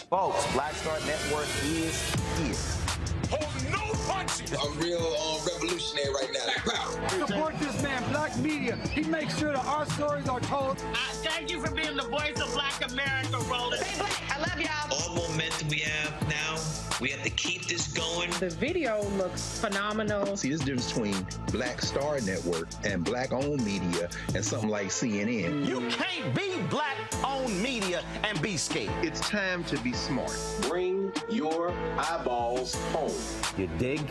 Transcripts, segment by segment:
Folks, Black Star Network is here. Hold no punches. I'm real revolutionary right now. Black power. Support this man, Black Media. He makes sure that our stories are told. Thank you for being the voice of Black America, Roland. Stay black. I love y'all. All momentum we have now, we have to keep this going. The video looks phenomenal. See, this difference between Black Star Network and Black-owned media and something like CNN. You can't be Black-owned media and be scared. It's time to be smart. Bring your eyeballs home. You dig?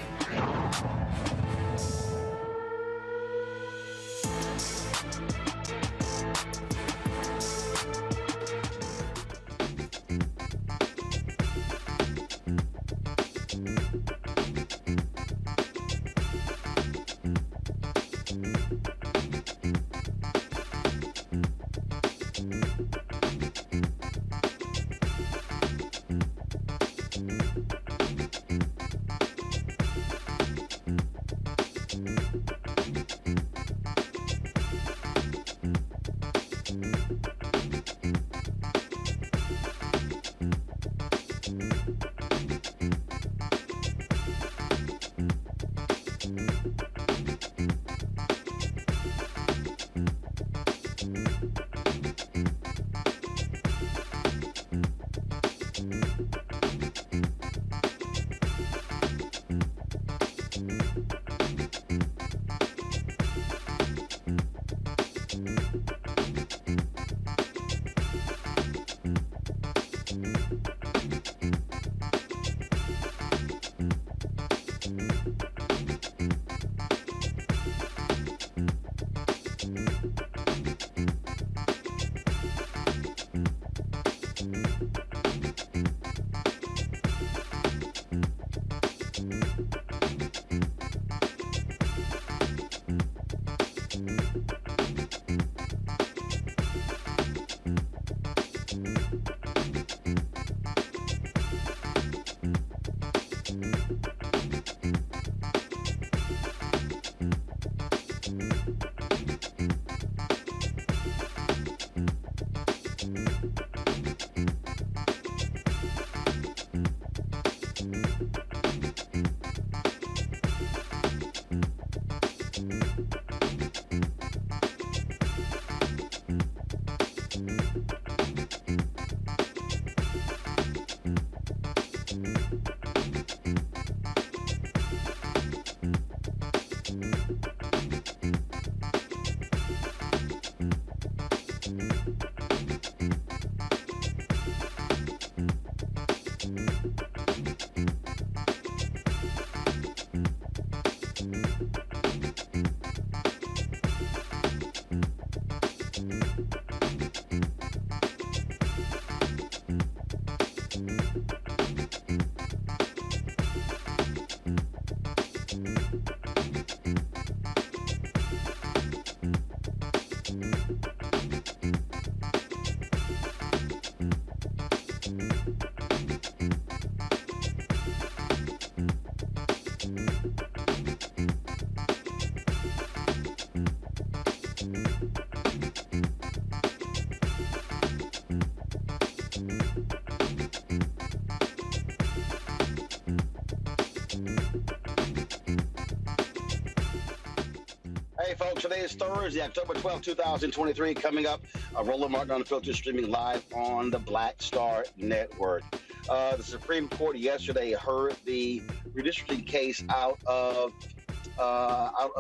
Hey, folks, today is Thursday, October 12, 2023. Coming up, Roland Martin Unfiltered, streaming live on the Black Star Network. The Supreme Court yesterday heard the redistricting case out of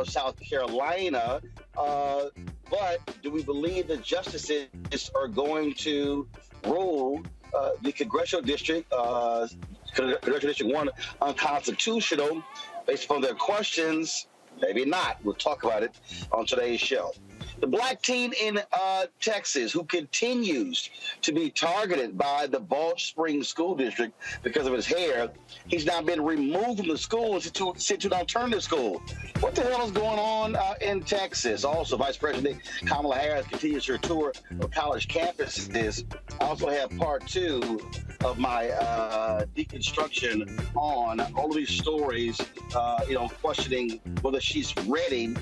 South Carolina. But do we believe the justices are going to rule the Congressional District 1 unconstitutional based upon their questions? Maybe not. We'll talk about it on today's show. The black teen in Texas who continues to be targeted by the Balch Springs School District because of his hair, he's now been removed from the school and sent to an alternative school. What the hell is going on in Texas? Also, Vice President Kamala Harris continues her tour of college campuses. I also have part two of my deconstruction on all of these stories, questioning whether she's ready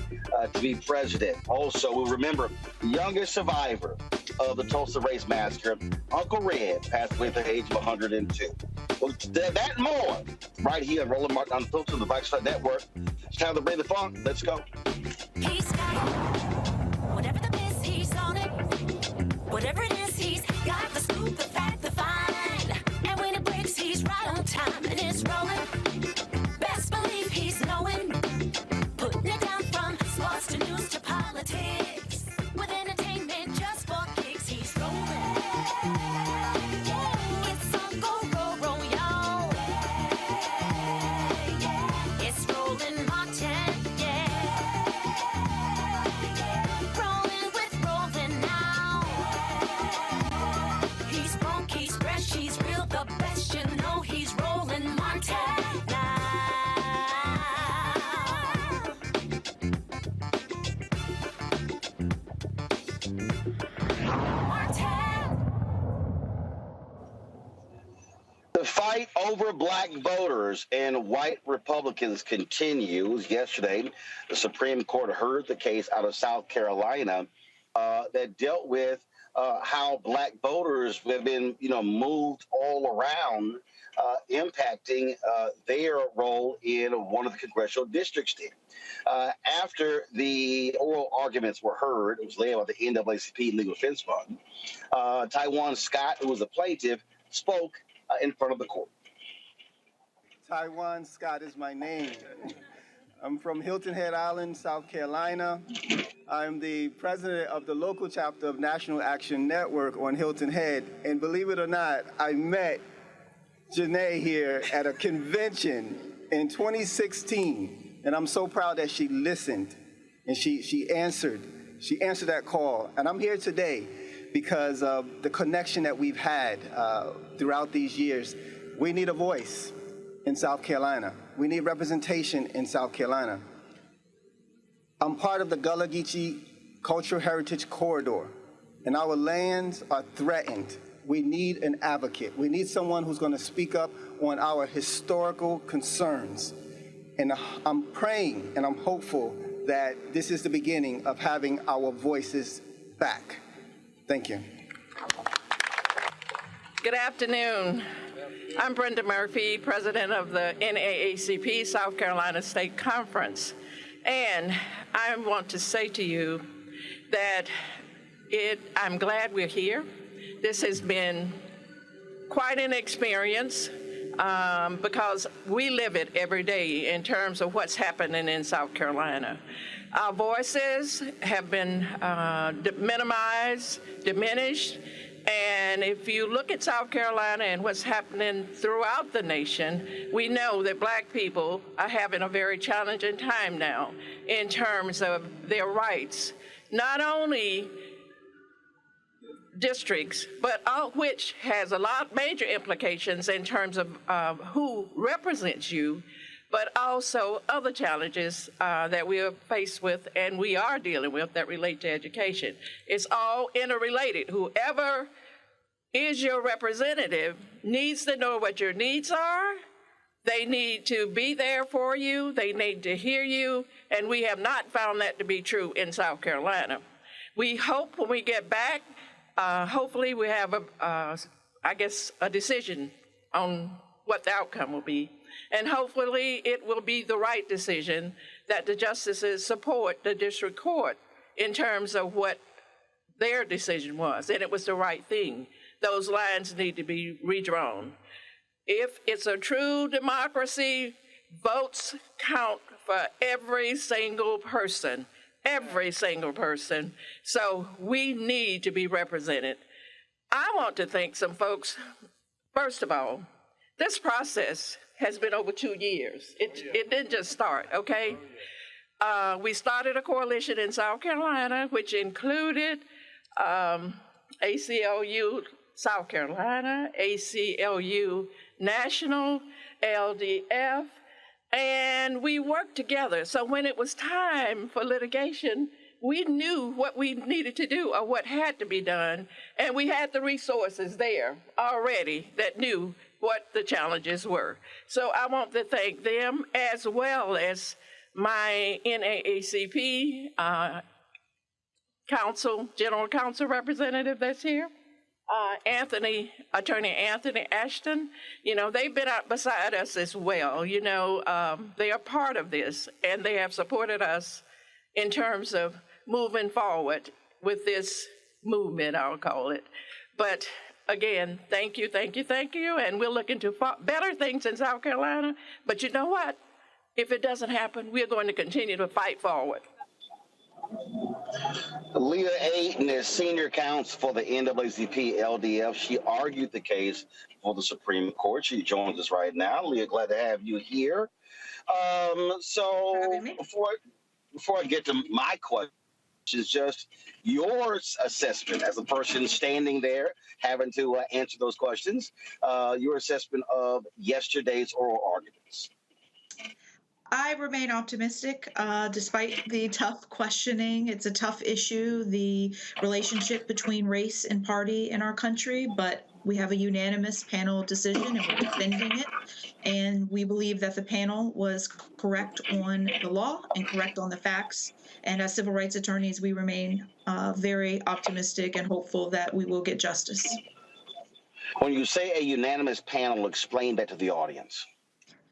to be president. Also, we remember the youngest survivor of the Tulsa Race Massacre, Uncle Red, passed away at the age of 102. Well, that and more right here on Roland Martin Unfiltered, the Black Star Network. It's time to bring the funk. Let's go. He's got it. Whatever the miss, he's on it. Whatever it is, he's got the scoop, the fact, the find. And when it breaks, he's right on time and it's rolling. Best believe he's knowing. Putting it down from sports to news to politics. With entertainment just for kicks, he's rolling. It's Uncle Roro, y'all. It's Roland Martin, rolling with Roland now. He's funk, he's fresh, he's real, the best, you know he's Roland Martin now. The fight over black voters and white Republicans continues. Yesterday, the Supreme Court heard the case out of South Carolina that dealt with how black voters have been, moved all around, impacting their role in one of the congressional districts there. After the oral arguments were heard, it was led by the NAACP Legal Defense Fund, Taiwan Scott, who was a plaintiff, spoke in front of the court. Taiwan Scott is my name. I'm from Hilton Head Island, South Carolina. I'm the president of the local chapter of National Action Network on Hilton Head. And believe it or not, I met Janae here at a convention in 2016. And I'm so proud that she listened and she answered that call. And I'm here today because of the connection that we've had throughout these years. We need a voice in South Carolina. We need representation in South Carolina. I'm part of the Gullah Geechee Cultural Heritage Corridor, and our lands are threatened. We need an advocate. We need someone who's going to speak up on our historical concerns. And I'm praying and I'm hopeful that this is the beginning of having our voices back. Thank you. Good afternoon. I'm Brenda Murphy, president of the NAACP South Carolina State Conference. And I want to say to you that I'm glad we're here. This has been quite an experience because we live it every day in terms of what's happening in South Carolina. Our voices have been minimized, diminished, and if you look at South Carolina and what's happening throughout the nation, we know that black people are having a very challenging time now in terms of their rights. Not only districts, but all which has a lot major implications in terms of who represents you, but also other challenges that we are faced with and we are dealing with that relate to education. It's all interrelated. Whoever is your representative needs to know what your needs are. They need to be there for you. They need to hear you. And we have not found that to be true in South Carolina. We hope when we get back, hopefully we have a decision on what the outcome will be. And hopefully it will be the right decision that the justices support the district court in terms of what their decision was, and it was the right thing. Those lines need to be redrawn. If it's a true democracy, votes count for every single person, So we need to be represented. I want to thank some folks. First of all, this process has been over 2 years. It didn't just start, okay? We started a coalition in South Carolina, which included ACLU South Carolina, ACLU National, LDF, and we worked together. So when it was time for litigation, we knew what we needed to do or what had to be done, and we had the resources there already that knew what the challenges were. So I want to thank them as well as my NAACP General Counsel representative that's here, Attorney Anthony Ashton. You know, they've been out beside us as well. You know, they are part of this, and they have supported us in terms of moving forward with this movement, I'll call it. But again, thank you, and we're looking to better things in South Carolina. But you know what? If it doesn't happen, we're going to continue to fight forward. Leah Ayton is senior counsel for the NAACP LDF. She argued the case for the Supreme Court. She joins us right now. Leah, glad to have you here. So before I get to my question, is just your assessment as a person standing there having to answer those questions, your assessment of yesterday's oral arguments. I remain optimistic despite the tough questioning. It's a tough issue, the relationship between race and party in our country, but we have a unanimous panel decision and we're defending it. And we believe that the panel was correct on the law and correct on the facts. And as civil rights attorneys, we remain very optimistic and hopeful that we will get justice. When you say a unanimous panel, explain that to the audience.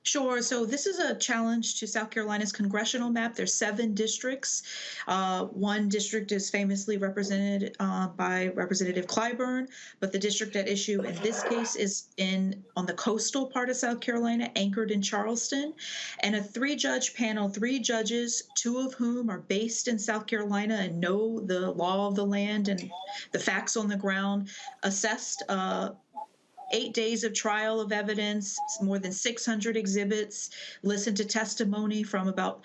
Sure. So this is a challenge to South Carolina's congressional map. There's 7 districts. One district is famously represented by Representative Clyburn, but the district at issue in this case is on the coastal part of South Carolina, anchored in Charleston. And a 3-judge panel, 3 judges, 2 of whom are based in South Carolina and know the law of the land and the facts on the ground, assessed 8 days of trial of evidence, more than 600 exhibits, listened to testimony from about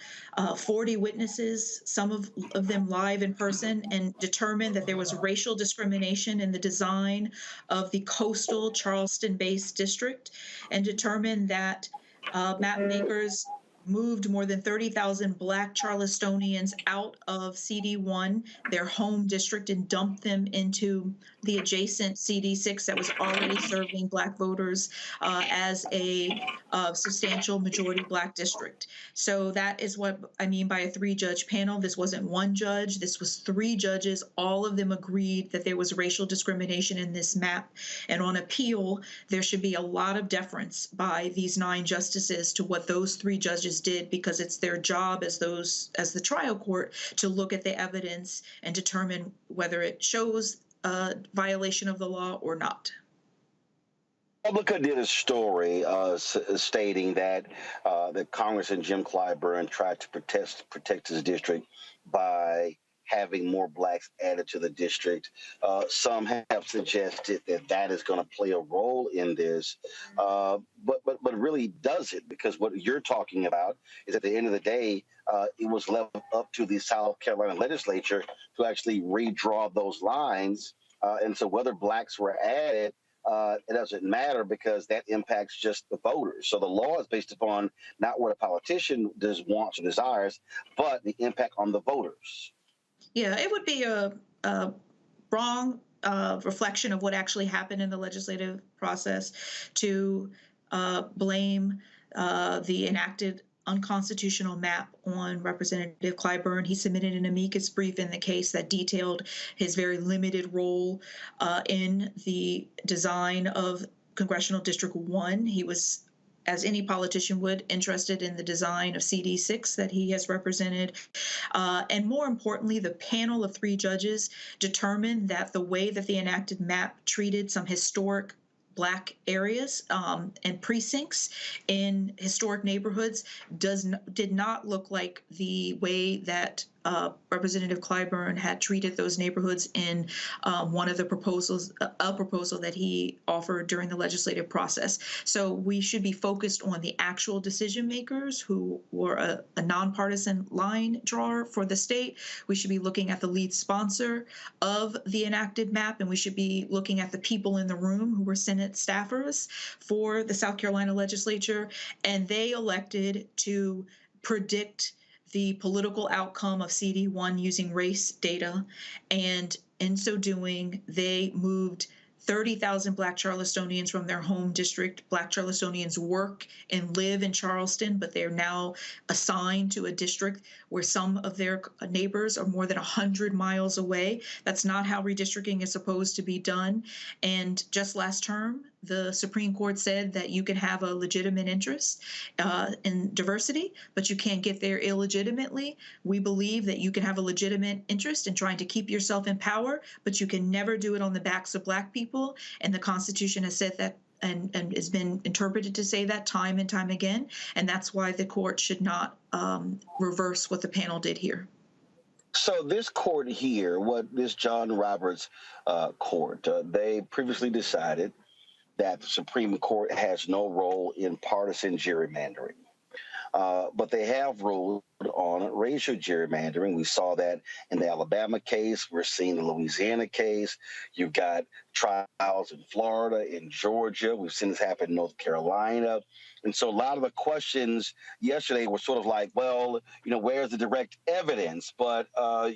40 witnesses, some of them live in person, and determined that there was racial discrimination in the design of the coastal Charleston-based district, and determined that map makers moved more than 30,000 Black Charlestonians out of CD1, their home district, and dumped them into the adjacent CD6 that was already serving Black voters as a substantial majority Black district. So that is what I mean by a 3-judge panel. This wasn't 1 judge. This was 3 judges. All of them agreed that there was racial discrimination in this map. And on appeal, there should be a lot of deference by these 9 justices to what those 3 judges did, because it's their job as the trial court to look at the evidence and determine whether it shows a violation of the law or not. Publica did a story stating that Congressman Jim Clyburn tried to protect his district by having more Blacks added to the district. Some have suggested that that is going to play a role in this, but really does it? Because what you're talking about is at the end of the day, it was left up to the South Carolina legislature to actually redraw those lines. And so whether Blacks were added, it doesn't matter because that impacts just the voters. So the law is based upon not what a politician wants or desires, but the impact on the voters. Yeah, it would be a wrong reflection of what actually happened in the legislative process to blame the enacted unconstitutional map on Representative Clyburn. He submitted an amicus brief in the case that detailed his very limited role in the design of Congressional District 1. He was, as any politician would, interested in the design of CD6 that he has represented. And more importantly, the panel of 3 judges determined that the way that the enacted map treated some historic Black areas and precincts in historic neighborhoods did not look like the way that Representative Clyburn had treated those neighborhoods in one of the proposals, a proposal that he offered during the legislative process. So we should be focused on the actual decision makers who were a nonpartisan line drawer for the state. We should be looking at the lead sponsor of the enacted map, and we should be looking at the people in the room who were Senate staffers for the South Carolina legislature, and they elected to predict the political outcome of CD1 using race data, and in so doing, they moved 30,000 Black Charlestonians from their home district. Black Charlestonians work and live in Charleston, but they're now assigned to a district where some of their neighbors are more than 100 miles away. That's not how redistricting is supposed to be done. And just last term, the Supreme Court said that you can have a legitimate interest in diversity, but you can't get there illegitimately. We believe that you can have a legitimate interest in trying to keep yourself in power, but you can never do it on the backs of Black people. And the Constitution has said that and has been interpreted to say that time and time again. And that's why the court should not reverse what the panel did here. So this court here, this John Roberts court, they previously decided that the Supreme Court has no role in partisan gerrymandering. But they have ruled on racial gerrymandering. We saw that in the Alabama case. We're seeing the Louisiana case. You've got trials in Florida, in Georgia. We've seen this happen in North Carolina. And so a lot of the questions yesterday were sort of like, well, where's the direct evidence? But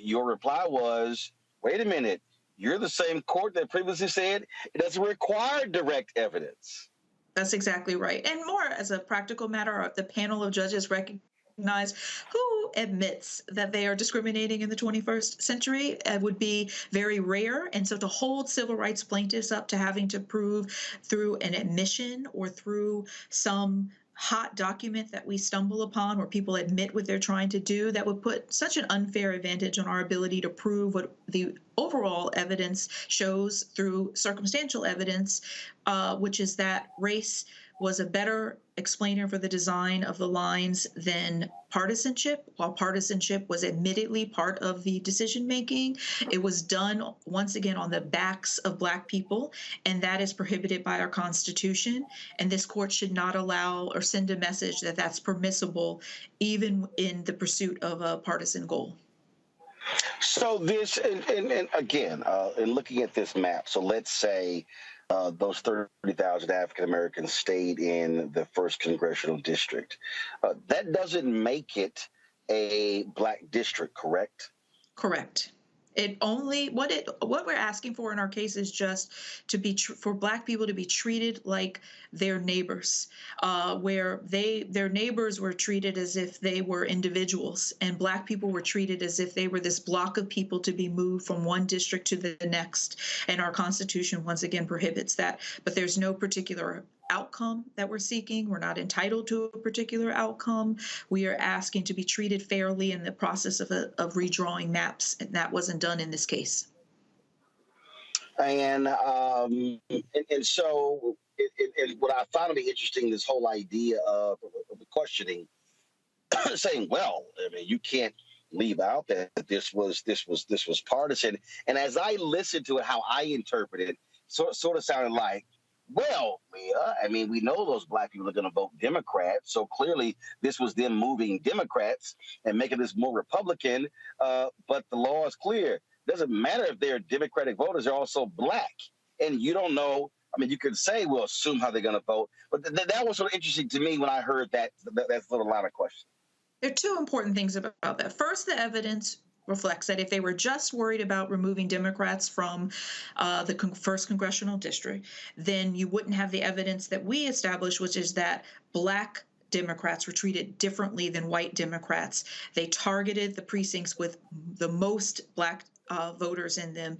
your reply was, wait a minute, you're the same court that previously said it doesn't require direct evidence. That's exactly right. And more as a practical matter, the panel of judges recognize who admits that they are discriminating in the 21st century would be very rare. And so to hold civil rights plaintiffs up to having to prove through an admission or through some hot document that we stumble upon where people admit what they're trying to do, that would put such an unfair advantage on our ability to prove what the overall evidence shows through circumstantial evidence, which is that race was a better explainer for the design of the lines than partisanship. While partisanship was admittedly part of the decision-making, it was done, once again, on the backs of Black people, and that is prohibited by our Constitution. And this court should not allow or send a message that that's permissible, even in the pursuit of a partisan goal. So this, and again, in looking at this map, so let's say those 30,000 African Americans stayed in the 1st Congressional District. That doesn't make it a Black district, correct? Correct. It only what we're asking for in our case is just to be for Black people to be treated like their neighbors, where their neighbors were treated as if they were individuals, and Black people were treated as if they were this block of people to be moved from one district to the next. And our Constitution once again prohibits that. But there's no particular outcome that we're seeking. We're not entitled to a particular outcome. We are asking to be treated fairly in the process of redrawing maps, and that wasn't done in this case. And so what I found to be interesting, this whole idea of the questioning, saying, well, I mean, you can't leave out that this was partisan. And as I listened to it, how I interpreted it, sort of sounded like, well, Leah, I mean, we know those Black people are going to vote Democrat, so clearly this was them moving Democrats and making this more Republican, but the law is clear. It doesn't matter if they're Democratic voters, they're also Black. And you don't know, I mean, you could say, we'll assume how they're going to vote, but that was sort of interesting to me when I heard that little line of question. There are two important things about that. First, the evidence reflects that if they were just worried about removing Democrats from the 1st Congressional District, then you wouldn't have the evidence that we established, which is that Black Democrats were treated differently than white Democrats. They targeted the precincts with the most Black voters in them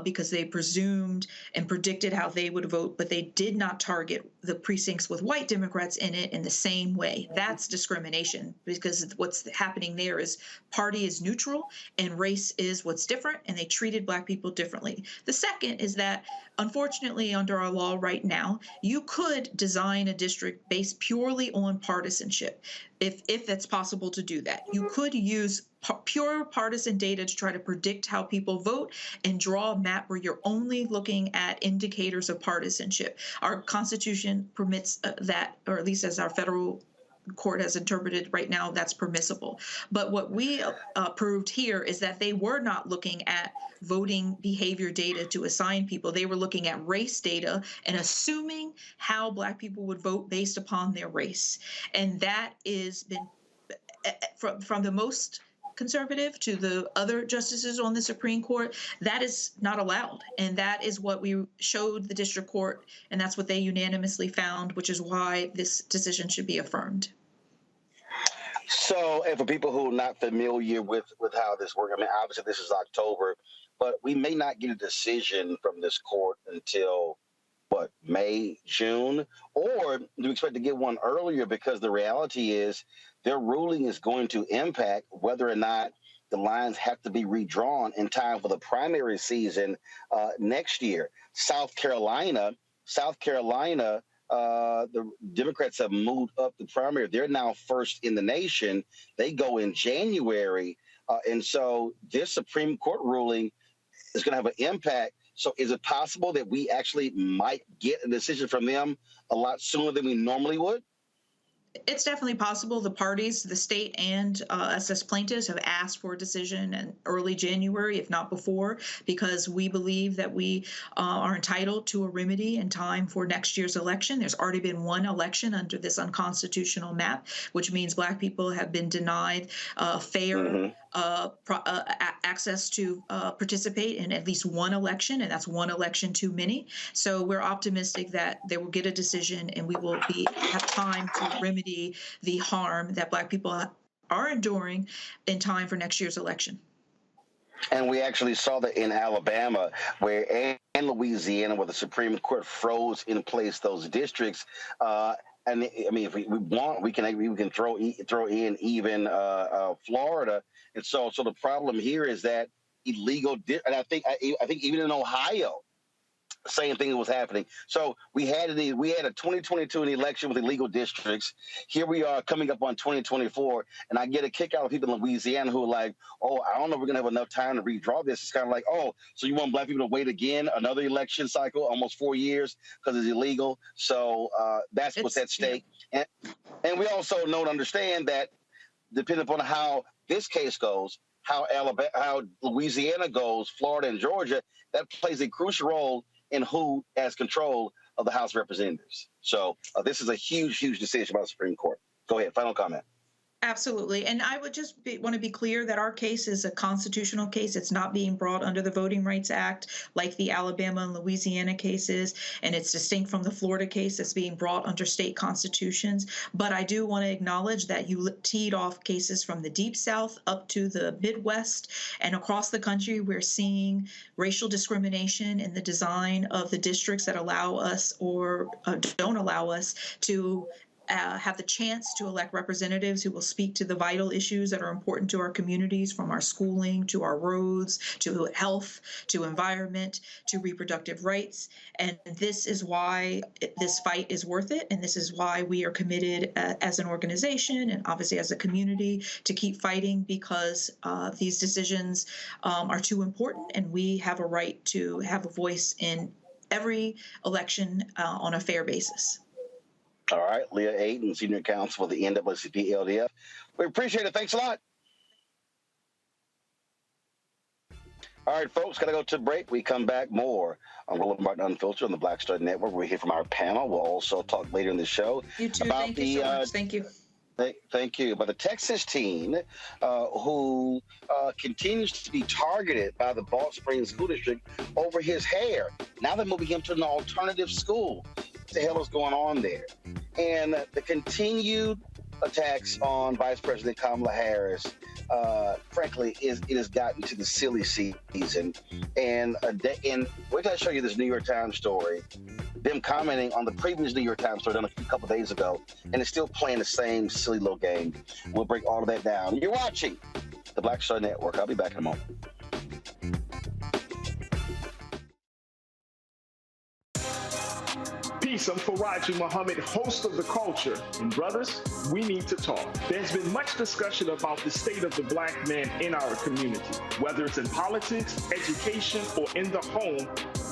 because they presumed and predicted how they would vote, but they did not target the precincts with white Democrats in it in the same way. That's discrimination, because what's happening there is party is neutral and race is what's different, and they treated Black people differently. The second is that, unfortunately, under our law right now, you could design a district based purely on partisanship, if that's possible to do that. You could use pure partisan data to try to predict how people vote and draw a map where you're only looking at indicators of partisanship. Our Constitution permits that, or at least as our federal court has interpreted right now, that's permissible. But what we proved here is that they were not looking at voting behavior data to assign people. They were looking at race data and assuming how Black people would vote based upon their race. And that has been from the most conservative to the other justices on the Supreme Court, that is not allowed. And that is what we showed the district court, and that's what they unanimously found, which is why this decision should be affirmed. So, and for people who are not familiar with how this works, I mean, obviously this is October, but we may not get a decision from this court until, what, May, June? Or do we expect to get one earlier? Because the reality is their ruling is going to impact whether or not the lines have to be redrawn in time for the primary season next year. South Carolina, the Democrats have moved up the primary. They're now first in the nation. They go in January. And so this Supreme Court ruling is going to have an impact. So is it possible that we actually might get a decision from them a lot sooner than we normally would? It's definitely possible. The parties, the state and us as plaintiffs, have asked for a decision in early January, if not before, because we believe that we are entitled to a remedy in time for next year's election. There's already been one election under this unconstitutional map, which means Black people have been denied fair access to participate in at least one election, and that's one election too many. So we're optimistic that they will get a decision and we will have time to remedy the harm that Black people are enduring in time for next year's election. And we actually saw that in Alabama, and Louisiana, where the Supreme Court froze in place those districts. And I mean, if we want, we can throw in even Florida. And so the problem here is that illegal, and I think even in Ohio, same thing was happening. So we had a 2022 election with illegal districts. Here we are coming up on 2024, and I get a kick out of people in Louisiana who are like, "Oh, I don't know if we're gonna have enough time to redraw this." It's kind of like, "Oh, so you want Black people to wait again, another election cycle, almost 4 years because it's illegal?" So that's what's at stake. Yeah. And we also know and understand that depending upon how this case goes, how Louisiana goes, Florida and Georgia, that plays a crucial role in who has control of the House of Representatives. So this is a huge, huge decision by the Supreme Court. Go ahead, final comment. Absolutely. And I would just want to be clear that our case is a constitutional case. It's not being brought under the Voting Rights Act like the Alabama and Louisiana cases, and it's distinct from the Florida case that's being brought under state constitutions. But I do want to acknowledge that you teed off cases from the Deep South up to the Midwest, and across the country we're seeing racial discrimination in the design of the districts that allow us or don't allow us to have the chance to elect representatives who will speak to the vital issues that are important to our communities, from our schooling to our roads to health to environment to reproductive rights. And this is why this fight is worth it, and this is why we are committed as an organization and obviously as a community to keep fighting, because these decisions are too important, and we have a right to have a voice in every election on a fair basis. All right, Leah Aiden, Senior Counsel for the NAACP LDF. We appreciate it. Thanks a lot. All right, folks, got to go to break. We come back more on Roland Martin Unfiltered on the Black Star Network. We'll hear from our panel. We'll also talk later in the show. You too. About Thank you so much. Thank you. Thank you. But the Texas teen who continues to be targeted by the Balch Springs School District over his hair. Now they're moving him to an alternative school. What the hell is going on there? And the continued attacks on Vice President Kamala Harris, frankly, it has gotten to the silly season. And wait till I show you this New York Times story, them commenting on the previous New York Times story done a couple days ago, and it's still playing the same silly little game. We'll break all of that down. You're watching the Black Star Network. I'll be back in a moment. Peace, I'm Faraji Muhammad, host of The Culture. And brothers, we need to talk. There's been much discussion about the state of the Black man in our community. Whether it's in politics, education, or in the home,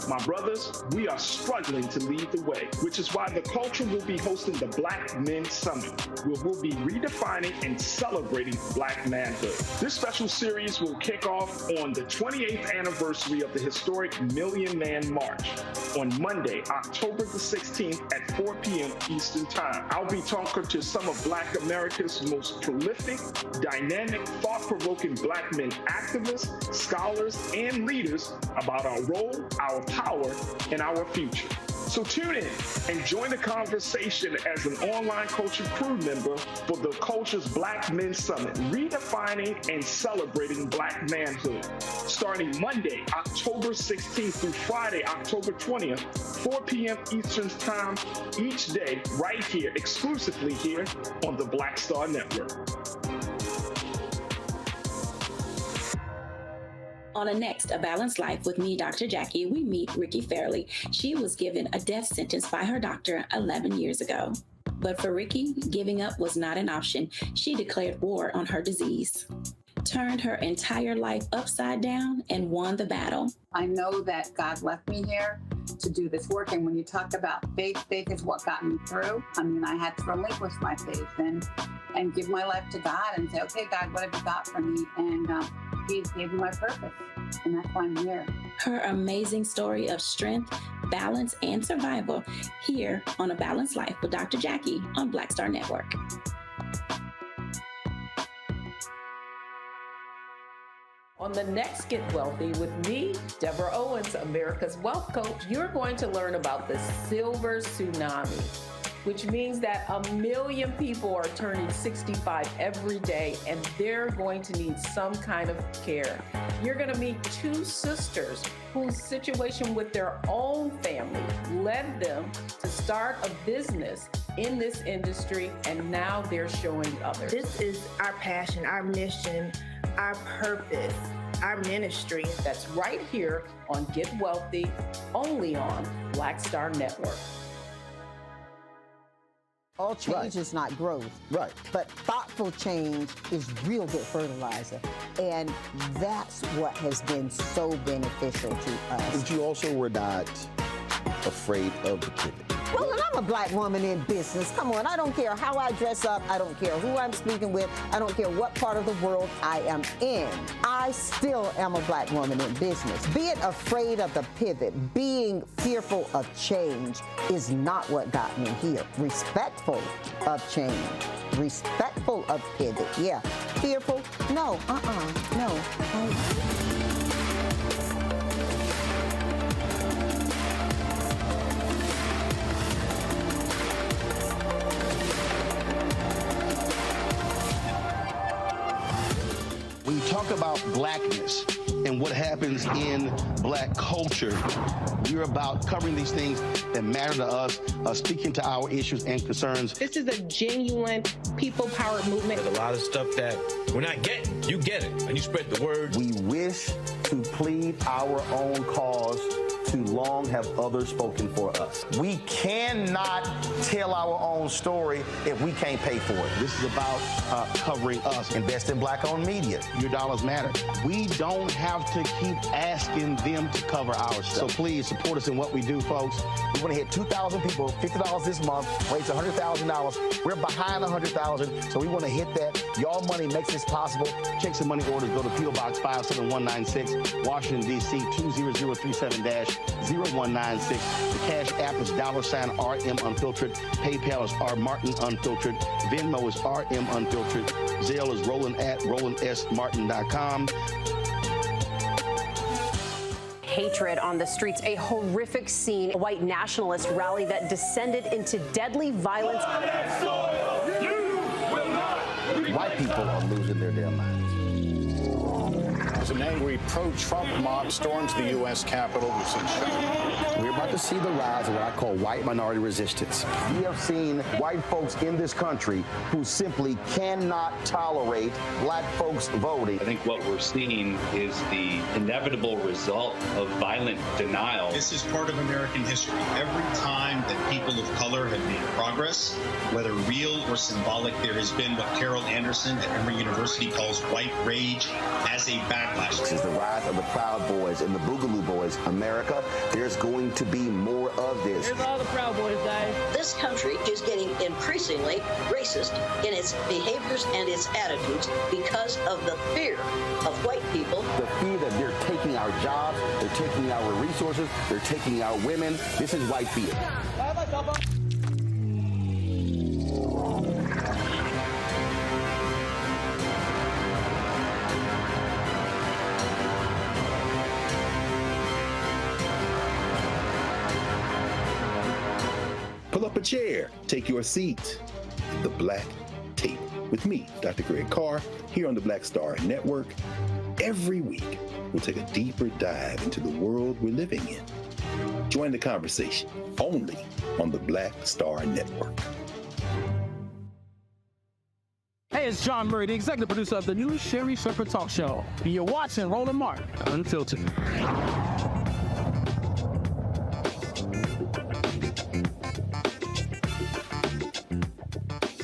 my brothers, we are struggling to lead the way, which is why The Culture will be hosting the Black Men Summit, where we'll be redefining and celebrating Black manhood. This special series will kick off on the 28th anniversary of the historic Million Man March on Monday, October the 16th 16th at 4 p.m. Eastern Time. I'll be talking to some of Black America's most prolific, dynamic, thought-provoking Black men activists, scholars, and leaders about our role, our power, and our future. So tune in and join the conversation as an online culture crew member for the Culture's Black Men Summit, redefining and celebrating Black manhood. Starting Monday, October 16th through Friday, October 20th, 4 p.m. Eastern Time each day, right here, exclusively here on the Black Star Network. On a next A Balanced Life with me, Dr. Jackie, we meet Ricky Fairley. She was given a death sentence by her doctor 11 years ago. But for Ricky, giving up was not an option. She declared war on her disease, turned her entire life upside down, and won the battle. I know that God left me here to do this work. And when you talk about faith, faith is what got me through. I mean, I had to relinquish my faith and give my life to God and say, okay, God, what have you got for me? And He gave me my purpose. And that's why I'm here. Her amazing story of strength, balance, and survival here on A Balanced Life with Dr. Jackie on Black Star Network. On the next Get Wealthy with me, Deborah Owens, America's Wealth Coach, you're going to learn about the silver tsunami, which means that 1 million people are turning 65 every day, and they're going to need some kind of care. You're going to meet two sisters whose situation with their own family led them to start a business in this industry, and now they're showing others. This is our passion, our mission, our purpose, our ministry. That's right here on Get Wealthy, only on Black Star Network. All change is not growth. Right. But thoughtful change is real good fertilizer. And that's what has been so beneficial to us. But you also were not afraid of the pivot. Well, and I'm a Black woman in business. Come on, I don't care how I dress up. I don't care who I'm speaking with. I don't care what part of the world I am in. I still am a Black woman in business. Being afraid of the pivot, being fearful of change is not what got me here. Respectful of change, respectful of pivot, yeah. Fearful, no, no. When you talk about blackness and what happens in Black culture, we're about covering these things that matter to us, speaking to our issues and concerns. This is a genuine people-powered movement. There's a lot of stuff that we're not getting. You get it, and you spread the word. We wish to plead our own cause. Too long have others spoken for us. We cannot tell our own story if we can't pay for it. This is about covering us. Invest in Black-owned media. Your dollars matter. We don't have to keep asking them to cover our stuff. So please support us in what we do, folks. We want to hit 2,000 people, $50 this month, raise $100,000. We're behind $100,000, so we want to hit that. Y'all money makes this possible. Checks and money orders go to P.O. Box 57196, Washington, D.C. 20037-0196. The Cash App is $RM Unfiltered. PayPal is R Martin Unfiltered. Venmo is RM Unfiltered. Zelle is Roland at RolandSMartin.com. Hatred on the streets, a horrific scene, a white nationalist rally that descended into deadly violence. White people are losing their damn minds. As an angry pro-Trump mob storms the U.S. Capitol, we're about to see the rise of what I call white minority resistance. We have seen white folks in this country who simply cannot tolerate Black folks voting. I think what we're seeing is the inevitable result of violent denial. This is part of American history. Every time that people of color have made progress, whether real or symbolic, there has been what Carol Anderson at Emory University calls white rage as a background. backlash. This is the rise of the Proud Boys and the Boogaloo Boys. America, there's going to be more of this. Here's all the Proud Boys, guys. This country is getting increasingly racist in its behaviors and its attitudes because of the fear of white people. The fear that they're taking our jobs, they're taking our resources, they're taking our women. This is white fear. Pull up a chair, take your seat. The Black Tape with me, Dr. Greg Carr, here on the Black Star Network. Every week, we'll take a deeper dive into the world we're living in. Join the conversation only on the Black Star Network. Hey, it's John Murray, the executive producer of the new Sherry Shepherd Talk Show. You're watching Roland Martin Unfiltered.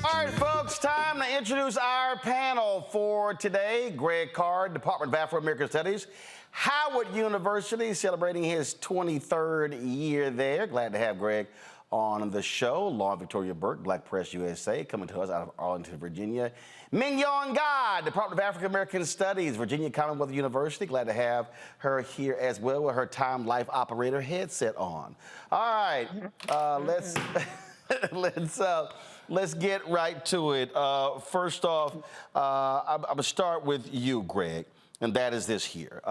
All right, folks, time to introduce our panel for today. Greg Carr, Department of Afro-American Studies, Howard University, celebrating his 23rd year there. Glad to have Greg on the show. Lauren Victoria Burke, Black Press USA, coming to us out of Arlington, Virginia. Mignon Ga, Department of African American Studies, Virginia Commonwealth University. Glad to have her here as well with her Time Life Operator headset on. All right, let's get right to it. First off, I'm gonna start with you, Greg, and that is this here.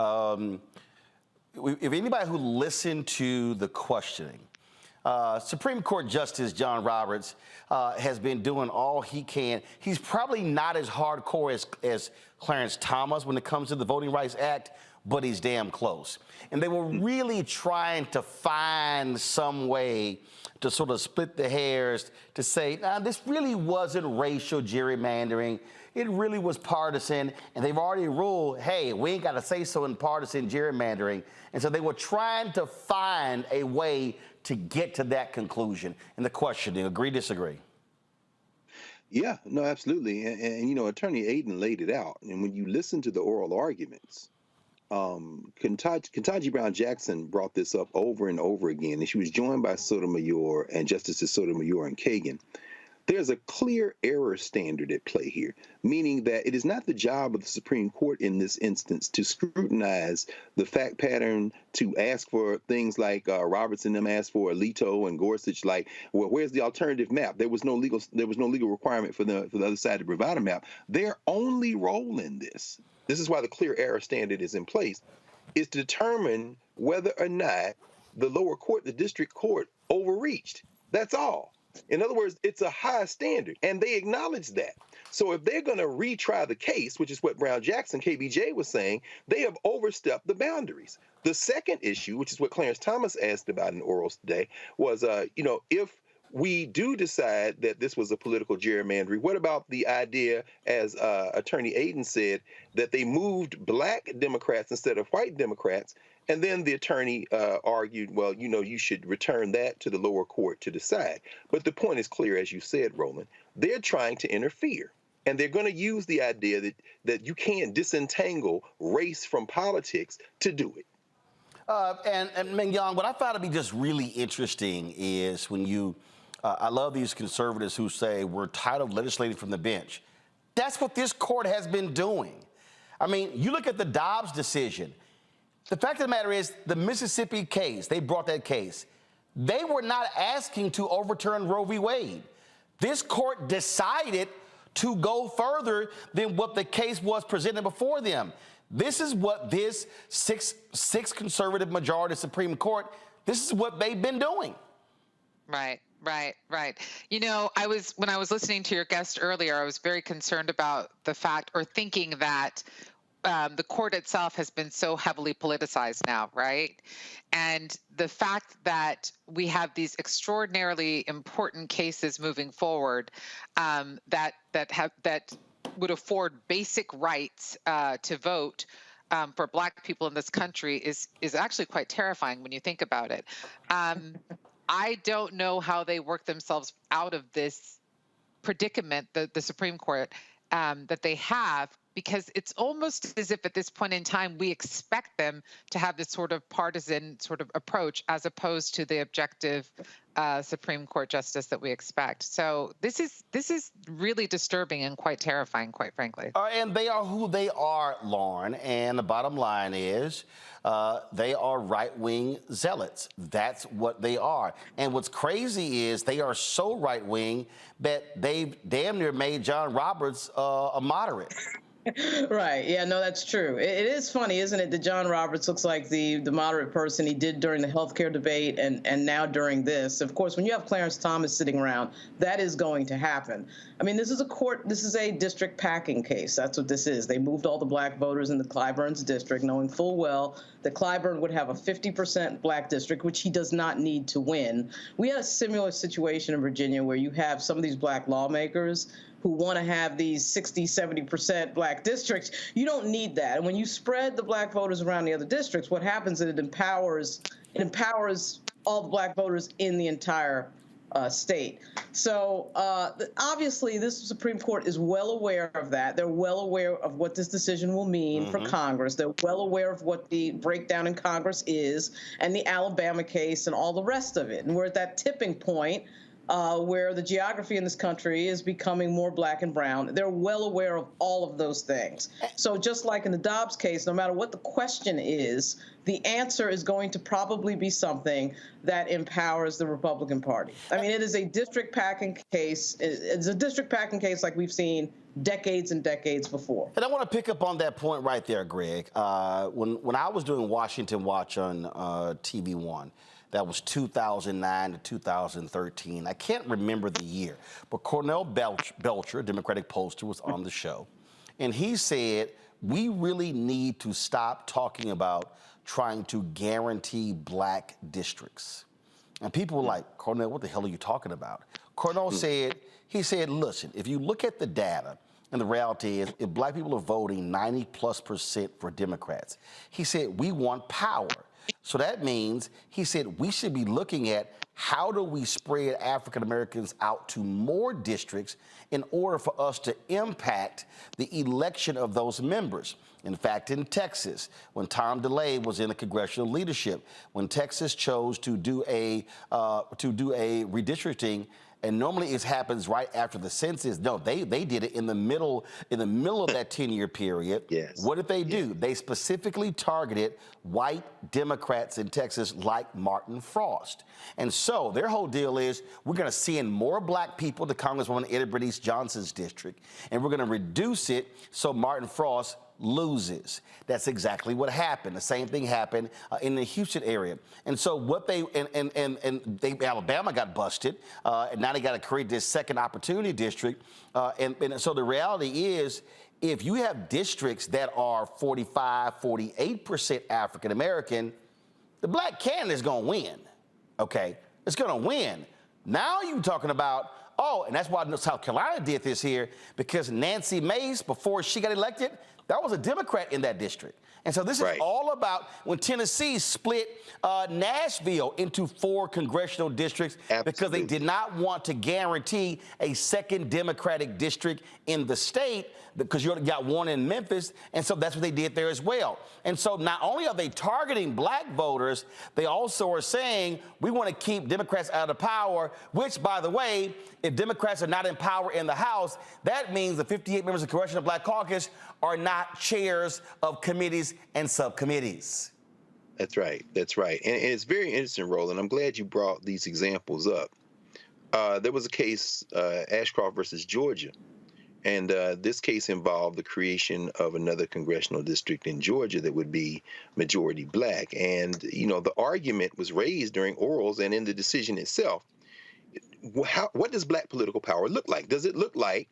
If anybody who listened to the questioning, Supreme Court Justice John Roberts has been doing all he can. He's probably not as hardcore as Clarence Thomas when it comes to the Voting Rights Act, but he's damn close. And they were really trying to find some way to sort of split the hairs to say, nah, this really wasn't racial gerrymandering. It really was partisan. And they've already ruled, hey, we ain't got to say so in partisan gerrymandering. And so they were trying to find a way to get to that conclusion in the questioning. Agree, disagree? Yeah, no, absolutely. And you know, Attorney Aiden laid it out. And when you listen to the oral arguments, Ketanji Brown Jackson brought this up over and over again, and she was joined by Sotomayor and Justices Sotomayor and Kagan. There's a clear error standard at play here, meaning that it is not the job of the Supreme Court in this instance to scrutinize the fact pattern, to ask for things like Roberts and them asked for, Alito and Gorsuch, like, well, where's the alternative map? There was no legal requirement for the other side to provide a map. Their only role in this is why the clear error standard is in place, is to determine whether or not the lower court, the district court, overreached. That's all. In other words, it's a high standard, and they acknowledge that. So if they're going to retry the case, which is what Brown Jackson, KBJ, was saying, they have overstepped the boundaries. The second issue, which is what Clarence Thomas asked about in orals today, was, if we do decide that this was a political gerrymandering, what about the idea, as Attorney Aiden said, that they moved black Democrats instead of white Democrats? And then the attorney argued, well, you should return that to the lower court to decide. But the point is clear, as you said, Roland. They're trying to interfere. And they're going to use the idea that you can't disentangle race from politics to do it. And Mignon, what I found to be just really interesting is when you, I love these conservatives who say we're tired of legislating from the bench. That's what this court has been doing. I mean, you look at the Dobbs decision. The fact of the matter is, the Mississippi case, they brought that case. They were not asking to overturn Roe v. Wade. This court decided to go further than what the case was presented before them. This is what this six conservative majority Supreme Court, this is what they've been doing. Right. You know, when I was listening to your guest earlier, I was very concerned about the fact, or thinking that the court itself has been so heavily politicized now, right? And the fact that we have these extraordinarily important cases moving forward that would afford basic rights to vote for Black people in this country is actually quite terrifying when you think about it. I don't know how they work themselves out of this predicament, the Supreme Court, that they have, because it's almost as if at this point in time we expect them to have this sort of partisan sort of approach as opposed to the objective Supreme Court justice that we expect. So this is really disturbing and quite terrifying, quite frankly. And they are who they are, Lauren. And the bottom line is they are right-wing zealots. That's what they are. And what's crazy is they are so right-wing that they've damn near made John Roberts a moderate. Right. Yeah, no, that's true. It is funny, isn't it, that John Roberts looks like the moderate person he did during the healthcare debate and now during this. Of course, when you have Clarence Thomas sitting around, that is going to happen. I mean, this is a district packing case. That's what this is. They moved all the black voters in the Clyburn's district, knowing full well that Clyburn would have a 50% black district, which he does not need to win. We had a similar situation in Virginia where you have some of these black lawmakers who want to have these 60, 70% black districts. You don't need that. And when you spread the black voters around the other districts, what happens is it empowers all the black voters in the entire state. So obviously, this Supreme Court is well aware of that. They're well aware of what this decision will mean for Congress. They're well aware of what the breakdown in Congress is and the Alabama case and all the rest of it. And we're at that tipping point where the geography in this country is becoming more black and brown. They're well aware of all of those things. So just like in the Dobbs case, no matter what the question is, the answer is going to probably be something that empowers the Republican Party. I mean, it is a district packing case. It's a district packing case like we've seen decades and decades before. And I want to pick up on that point right there, Greg. When I was doing Washington Watch on TV One, that was 2009 to 2013. I can't remember the year, but Cornell Belcher, Democratic pollster, was on the show. And he said, we really need to stop talking about trying to guarantee black districts. And people were like, Cornell, what the hell are you talking about? Cornell said, listen, if you look at the data, and the reality is, if black people are voting 90+% for Democrats, he said, we want power. So that means, he said, we should be looking at how do we spread African Americans out to more districts in order for us to impact the election of those members. In fact, in Texas, when Tom DeLay was in the congressional leadership, when Texas chose to do a redistricting, and normally it happens right after the census. No, they did it in the middle of that 10-year period. Yes. What did they do? They specifically targeted white Democrats in Texas like Martin Frost. And so their whole deal is we're going to send more black people to Congresswoman Eddie Bernice Johnson's district, and we're going to reduce it so Martin Frost loses. That's exactly what happened. The same thing happened in the Houston area. And so what Alabama got busted, and now they got to create this second opportunity district. And so the reality is, if you have districts that are 45, 48% African American, the black candidate is going to win. Okay, it's going to win. Now you're talking about, oh, and that's why South Carolina did this here, because Nancy Mace, before she got elected, that was a Democrat in that district. And so this is all about when Tennessee split Nashville into 4 congressional districts because they did not want to guarantee a second Democratic district in the state, because you already got one in Memphis, and so that's what they did there as well. And so not only are they targeting black voters, they also are saying we want to keep Democrats out of power, which, by the way, if Democrats are not in power in the House, that means the 58 members of the Congressional Black Caucus are not chairs of committees and subcommittees. That's right. That's right. And it's very interesting, Roland. I'm glad you brought these examples up. There was a case, Ashcroft versus Georgia. And this case involved the creation of another congressional district in Georgia that would be majority black. And, you know, the argument was raised during orals and in the decision itself. What does black political power look like? Does it look like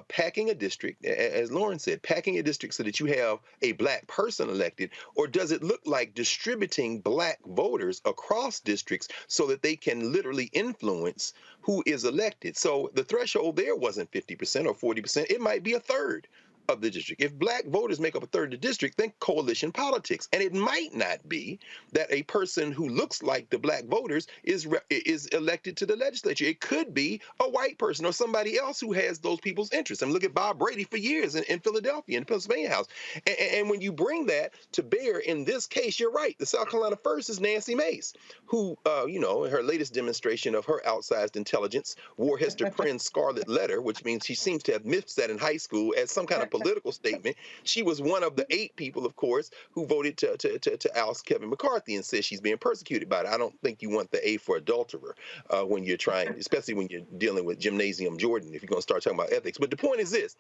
packing a district, as Lauren said, packing a district so that you have a black person elected, or does it look like distributing black voters across districts so that they can literally influence who is elected? So the threshold there wasn't 50% or 40%. It might be a third of the district. If black voters make up a third of the district, then coalition politics. And it might not be that a person who looks like the black voters is elected to the legislature. It could be a white person or somebody else who has those people's interests. I mean, look at Bob Brady for years in Philadelphia, in the Pennsylvania House. And when you bring that to bear in this case, you're right. The South Carolina first is Nancy Mace, who, in her latest demonstration of her outsized intelligence, wore Hester Prynne's scarlet letter, which means she seems to have missed that in high school as some kind of political statement. She was one of the 8 people, of course, who voted to oust Kevin McCarthy and says she's being persecuted by it. I don't think you want the A for adulterer when you're trying, especially when you're dealing with Gymnasium Jordan, if you're going to start talking about ethics. But the point is this: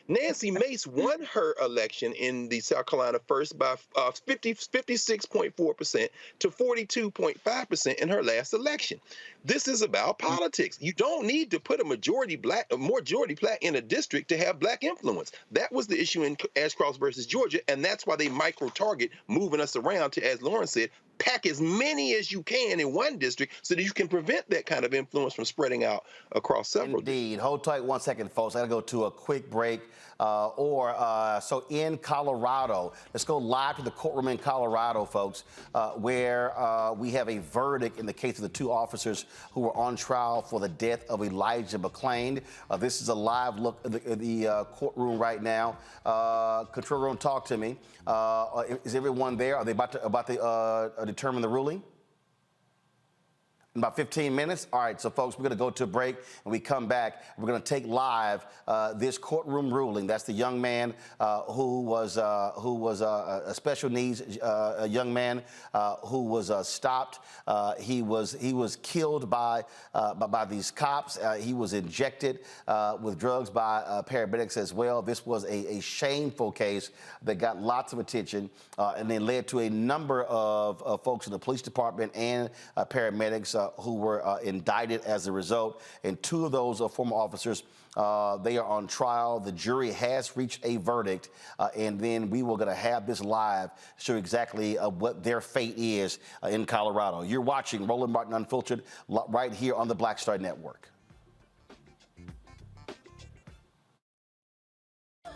Nancy Mace won her election in the South Carolina first by 56.4% to 42.5% in her last election. This is about politics. You don't need to put a majority black in a district to have black influence. That was the issue in Ashcroft versus Georgia, and that's why they micro-target moving us around to, as Lauren said, pack as many as you can in one district so that you can prevent that kind of influence from spreading out across several Indeed. Hold tight 1 second, folks. I got to go to a quick break. So in Colorado, let's go live to the courtroom in Colorado, folks, where we have a verdict in the case of the 2 officers who were on trial for the death of Elijah McClain. This is a live look at the courtroom right now. Control room, talk to me. Is everyone there? Are they about to determine the ruling? In about 15 minutes. All right, so folks, we're going to go to a break, and we come back. We're going to take live this courtroom ruling. That's the young man who was a special needs a young man who was stopped. He was killed by these cops. He was injected with drugs by paramedics as well. This was a shameful case that got lots of attention and then led to a number of folks in the police department and paramedics who were indicted as a result. And 2 of those former officers, they are on trial. The jury has reached a verdict, and then we were going to have this live to show exactly what their fate is in Colorado. You're watching Roland Martin Unfiltered right here on the Black Star Network.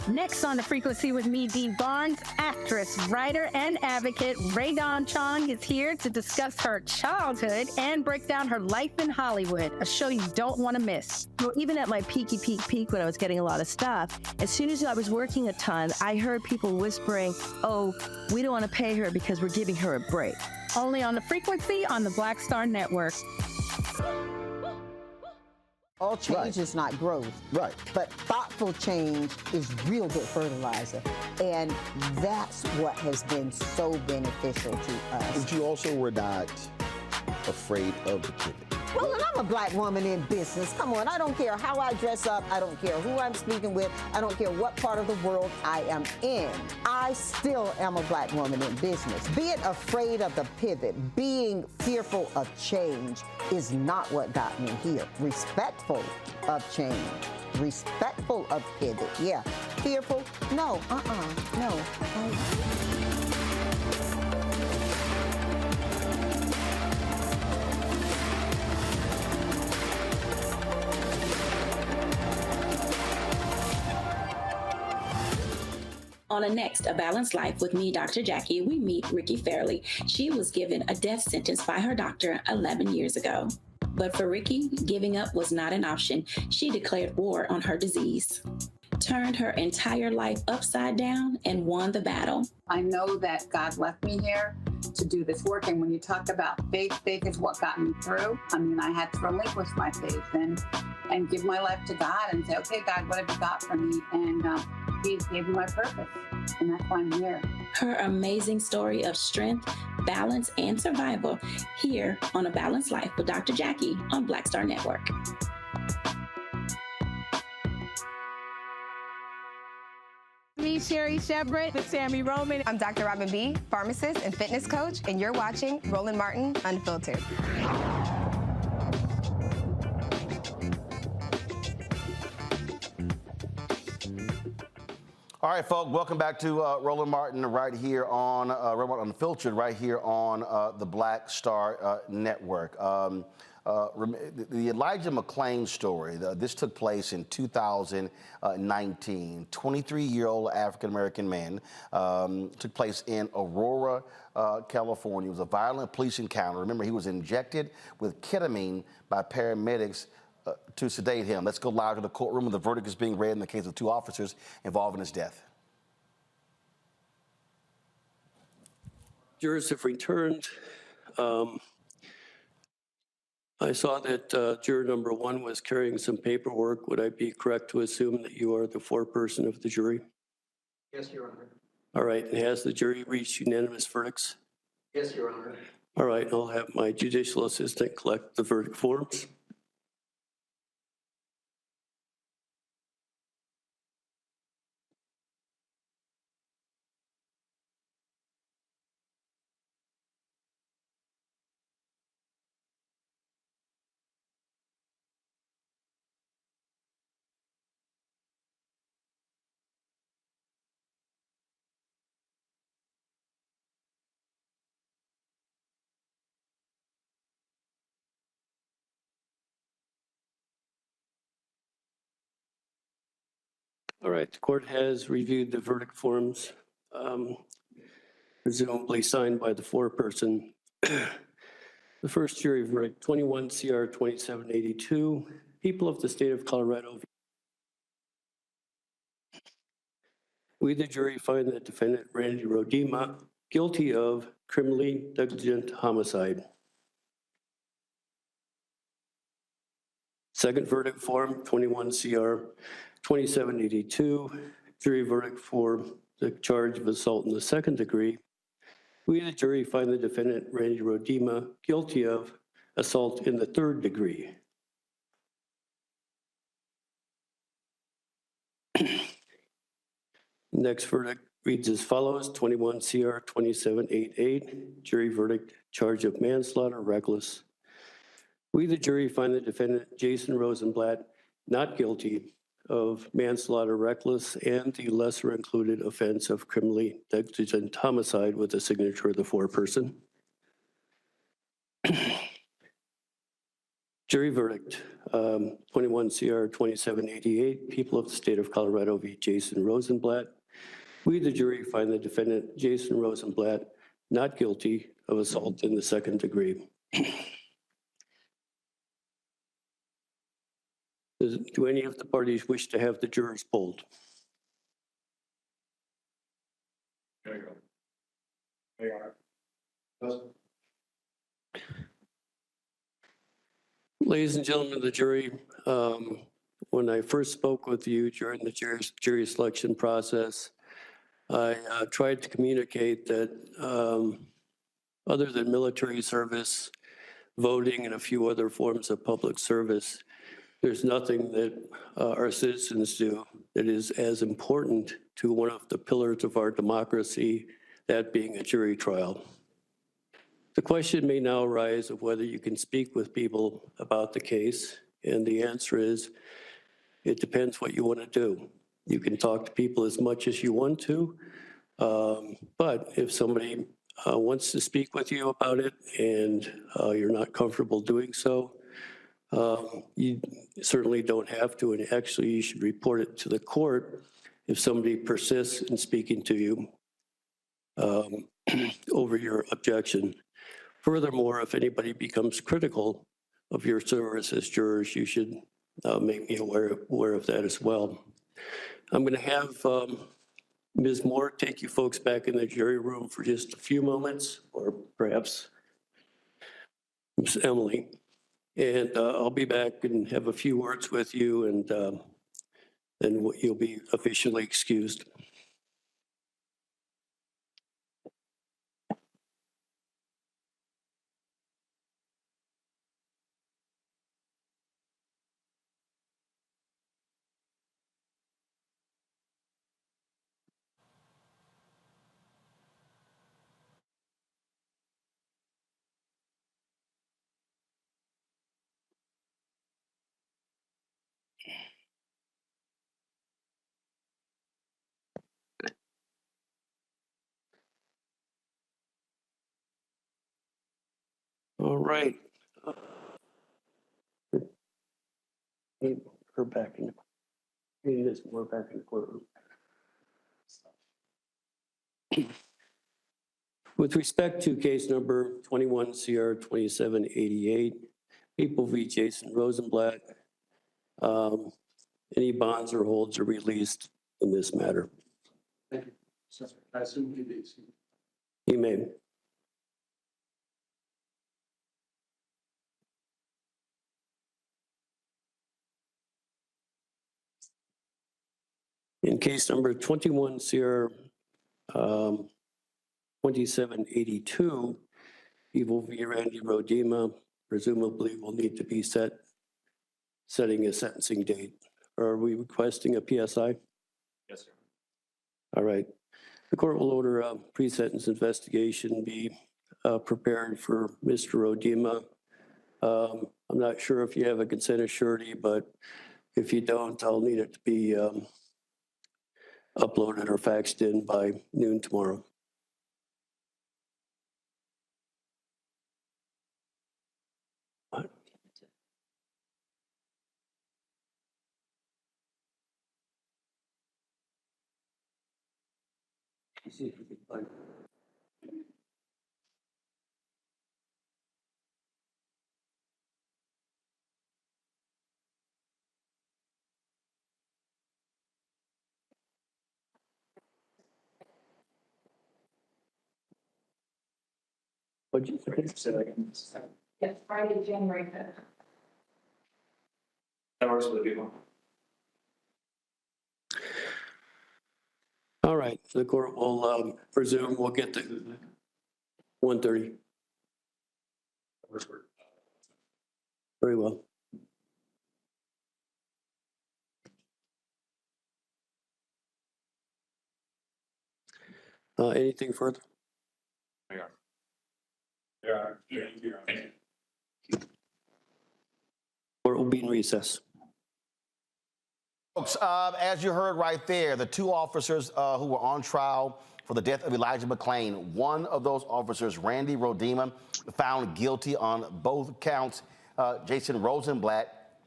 Next on The Frequency with me, Dee Barnes, actress, writer, and advocate Rae Dawn Chong is here to discuss her childhood and break down her life in Hollywood, a show you don't want to miss. Well, even at my peak when I was getting a lot of stuff, as soon as I was working a ton, I heard people whispering, oh, we don't want to pay her because we're giving her a break. Only on The Frequency on the Black Star Network. All change is not growth. Right. But thoughtful change is real good fertilizer. And that's what has been so beneficial to us. But you also were not afraid of the pivot. Well, and I'm a black woman in business. Come on, I don't care how I dress up. I don't care who I'm speaking with. I don't care what part of the world I am in. I still am a black woman in business. Being afraid of the pivot, being fearful of change is not what got me here. Respectful of change. Respectful of pivot, yeah. Fearful? No, no. On a next, A Balanced Life with me, Dr. Jackie, we meet Ricky Fairley. She was given a death sentence by her doctor 11 years ago. But for Ricky, giving up was not an option. She declared war on her disease, turned her entire life upside down, and won the battle. I know that God left me here to do this work. And when you talk about faith, faith is what got me through. I mean, I had to relinquish my faith and give my life to God and say, okay, God, what have you got for me? And He gave me my purpose. And that's why I'm here. Her amazing story of strength, balance, and survival here on A Balanced Life with Dr. Jackie on Black Star Network. Me, Sherry Shepard, with Sammy Roman. I'm Dr. Robin B., pharmacist and fitness coach, and you're watching Roland Martin Unfiltered. All right, folks, welcome back to Roland Martin right here on Roland Martin Unfiltered right here on the Black Star Network. The Elijah McClain story, this took place in 2019. 23-year-old African-American man, took place in Aurora, California. It was a violent police encounter. Remember, he was injected with ketamine by paramedics to sedate him. Let's go live to the courtroom where the verdict is being read in the case of 2 officers involved in his death. Jurors have returned. I saw that juror number 1 was carrying some paperwork. Would I be correct to assume that you are the foreperson of the jury? Yes, Your Honor. All right, and has the jury reached unanimous verdicts? Yes, Your Honor. All right, I'll have my judicial assistant collect the verdict forms. All right, the court has reviewed the verdict forms, presumably signed by the foreperson. The first jury verdict, 21 CR 2782, people of the state of Colorado. We, the jury, find the defendant, Randy Rodima, guilty of criminally negligent homicide. Second verdict form, 21 CR 2782, jury verdict for the charge of assault in the second degree. We, the jury, find the defendant, Randy Rodima, guilty of assault in the third degree. Next verdict reads as follows, 21 CR 2788, jury verdict, charge of manslaughter, reckless. We, the jury, find the defendant, Jason Rosenblatt, not guilty of manslaughter, reckless, and the lesser included offense of criminally negligent homicide with the signature of the foreperson. Jury verdict, 21 CR 2788, people of the state of Colorado v. Jason Rosenblatt. We, the jury, find the defendant, Jason Rosenblatt, not guilty of assault in the second degree. Do any of the parties wish to have the jurors polled? There you go. They are. Ladies and gentlemen of the jury, when I first spoke with you during the jury selection process, I tried to communicate that other than military service, voting, and a few other forms of public service, there's nothing that our citizens do that is as important to one of the pillars of our democracy, that being a jury trial. The question may now arise of whether you can speak with people about the case, and the answer is, it depends what you want to do. You can talk to people as much as you want to, but if somebody wants to speak with you about it and you're not comfortable doing so, you certainly don't have to, and actually you should report it to the court if somebody persists in speaking to you over your objection. Furthermore, if anybody becomes critical of your service as jurors, you should make me aware of that as well. I'm going to have Ms. Moore take you folks back in the jury room for just a few moments, or perhaps Ms. Emily. And I'll be back and have a few words with you, and then you'll be officially excused. All right. Need her back in. Need this more back in the courtroom. With respect to case number 21 CR 2788, People v. Jason Rosenblatt, any bonds or holds are released in this matter. Thank you. I assume you did. You may. In case number 21 CR 2782, People v. Randy Rodema, presumably will need to be setting a sentencing date. Are we requesting a PSI? Yes, sir. All right. The court will order a pre-sentence investigation be prepared for Mr. Rodema. I'm not sure if you have a consent of surety, but if you don't, I'll need it to be uploaded or faxed in by noon tomorrow. See if we can find it. What'd you say? Yes, Friday, January 5th. That works for the people. All right, the court will presume we'll get to 1:30. Very well. Anything further? Court will be in recess. Folks, as you heard right there, the two officers who were on trial for the death of Elijah McClain, one of those officers, Randy Rodema, found guilty on both counts. Jason Rosenblatt,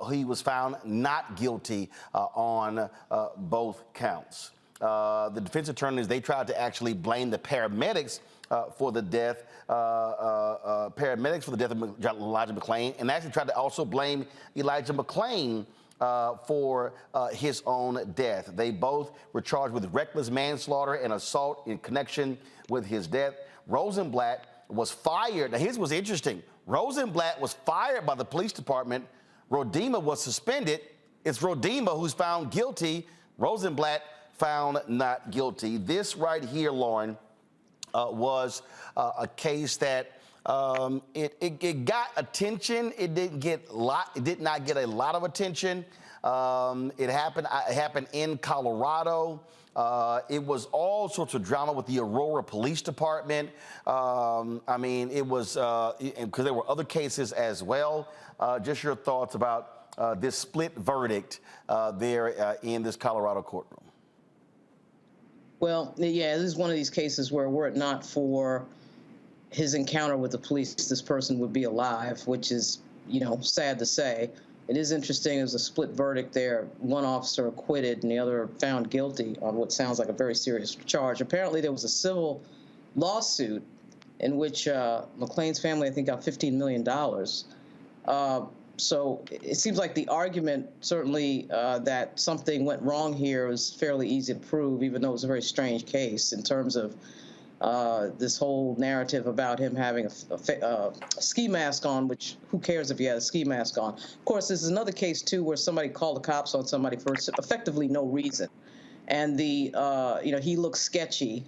he was found not guilty on both counts. The defense attorneys, they tried to actually blame the paramedics for the death, of Elijah McClain, and actually tried to also blame Elijah McClain for his own death. They both were charged with reckless manslaughter and assault in connection with his death. Rosenblatt was fired. Now, his was interesting. Rosenblatt was fired by the police department. Rodema was suspended. It's Rodema who's found guilty. Rosenblatt found not guilty. This right here, Lauren, was a case that it got attention. It did not get a lot of attention. It happened in Colorado. It was all sorts of drama with the Aurora Police Department. I mean, it was because there were other cases as well. Just your thoughts about this split verdict there in this Colorado courtroom. Well, yeah, this is one of these cases where were it not for his encounter with the police, this person would be alive, which is, you know, sad to say. It is interesting. There's a split verdict there. One officer acquitted and the other found guilty on what sounds like a very serious charge. Apparently, there was a civil lawsuit in which McClain's family, I think, got $15 million. So it seems like the argument, certainly, that something went wrong here is fairly easy to prove, even though it was a very strange case in terms of this whole narrative about him having a ski mask on, which who cares if he had a ski mask on. Of course, this is another case, too, where somebody called the cops on somebody for effectively no reason. And you know, he looks sketchy,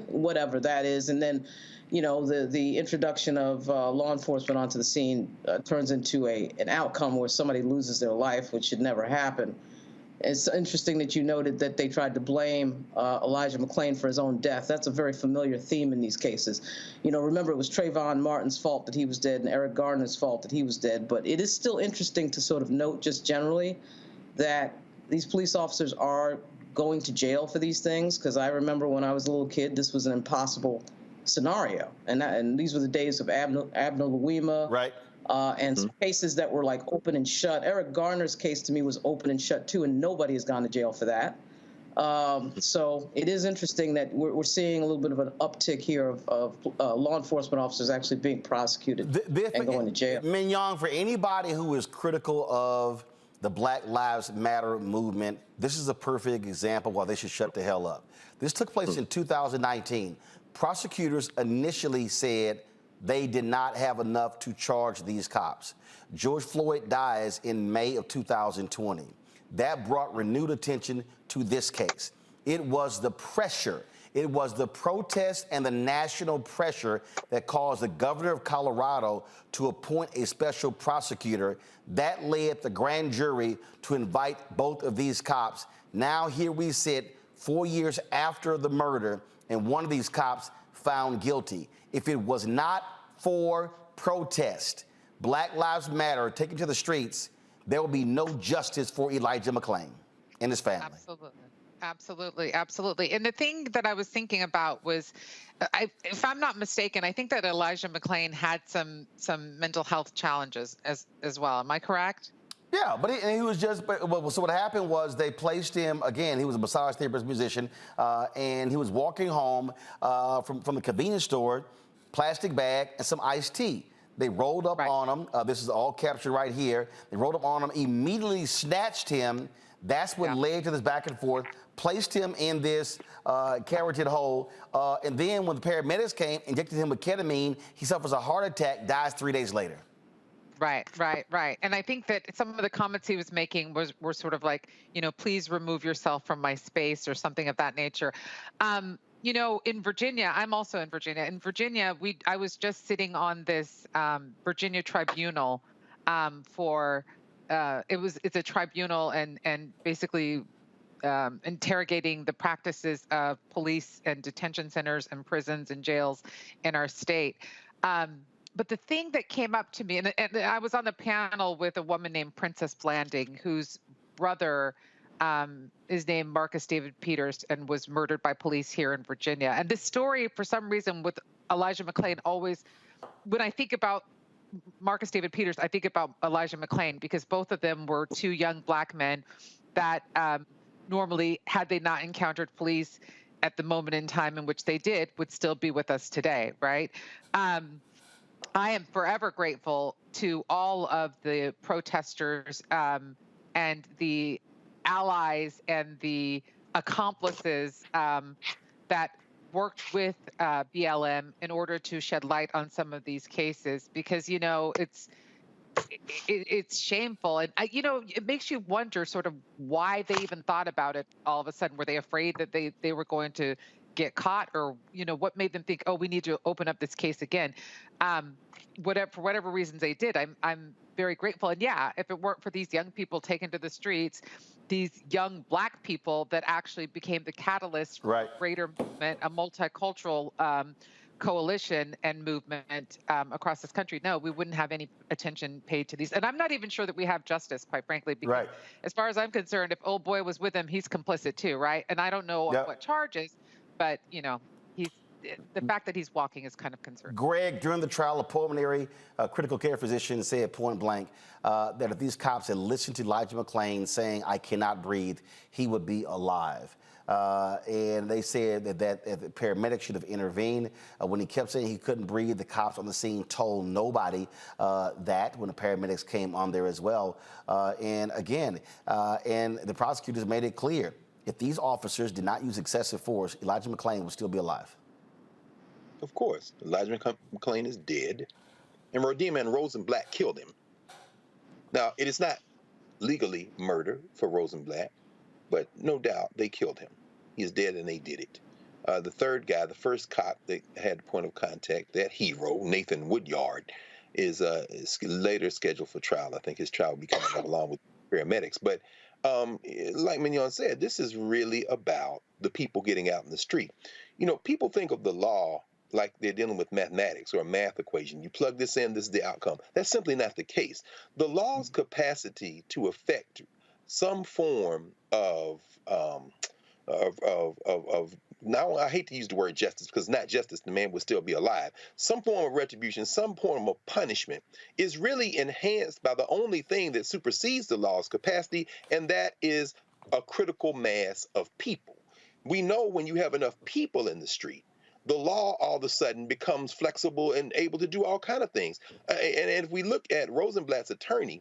whatever that is. And then, you know, the introduction of law enforcement onto the scene turns into an outcome where somebody loses their life, which should never happen. It's interesting that you noted that they tried to blame Elijah McClain for his own death. That's a very familiar theme in these cases. You know, remember, it was Trayvon Martin's fault that he was dead and Eric Garner's fault that he was dead. But it is still interesting to sort of note just generally that these police officers are going to jail for these things, because I remember when I was a little kid, this was an impossible scenario. And these were the days of Abner Louima. Right. and some cases that were like open and shut. Eric Garner's case to me was open and shut too, and nobody has gone to jail for that. So it is interesting that we're seeing a little bit of an uptick here of law enforcement officers actually being prosecuted and going to jail. Mignon, for anybody who is critical of the Black Lives Matter movement, this is a perfect example why they should shut the hell up. This took place in 2019. Prosecutors initially said they did not have enough to charge these cops. George Floyd dies in May of 2020. That brought renewed attention to this case. It was the pressure, it was the protest and the national pressure that caused the governor of Colorado to appoint a special prosecutor. That led the grand jury to invite both of these cops. Now here we sit 4 years after the murder, and one of these cops found guilty. If it was not for protest, Black Lives Matter taken to the streets, there will be no justice for Elijah McClain and his family. Absolutely. And the thing that I was thinking about was, if I'm not mistaken, I think that Elijah McClain had some mental health challenges as well. Am I correct? Yeah, but he was just, so what happened was they placed him, again, he was a massage therapist musician, and he was walking home from the convenience store, plastic bag and some iced tea. They rolled up on him. This is all captured right here. They rolled up on him, immediately snatched him. That's what led to this back and forth, placed him in this carotid hole. And then when the paramedics came, injected him with ketamine, he suffers a heart attack, dies 3 days later. Right. And I think that some of the comments he was making were sort of like, please remove yourself from my space or something of that nature. In Virginia, I'm also in Virginia. In Virginia, I was just sitting on this Virginia tribunal for it's a tribunal and basically interrogating the practices of police and detention centers and prisons and jails in our state. But the thing that came up to me, and I was on the panel with a woman named Princess Blanding, whose brother is named Marcus David Peters and was murdered by police here in Virginia. And this story, for some reason, with Elijah McClain, always, when I think about Marcus David Peters, I think about Elijah McClain, because both of them were two young Black men that normally, had they not encountered police at the moment in time in which they did, would still be with us today, right? I am forever grateful to all of the protesters and the allies and the accomplices that worked with BLM in order to shed light on some of these cases, because it's shameful, and it makes you wonder sort of why they even thought about it all of a sudden. Were they afraid that they were going to get caught, or what made them think, oh, we need to open up this case again? For whatever reasons they did, I'm very grateful. And yeah, if it weren't for these young people taken to the streets, these young Black people that actually became the catalyst for a greater movement, a multicultural coalition and movement across this country, no, we wouldn't have any attention paid to these. And I'm not even sure that we have justice, quite frankly, because as far as I'm concerned, if old boy was with him, he's complicit too, right? And I don't know what charges, but the fact that he's walking is kind of concerning. Greg, during the trial, a pulmonary critical care physician said point blank that if these cops had listened to Elijah McClain saying, "I cannot breathe," he would be alive. And they said that the paramedics should have intervened. When he kept saying he couldn't breathe, the cops on the scene told nobody that when the paramedics came on there as well. And the prosecutors made it clear, if these officers did not use excessive force, Elijah McClain would still be alive. Of course, Elijah McClain is dead, and Rodima and Rosenblatt killed him. Now, it is not legally murder for Rosenblatt, but no doubt they killed him. He is dead, and they did it. The third guy, the first cop that had point of contact, that hero, Nathan Woodyard, is later scheduled for trial. I think his trial will be coming up along with paramedics. But like Mignon said, this is really about the people getting out in the street. People think of the law like they're dealing with mathematics or a math equation. You plug this in, this is the outcome. That's simply not the case. The law's capacity to affect some form of now I hate to use the word justice because not justice, the man would still be alive. Some form of retribution, some form of punishment is really enhanced by the only thing that supersedes the law's capacity, and that is a critical mass of people. We know when you have enough people in the street, the law all of a sudden becomes flexible and able to do all kinds of things. And if we look at Rosenblatt's attorney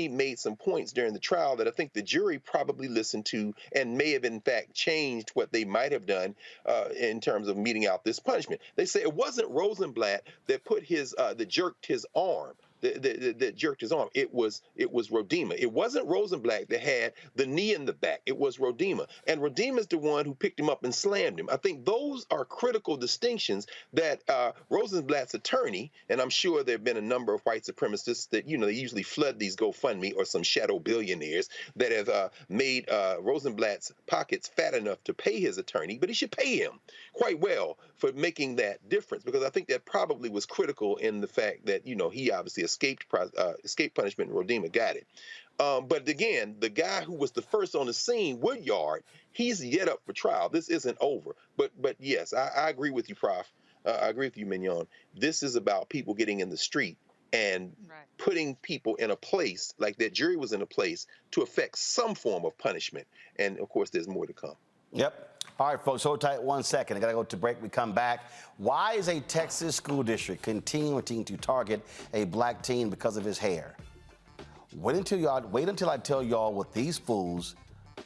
made some points during the trial that I think the jury probably listened to and may have in fact changed what they might have done in terms of meting out this punishment. They say it wasn't Rosenblatt that put that jerked his arm. That jerked his arm. It was Rodema. It wasn't Rosenblatt that had the knee in the back. It was Rodema. And Rodema's the one who picked him up and slammed him. I think those are critical distinctions that Rosenblatt's attorney, and I'm sure there have been a number of white supremacists that, they usually flood these GoFundMe or some shadow billionaires that have made Rosenblatt's pockets fat enough to pay his attorney, but he should pay him quite well for making that difference, because I think that probably was critical in the fact that, he obviously escaped punishment and Rodema got it. But again, the guy who was the first on the scene, Woodyard, he's yet up for trial. This isn't over. But yes, I agree with you, Prof. I agree with you, Mignon. This is about people getting in the street and putting people in a place, like that jury was in a place, to effect some form of punishment. And, of course, there's more to come. Yep. All right, folks, hold tight 1 second. I got to go to break. We come back. Why is a Texas school district continuing to target a black teen because of his hair? Wait until I tell y'all what these fools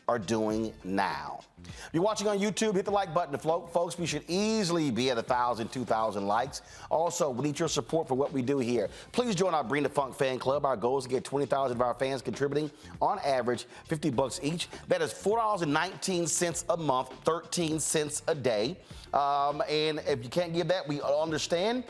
are doing now. If you're watching on YouTube, hit the like button. Folks, we should easily be at 1,000, 2,000 likes. Also, we need your support for what we do here. Please join our Bring the Funk fan club. Our goal is to get 20,000 of our fans contributing, on average, $50 each. That is $4.19 a month, 13 cents a day. And if you can't give that, we understand.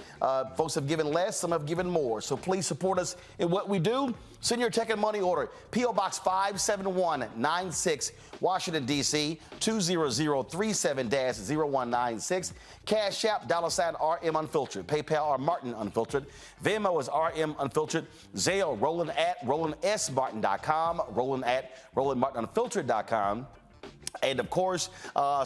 Folks have given less, some have given more. So please support us in what we do. Send your check and money order. P.O. Box 57196, Washington, D.C., 20037-0196. Cash App, $RM Unfiltered. PayPal, R Martin Unfiltered. Venmo is RM Unfiltered. Zelle, Roland at RolandSMartin.com. Roland at RolandMartinUnfiltered.com. And, of course,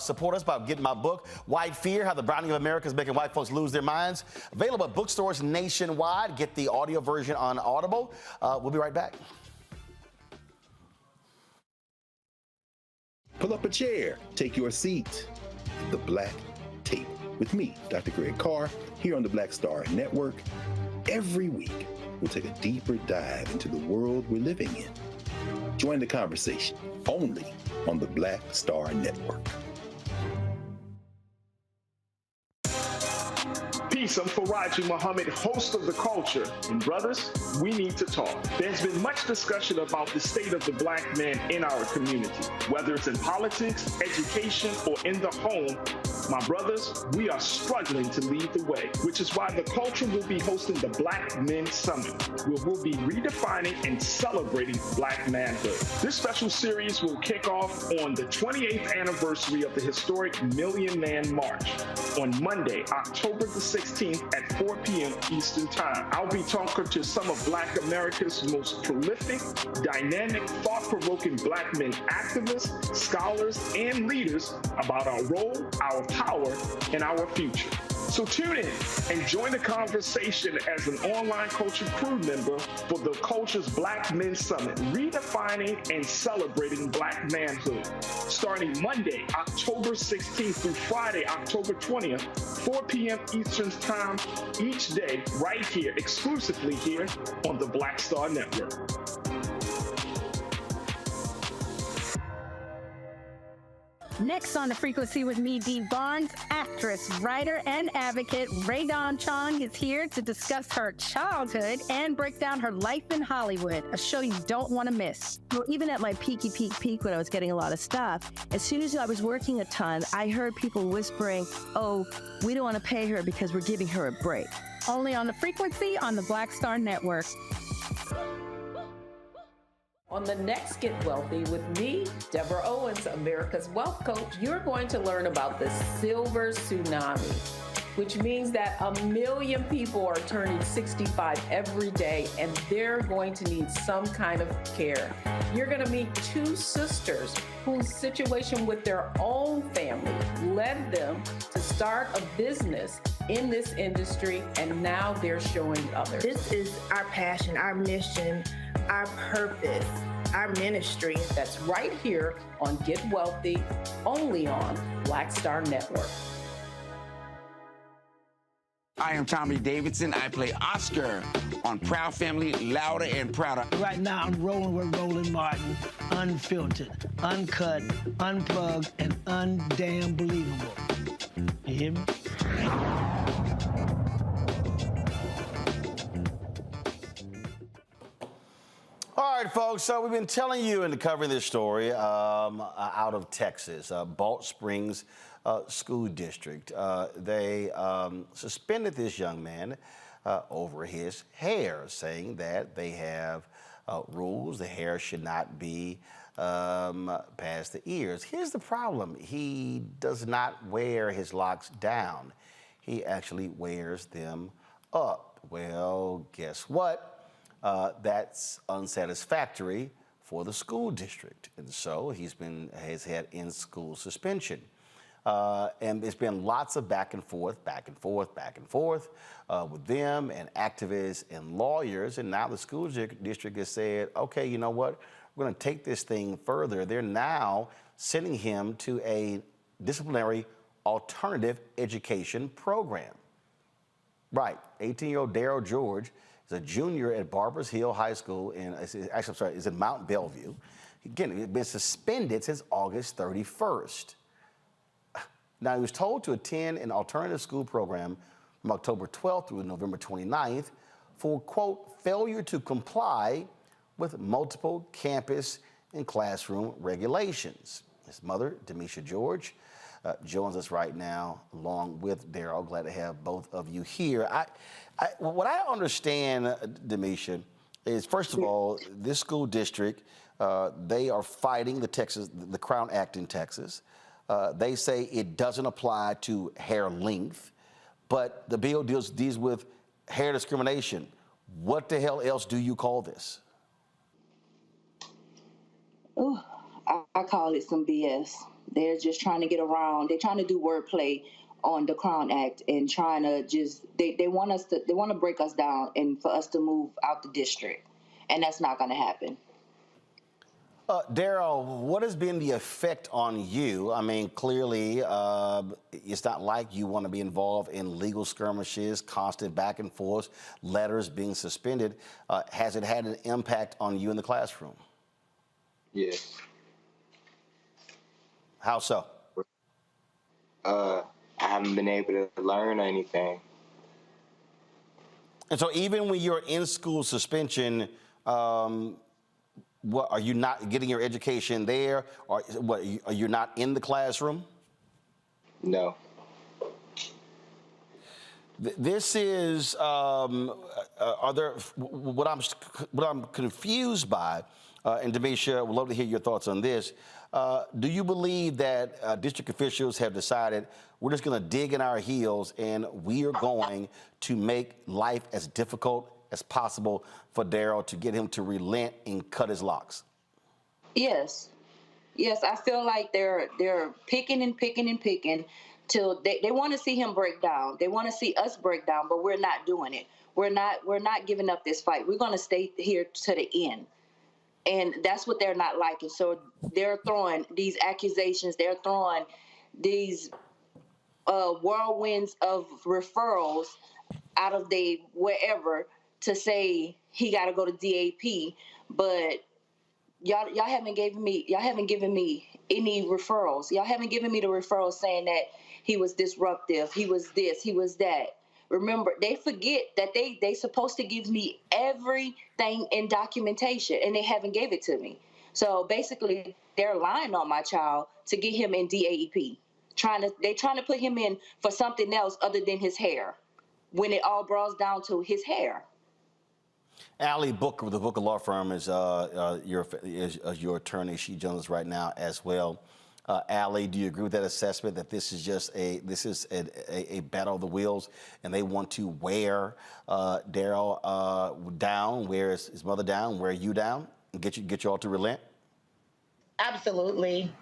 support us by getting my book, White Fear, How the Browning of America is Making White Folks Lose Their Minds. Available at bookstores nationwide. Get the audio version on Audible. We'll be right back. Pull up a chair. Take your seat. The Black Tape. With me, Dr. Greg Carr, here on the Black Star Network. Every week, we'll take a deeper dive into the world we're living in. Join the conversation only on the Black Star Network. Peace, I'm Faraji Muhammad, host of The Culture. And brothers, we need to talk. There's been much discussion about the state of the black man in our community, whether it's in politics, education, or in the home. My brothers, we are struggling to lead the way, which is why The Culture will be hosting the Black Men Summit, where we'll be redefining and celebrating black manhood. This special series will kick off on the 28th anniversary of the historic Million Man March on Monday, October the 16th at 4 p.m. Eastern Time. I'll be talking to some of Black America's most prolific, dynamic, thought-provoking black men activists, scholars, and leaders about our role, our power, and our future. So tune in and join the conversation as an online culture crew member for the Culture's Black Men Summit, redefining and celebrating black manhood. Starting Monday, October 16th through Friday, October 20th, 4 p.m. Eastern Time each day, right here, exclusively here on the Black Star Network. Next on The Frequency with me, Dee Barnes, actress, writer, and advocate Rae Dawn Chong is here to discuss her childhood and break down her life in Hollywood, a show you don't want to miss. Well, even at my peak when I was getting a lot of stuff, as soon as I was working a ton, I heard people whispering, oh, we don't want to pay her because we're giving her a break. Only on The Frequency on the Black Star Network. On the next Get Wealthy with me, Deborah Owens, America's Wealth Coach, you're going to learn about the silver tsunami. which means that 1 million people are turning 65 every day, and they're going to need some kind of care. You're going to meet two sisters whose situation with their own family led them to start a business in this industry, and now they're showing others. This is our passion, our mission, our purpose, our ministry. That's right here on Get Wealthy, only on Black Star Network. I am Tommy Davidson. I play Oscar on Proud Family, Louder and Prouder. Right now, I'm rolling with Roland Martin, unfiltered, uncut, unplugged, and undamn believable. You hear me? All right, folks, so we've been telling you and covering this story out of Texas, Balch Springs School District. They suspended this young man over his hair, saying that they have rules. The hair should not be past the ears. Here's the problem. He does not wear his locks down. He actually wears them up. Well, guess what? That's unsatisfactory for the school district. And so has had in-school suspension. And there's been lots of back and forth with them and activists and lawyers. And now the school district has said, okay, you know what? We're going to take this thing further. They're now sending him to a disciplinary alternative education program. Right, 18-year-old Daryl George is a junior at Barbers Hill High School is in Mount Bellevue. Again, he's been suspended since August 31st. Now, he was told to attend an alternative school program from October 12th through November 29th for, quote, failure to comply with multiple campus and classroom regulations. His mother, Demisha George, joins us right now along with Daryl. Glad to have both of you here. What I understand, Demisha, is first of all, this school district, they are fighting the Crown Act in Texas. They say it doesn't apply to hair length, but the bill deals with hair discrimination. What the hell else do you call this? Oh, I call it some BS. They're just trying to get around. They're trying to do wordplay on the Crown Act and trying to they want to break us down and for us to move out the district, and that's not going to happen. Daryl, what has been the effect on you? I mean, clearly, it's not like you want to be involved in legal skirmishes, constant back and forth, letters being suspended. Has it had an impact on you in the classroom? Yes. How so? I haven't been able to learn anything. And so even when you're in school suspension, what, are you not getting your education there? Or what, are you not in the classroom? No. This is, what I'm confused by, and Demisha, would love to hear your thoughts on this. Do you believe that district officials have decided we're just going to dig in our heels and we are going to make life as difficult as possible for Daryl to get him to relent and cut his locks? Yes. Yes, I feel like they're picking and picking and picking till they want to see him break down. They want to see us break down, but we're not doing it. We're not giving up this fight. We're going to stay here to the end. And that's what they're not liking. So they're throwing these accusations. They're throwing these whirlwinds of referrals out of wherever to say he got to go to DAP. But y'all haven't given me any referrals. Y'all haven't given me the referrals saying that he was disruptive. He was this. He was that. Remember, they forget that they supposed to give me everything in documentation, and they haven't gave it to me. So basically, they're lying on my child to get him in DAEP. They're trying to put him in for something else other than his hair, when it all boils down to his hair. Allie Booker with the Booker Law Firm is your attorney. She joins us right now as well. Allie, do you agree with that assessment that this is just a battle of the wheels, and they want to wear Daryl down, wear his mother down, wear you down, and get you all to relent? Absolutely.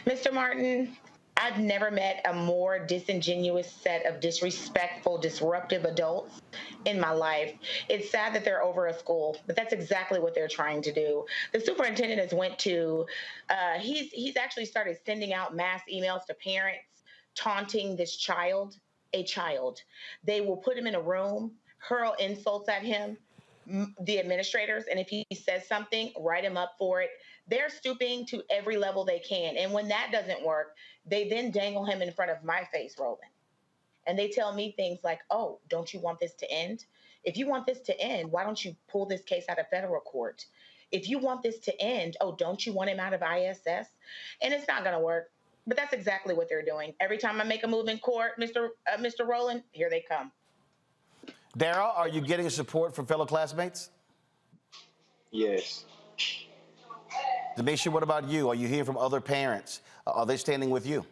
Mr. Martin, I've never met a more disingenuous set of disrespectful, disruptive adults in my life. It's sad that they're over a school, but that's exactly what they're trying to do. The superintendent has went to, he's actually started sending out mass emails to parents taunting this child, a child. They will put him in a room, hurl insults at him, the administrators, and if he says something, write him up for it. They're stooping to every level they can. And when that doesn't work, they then dangle him in front of my face, Roland. And they tell me things like, oh, don't you want this to end? If you want this to end, why don't you pull this case out of federal court? If you want this to end, oh, don't you want him out of ISS? And it's not going to work. But that's exactly what they're doing. Every time I make a move in court, Mr. Roland, here they come. Daryl, are you getting support from fellow classmates? Yes. Demisha, what about you? Are you hearing from other parents? Are they standing with you?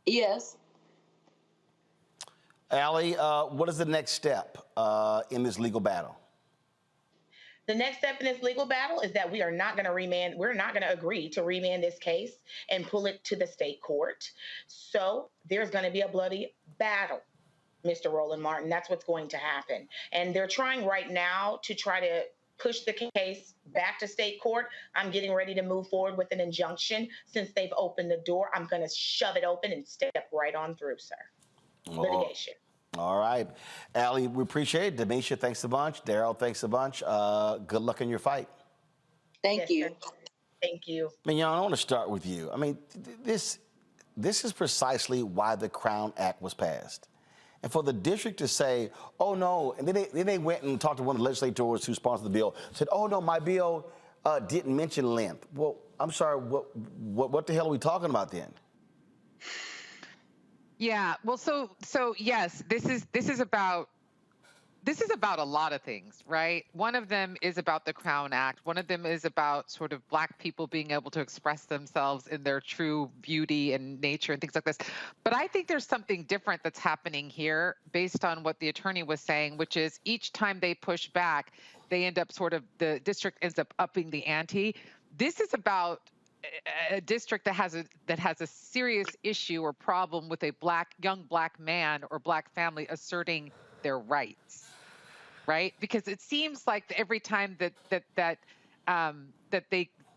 Yes. Allie, what is the next step in this legal battle? The next step in this legal battle is that we are not going to remand. We're not going to agree to remand this case and pull it to the state court. So there's going to be a bloody battle, Mr. Roland Martin. That's what's going to happen. And they're trying right now to try to push the case back to state court. I'm getting ready to move forward with an injunction. Since they've opened the door, I'm going to shove it open and step right on through, sir. Litigation. All right. Allie, we appreciate it. Demisha, thanks a bunch. Daryl, thanks a bunch. Good luck in your fight. Thank you. Sir. Thank you. Mignon, I want to start with you. I mean, this is precisely why the Crown Act was passed. And for the district to say, oh, no, and then they went and talked to one of the legislators who sponsored the bill, said, oh, no, my bill didn't mention length. Well, I'm sorry, what the hell are we talking about then? Yeah, well, so yes, this is about a lot of things, right? One of them is about the Crown Act. One of them is about sort of Black people being able to express themselves in their true beauty and nature and things like this. But I think there's something different that's happening here based on what the attorney was saying, which is each time they push back, they end up the district ends up upping the ante. This is about a district that has a serious issue or problem with a young black man or Black family asserting their rights. Right, because it seems like every time that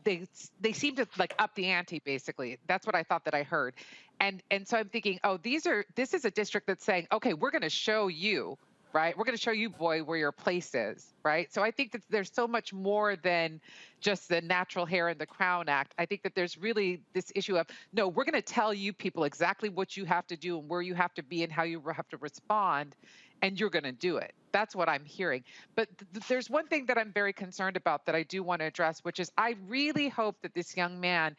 they seem to like up the ante. Basically, that's what I thought that I heard, and so I'm thinking, oh, this is a district that's saying, okay, we're going to show you, right? We're going to show you, boy, where your place is, right? So I think that there's so much more than just the natural hair in the Crown Act. I think that there's really this issue of, no, we're going to tell you people exactly what you have to do and where you have to be and how you have to respond, and you're going to do it. That's what I'm hearing. But there's one thing that I'm very concerned about that I do want to address, which is I really hope that this young man,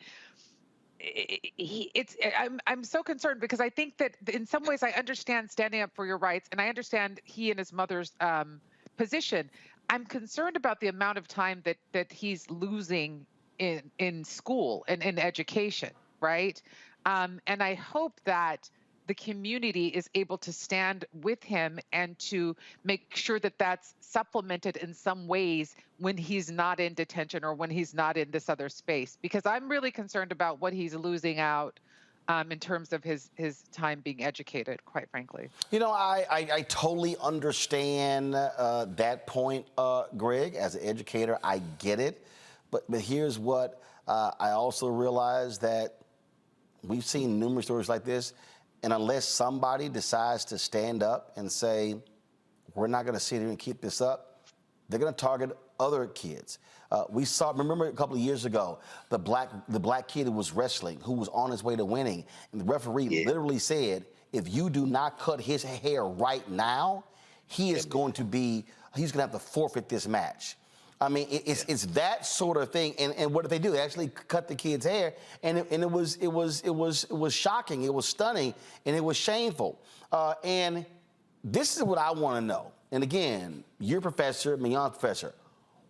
I'm so concerned because I think that in some ways I understand standing up for your rights, and I understand he and his mother's position. I'm concerned about the amount of time that he's losing in school and in education, right? And I hope that the community is able to stand with him and to make sure that that's supplemented in some ways when he's not in detention or when he's not in this other space, because I'm really concerned about what he's losing out in terms of his time being educated, quite frankly. You know, I totally understand that point, Greg. As an educator, I get it. But here's what I also realize, that we've seen numerous stories like this. And unless somebody decides to stand up and say, we're not going to sit here and keep this up, they're going to target other kids. We saw, remember a couple of years ago, the black kid who was wrestling, who was on his way to winning, and the referee literally said, if you do not cut his hair right now, he's going to have to forfeit this match. I mean, it's that sort of thing. And what did they do? They actually cut the kid's hair, and it was shocking. It was stunning, and it was shameful. And this is what I want to know. And again, you're a professor, Mignon's professor.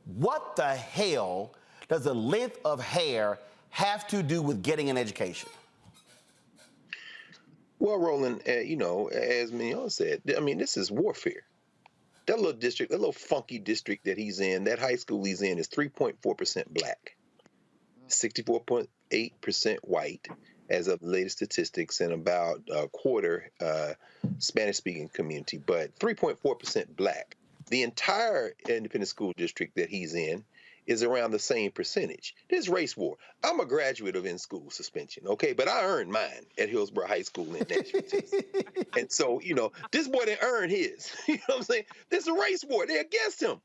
What the hell does the length of hair have to do with getting an education? Well, Roland, you know, as Mignon said, I mean, this is warfare. That little district, that little funky district that he's in, that high school he's in is 3.4% black, 64.8% white as of the latest statistics, and about a quarter Spanish-speaking community, but 3.4% black. The entire independent school district that he's in is around the same percentage. This race war. I'm a graduate of in-school suspension, okay? But I earned mine at Hillsborough High School in Nashville, Tennessee. And so, you know, this boy didn't earn his. You know what I'm saying? This is a race war. They're against him.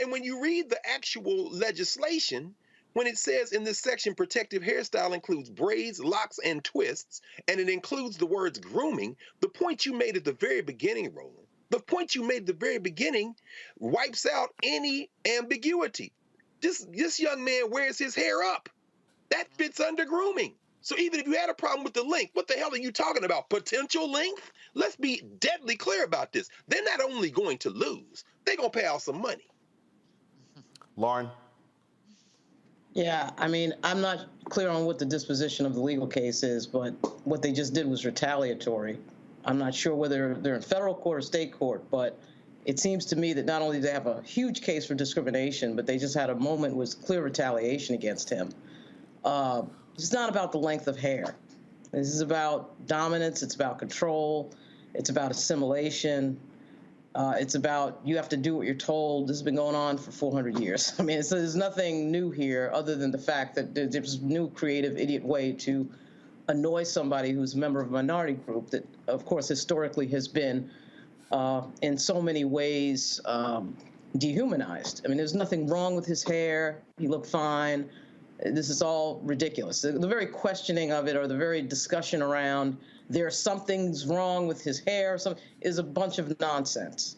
And when you read the actual legislation, when it says in this section, protective hairstyle includes braids, locks, and twists, and it includes the words grooming, the point you made at the very beginning, Roland, the point you made at the very beginning wipes out any ambiguity. This young man wears his hair up. That fits under grooming. So even if you had a problem with the length, what the hell are you talking about? Potential length? Let's be deadly clear about this. They're not only going to lose, they're going to pay out some money. Lauren? Yeah, I mean, I'm not clear on what the disposition of the legal case is, but what they just did was retaliatory. I'm not sure whether they're in federal court or state court, but it seems to me that not only do they have a huge case for discrimination, but they just had a moment with clear retaliation against him. It's not about the length of hair. This is about dominance. It's about control. It's about assimilation. It's about you have to do what you're told. This has been going on for 400 years. I mean, there's nothing new here other than the fact that there's a new creative idiot way to annoy somebody who's a member of a minority group that, of course, historically has been in so many ways dehumanized. I mean, there's nothing wrong with his hair. He looked fine. This is all ridiculous. The very questioning of it or the very discussion around there's something's wrong with his hair is a bunch of nonsense.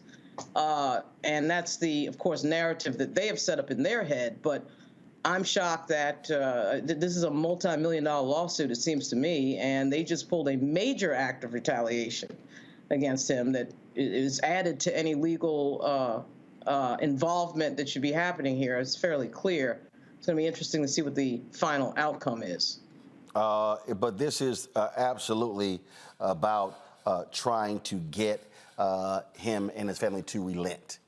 And that's the, of course, narrative that they have set up in their head. But I'm shocked that this is a multi-million-dollar lawsuit, it seems to me, and they just pulled a major act of retaliation against him that is added to any legal involvement that should be happening here. It's fairly clear. It's going to be interesting to see what the final outcome is. But this is absolutely about trying to get him and his family to relent.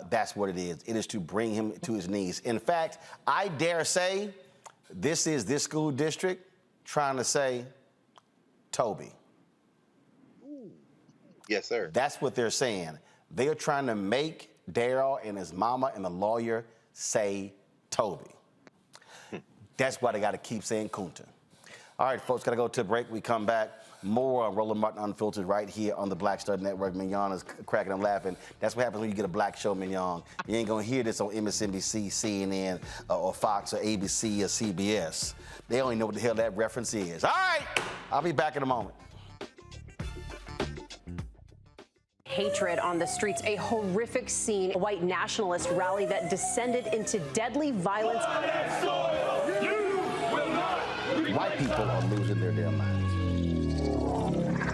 That's what it is. It is to bring him to his knees. In fact, I dare say this is this school district trying to say, Toby. Yes, sir. That's what they're saying. They are trying to make Daryl and his mama and the lawyer say Toby. That's why they got to keep saying Kunta. All right, folks, got to go to a break. We come back. More on Roland Martin Unfiltered right here on the Black Star Network. Mignon is cracking and laughing. That's what happens when you get a black show, Mignon. You ain't going to hear this on MSNBC, CNN, or Fox, or ABC, or CBS. They only know what the hell that reference is. All right, I'll be back in a moment. Hatred on the streets, a horrific scene, a white nationalist rally that descended into deadly violence. White people are losing their damn minds.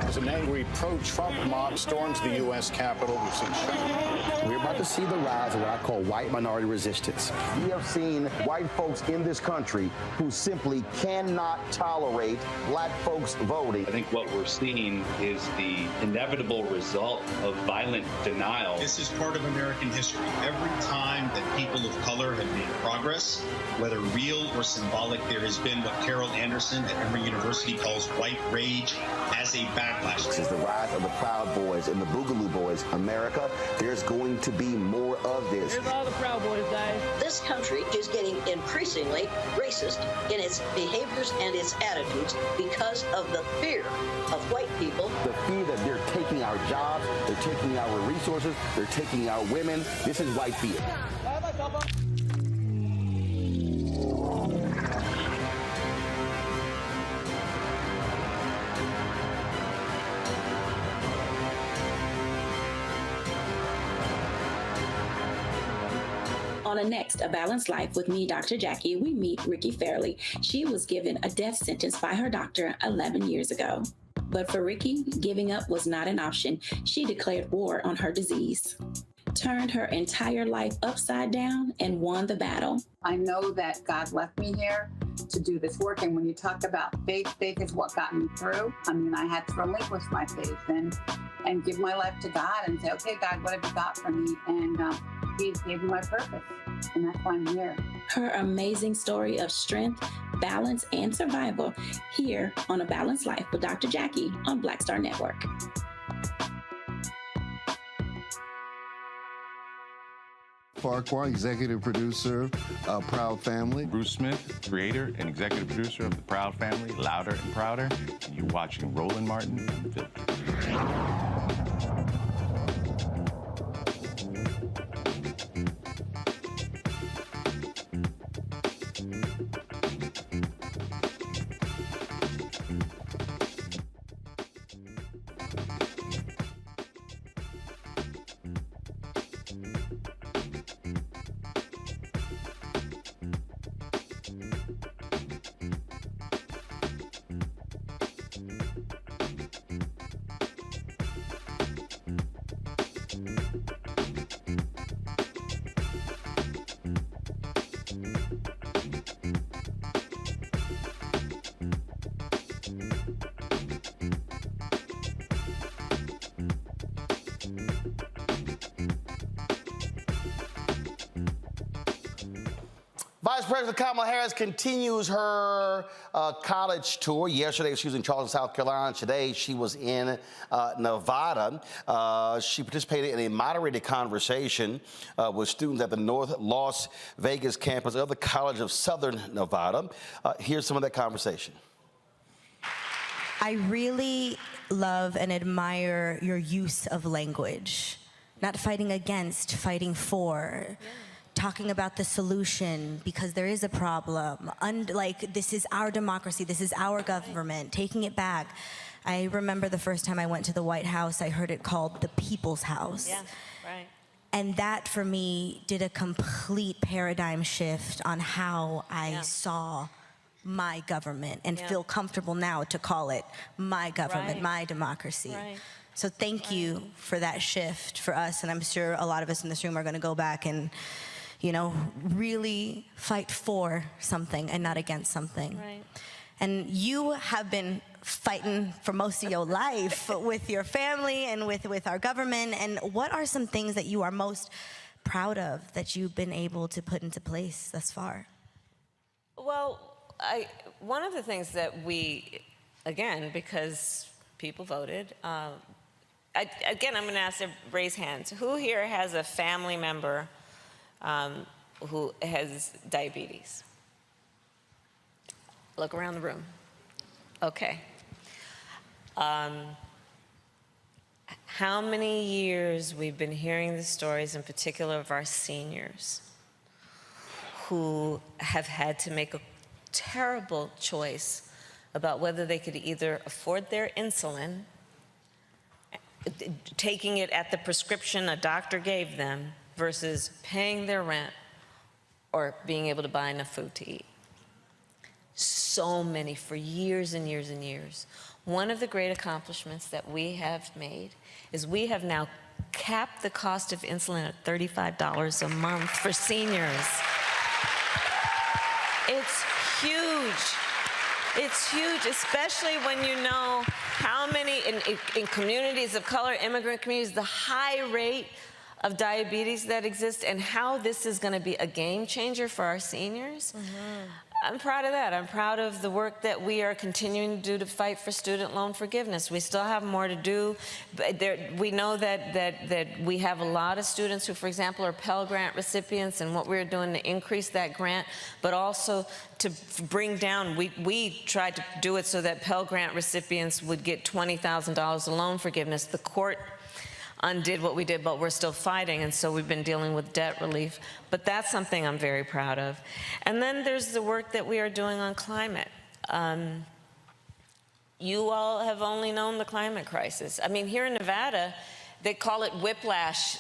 As an angry pro-Trump mob storms the U.S. Capitol, we've seen shooting. We're about to see the rise of what I call white minority resistance. We have seen white folks in this country who simply cannot tolerate black folks voting. I think what we're seeing is the inevitable result of violent denial. This is part of American history. Every time that people of color have made progress, whether real or symbolic, there has been what Carol Anderson at Emory University calls white rage as a backlash. This is the rise of the Proud Boys and the Boogaloo Boys. America, there's going to be more of this. Here's all the Proud Boys, guys. This country is getting increasingly racist in its behaviors and its attitudes because of the fear of white people. The fear that they're taking our jobs, they're taking our resources, they're taking our women. This is white fear. On a Next, A Balanced Life with me, Dr. Jackie, we meet Ricky Fairley. She was given a death sentence by her doctor 11 years ago. But for Ricky, giving up was not an option. She declared war on her disease. turned her entire life upside down and won the battle. I know that God left me here to do this work. And when you talk about faith, faith is what got me through. I mean, I had to relinquish my faith and give my life to God and say, okay, God, what have you got for me? And He gave me my purpose. And that's why I'm here. Her amazing story of strength, balance, and survival here on A Balanced Life with Dr. Jackie on Black Star Network. Farquhar, executive producer of Proud Family. Bruce Smith, creator and executive producer of The Proud Family, Louder and Prouder. And you're watching Roland Martin Unfiltered. Vice President Kamala Harris continues her college tour. Yesterday, she was in Charleston, South Carolina. Today, she was in Nevada. She participated in a moderated conversation with students at the North Las Vegas campus of the College of Southern Nevada. Here's some of that conversation. I really love and admire your use of language. Not fighting against, fighting for. Yeah. Talking about the solution because there is a problem. Like, this is our democracy, this is our government, taking it back. I remember the first time I went to the White House, I heard it called the People's House. Yeah, right. And that, for me, did a complete paradigm shift on how I saw my government and feel comfortable now to call it my government, my democracy. Right. So thank you for that shift for us, and I'm sure a lot of us in this room are gonna go back and really fight for something and not against something. Right. And you have been fighting for most of your life with your family and with our government. And what are some things that you are most proud of that you've been able to put into place thus far? Well, one of the things that we, again, because people voted, again, I'm going to ask to raise hands. Who here has a family member who has diabetes? Look around the room. Okay. How many years we've been hearing the stories, in particular of our seniors, who have had to make a terrible choice about whether they could either afford their insulin, taking it at the prescription a doctor gave them, versus paying their rent or being able to buy enough food to eat. So many, for years and years and years. One of the great accomplishments that we have made is we have now capped the cost of insulin at $35 a month for seniors. It's huge. It's huge, especially when you know how many, in communities of color, immigrant communities, the high rate of diabetes that exists, and how this is going to be a game changer for our seniors. Mm-hmm. I'm proud of that. I'm proud of the work that we are continuing to do to fight for student loan forgiveness. We still have more to do. But we know that we have a lot of students who, for example, are Pell Grant recipients, and what we're doing to increase that grant, but also to bring down, we tried to do it so that Pell Grant recipients would get $20,000 of loan forgiveness. The court undid what we did, but we're still fighting, and so we've been dealing with debt relief. But that's something I'm very proud of. And then there's the work that we are doing on climate. You all have only known the climate crisis. I mean, here in Nevada, they call it whiplash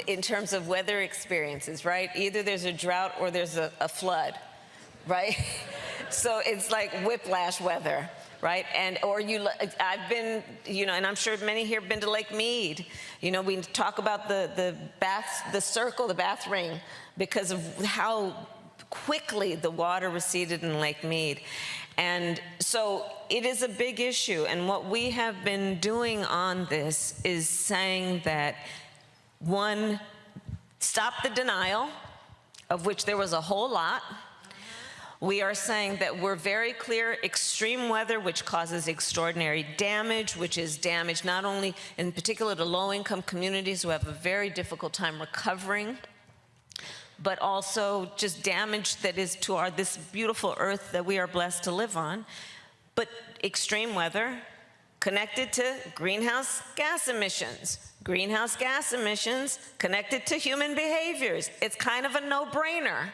in terms of weather experiences, right? Either there's a drought or there's a flood, right? So it's like whiplash weather, right? And or I've been, and I'm sure many here have been to Lake Mead. We talk about the bath ring, because of how quickly the water receded in Lake Mead. And so it is a big issue. And what we have been doing on this is saying that, one, stop the denial, of which there was a whole lot. We are saying that we're very clear: extreme weather, which causes extraordinary damage, which is damage not only in particular to low-income communities who have a very difficult time recovering, but also just damage that is to this beautiful earth that we are blessed to live on. But extreme weather connected to greenhouse gas emissions. Greenhouse gas emissions connected to human behaviors. It's kind of a no-brainer.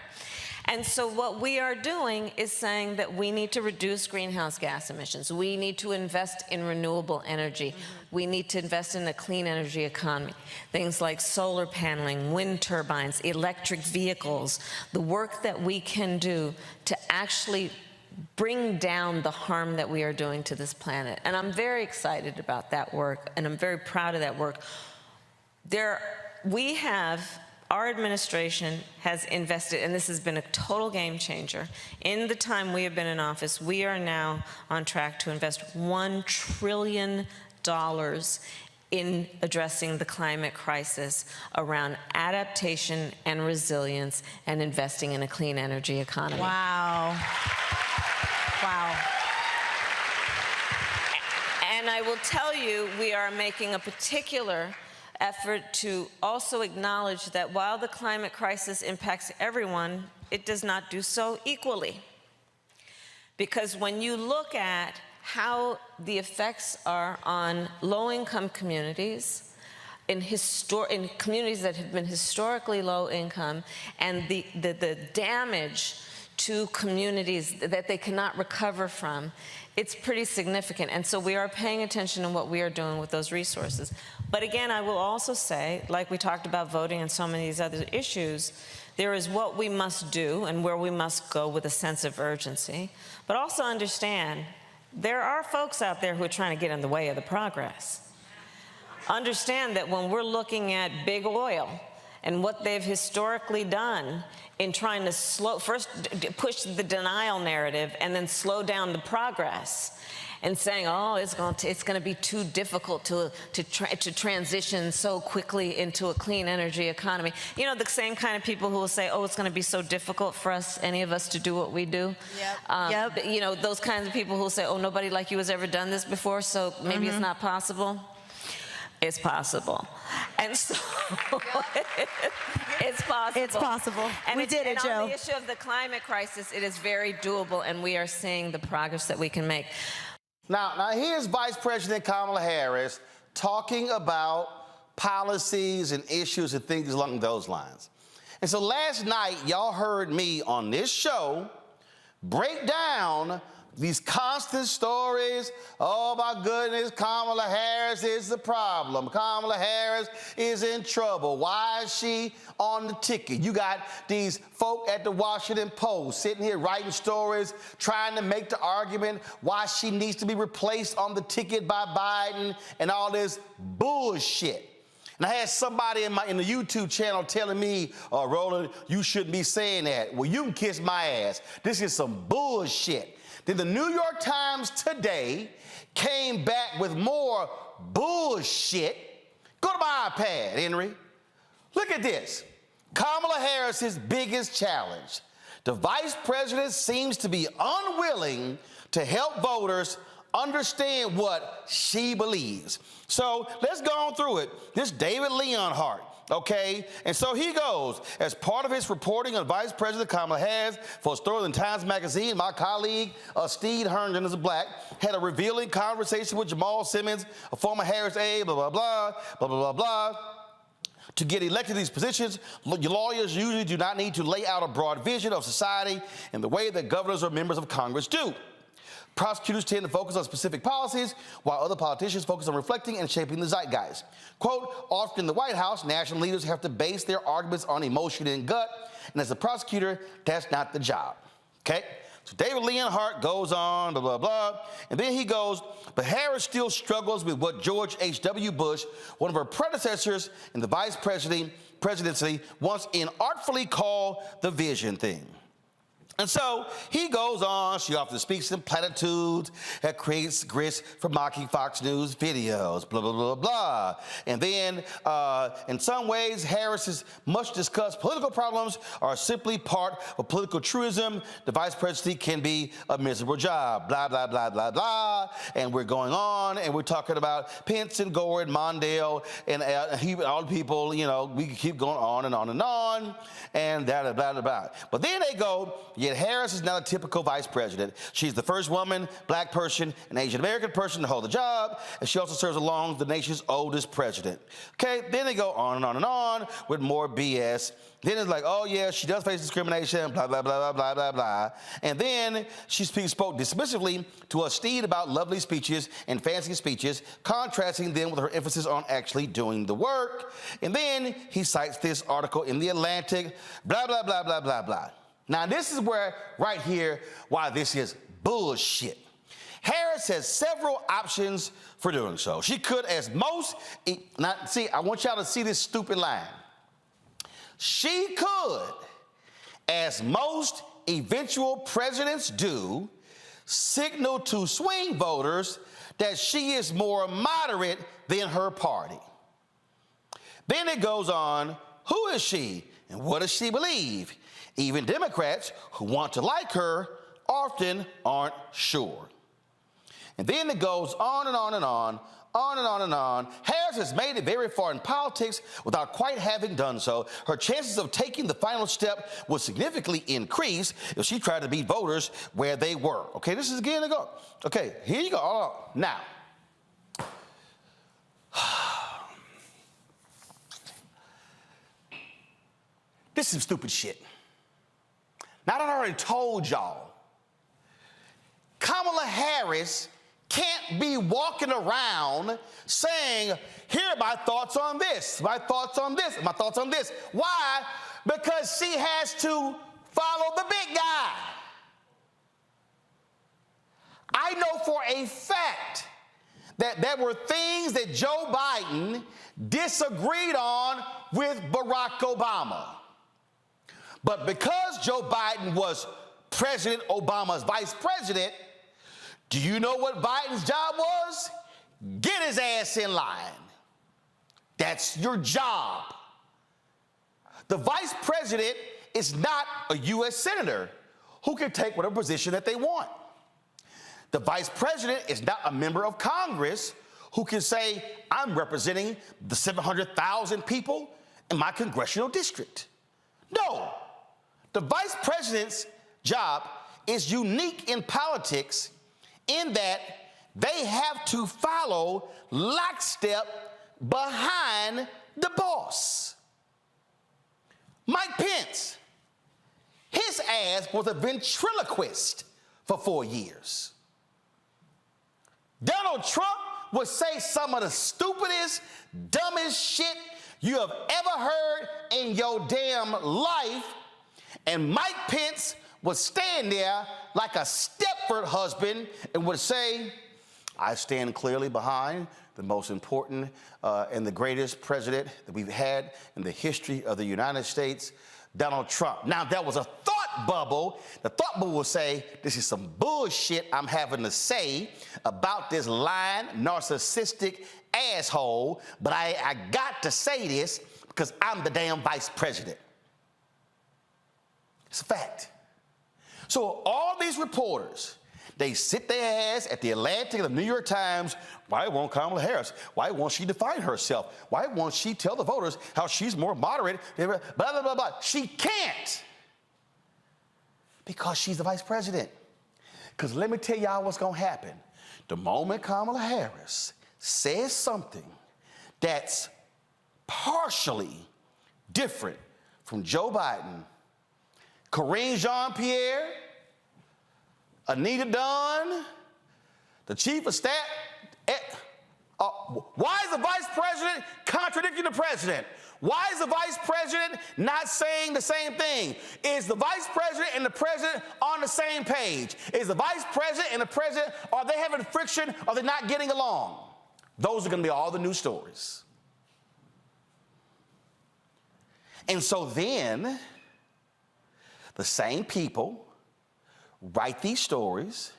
And so what we are doing is saying that we need to reduce greenhouse gas emissions. We need to invest in renewable energy. We need to invest in a clean energy economy. Things like solar paneling, wind turbines, electric vehicles, the work that we can do to actually bring down the harm that we are doing to this planet. And I'm very excited about that work, and I'm very proud of that work. Our administration has invested, and this has been a total game changer. In the time we have been in office, we are now on track to invest $1 trillion in addressing the climate crisis around adaptation and resilience and investing in a clean energy economy. Wow. Wow. And I will tell you, we are making a particular effort to also acknowledge that while the climate crisis impacts everyone, it does not do so equally. Because when you look at how the effects are on low-income communities, in communities that have been historically low income, and the damage to communities that they cannot recover from, it's pretty significant. And so we are paying attention to what we are doing with those resources. But again, I will also say, like we talked about voting and so many of these other issues, there is what we must do and where we must go with a sense of urgency. But also understand, there are folks out there who are trying to get in the way of the progress. Understand that when we're looking at big oil and what they've historically done in trying to first push the denial narrative and then slow down the progress, and saying, oh, it's going to be too difficult to transition so quickly into a clean energy economy. The same kind of people who will say, oh, it's going to be so difficult for any of us to do what we do. Yep. Those kinds of people who will say, oh, nobody like you has ever done this before, so maybe it's not possible. It's possible. And so it's possible. It's possible. And we did it, Joe. On the issue of the climate crisis, it is very doable, and we are seeing the progress that we can make. Now here's Vice President Kamala Harris talking about policies and issues and things along those lines. And so last night, y'all heard me on this show break down these constant stories. Oh my goodness, Kamala Harris is the problem. Kamala Harris is in trouble. Why is she on the ticket? You got these folk at the Washington Post sitting here writing stories, trying to make the argument why she needs to be replaced on the ticket by Biden and all this bullshit. And I had somebody in the YouTube channel telling me, Roland, you shouldn't be saying that. Well, you can kiss my ass. This is some bullshit. Then the New York Times today came back with more bullshit. Go to my iPad, Henry. Look at this. Kamala Harris's biggest challenge. The vice president seems to be unwilling to help voters understand what she believes. So let's go on through it. This David Leonhardt. Okay, and so he goes. As part of his reporting on Vice President Kamala Harris for a story in Times Magazine, my colleague, Steve Herndon, is a black, had a revealing conversation with Jamal Simmons, a former Harris aide, blah, blah, blah, blah, blah, blah, blah. To get elected to these positions, lawyers usually do not need to lay out a broad vision of society in the way that governors or members of Congress do. Prosecutors tend to focus on specific policies, while other politicians focus on reflecting and shaping the zeitgeist. Quote, often in the White House, national leaders have to base their arguments on emotion and gut, and as a prosecutor, that's not the job, okay? So David Leonhardt goes on, blah, blah, blah. And then he goes, but Harris still struggles with what George H.W. Bush, one of her predecessors in the vice presidency, once inartfully called the vision thing. And so he goes on, she often speaks in platitudes that creates grist for mocking Fox News videos, blah, blah, blah, blah. And then, in some ways, Harris's much discussed political problems are simply part of political truism. The vice presidency can be a miserable job, blah, blah, blah, blah, blah. And we're going on, and we're talking about Pence and Gore and Mondale and all the people, you know, we can keep going on and on and on, and blah, blah, blah, blah. But then they go, yet Harris is not a typical vice president. She's the first woman, black person, and Asian American person to hold the job, and she also serves along the nation's oldest president. Okay, then they go on and on and on with more BS. Then it's like, oh yeah, she does face discrimination, blah, blah, blah, blah, blah, blah, blah. And then she spoke dismissively to us Steed about lovely speeches and fancy speeches, contrasting them with her emphasis on actually doing the work. And then he cites this article in The Atlantic, blah, blah, blah, blah, blah, blah. Now, this is where, right here, why this is bullshit. Harris has several options for doing so. She could, as most, I want y'all to see this stupid line. She could, as most eventual presidents do, signal to swing voters that she is more moderate than her party. Then it goes on, who is she and what does she believe? Even Democrats who want to like her often aren't sure. And then it goes on and on and on, on and on and on. Harris has made it very far in politics without quite having done so. Her chances of taking the final step would significantly increase if she tried to beat voters where they were. Okay, this is again to go. Okay, here you go. Now, this is some stupid shit. Now, I already told y'all, Kamala Harris can't be walking around saying, here are my thoughts on this, my thoughts on this, my thoughts on this. Why? Because she has to follow the big guy. I know for a fact that there were things that Joe Biden disagreed on with Barack Obama. But because Joe Biden was President Obama's vice president, do you know what Biden's job was? Get his ass in line. That's your job. The vice president is not a U.S. senator who can take whatever position that they want. The vice president is not a member of Congress who can say, I'm representing the 700,000 people in my congressional district. No. The vice president's job is unique in politics in that they have to follow lockstep behind the boss. Mike Pence, his ass was a ventriloquist for 4 years. Donald Trump would say some of the stupidest, dumbest shit you have ever heard in your damn life. And Mike Pence would stand there like a Stepford husband and would say, I stand clearly behind the most important and the greatest president that we've had in the history of the United States, Donald Trump. Now, that was a thought bubble. The thought bubble will say, this is some bullshit I'm having to say about this lying, narcissistic asshole, but I got to say this because I'm the damn vice president. It's a fact. So all these reporters, they sit their ass at the Atlantic and the New York Times. Why won't Kamala Harris? Why won't she define herself? Why won't she tell the voters how she's more moderate? Blah, blah, blah, blah. She can't because she's the vice president. Because let me tell y'all what's going to happen. The moment Kamala Harris says something that's partially different from Joe Biden, Karine Jean-Pierre, Anita Dunn, the chief of staff. Why is the vice president contradicting the president? Why is the vice president not saying the same thing? Is the vice president and the president on the same page? Is the vice president and the president, are they having friction? Are they not getting along? Those are going to be all the new stories. And so then the same people write these stories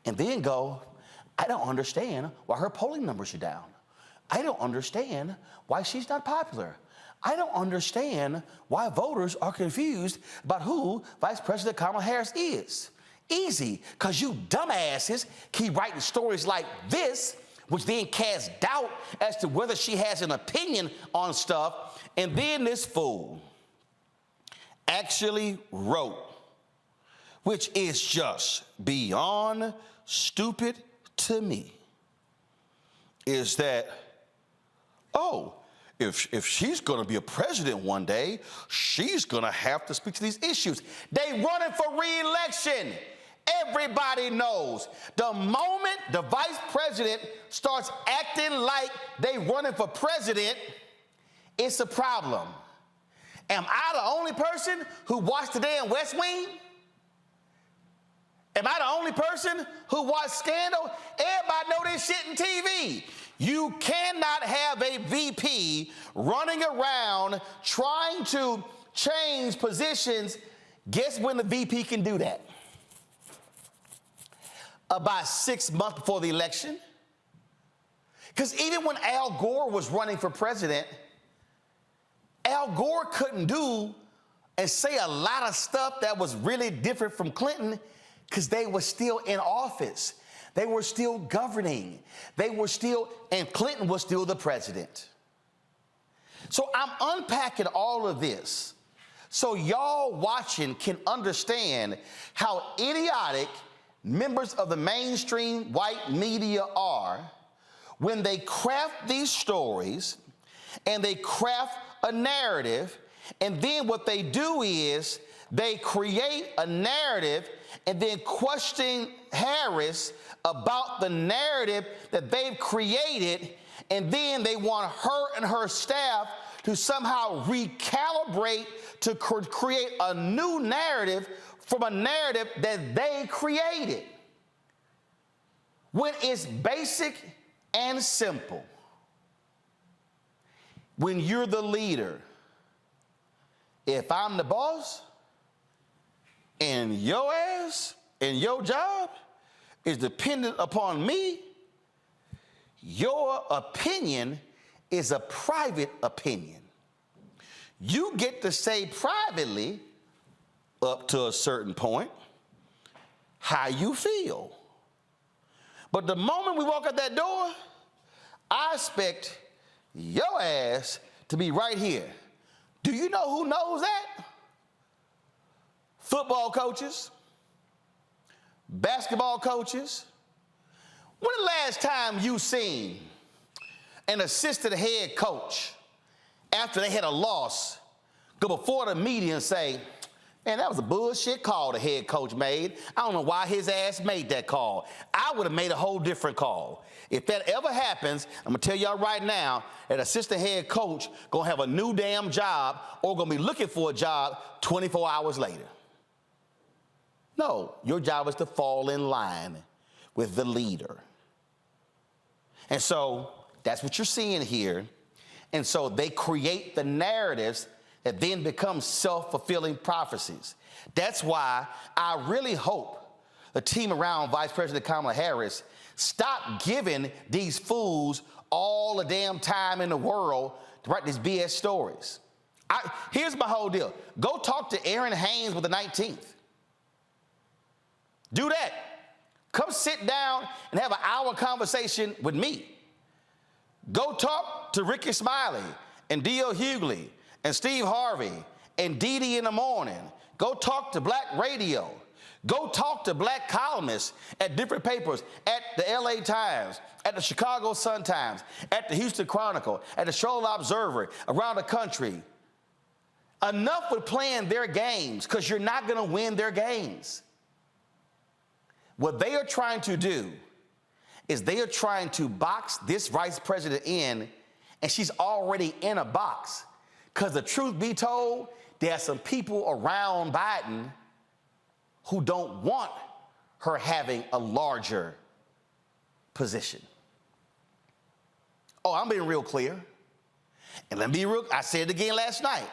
and then go, I don't understand why her polling numbers are down. I don't understand why she's not popular. I don't understand why voters are confused about who Vice President Kamala Harris is. Easy, because you dumbasses keep writing stories like this, which then casts doubt as to whether she has an opinion on stuff. And then this fool actually wrote, which is just beyond stupid to me, is that, oh, if she's going to be a president one day, she's going to have to speak to these issues. They running for re-election. Everybody knows the moment the vice president starts acting like they running for president, it's a problem. Am I the only person who watched the damn West Wing? Am I the only person who watched Scandal? Everybody know this shit in TV. You cannot have a VP running around trying to change positions. Guess when the VP can do that? About 6 months before the election. Because even when Al Gore was running for president, Al Gore couldn't do and say a lot of stuff that was really different from Clinton because they were still in office. They were still governing. They were still, and Clinton was still the president. So I'm unpacking all of this so y'all watching can understand how idiotic members of the mainstream white media are when they craft these stories and they craft a narrative, and then what they do is they create a narrative and then question Harris about the narrative that they've created, and then they want her and her staff to somehow recalibrate to create a new narrative from a narrative that they created. When it's basic and simple. When you're the leader, if I'm the boss and your ass and your job is dependent upon me, your opinion is a private opinion. You get to say privately, up to a certain point, how you feel. But the moment we walk out that door, I expect your ass to be right here. Do you know who knows that? Football coaches, basketball coaches. When the last time you seen an assistant head coach, after they had a loss, go before the media and say, man, that was a bullshit call the head coach made. I don't know why his ass made that call. I would have made a whole different call. If that ever happens, I'm gonna tell y'all right now, that assistant head coach gonna have a new damn job or gonna be looking for a job 24 hours later. No, your job is to fall in line with the leader. And so that's what you're seeing here. And so they create the narratives that then become self-fulfilling prophecies. That's why I really hope the team around Vice President Kamala Harris stop giving these fools all the damn time in the world to write these BS stories. Here's my whole deal. Go talk to Aaron Haynes with the 19th. Do that. Come sit down and have an hour conversation with me. Go talk to Ricky Smiley and D.L. Hughley and Steve Harvey and Dee Dee in the morning. Go talk to Black Radio. Go talk to Black columnists at different papers, at the LA Times, at the Chicago Sun-Times, at the Houston Chronicle, at the Charlotte Observer, around the country. Enough with playing their games, because you're not going to win their games. What they are trying to do is they are trying to box this vice president in, and she's already in a box. Because the truth be told, there are some people around Biden who don't want her having a larger position. Oh, I'm being real clear. And let me be real, I said it again last night.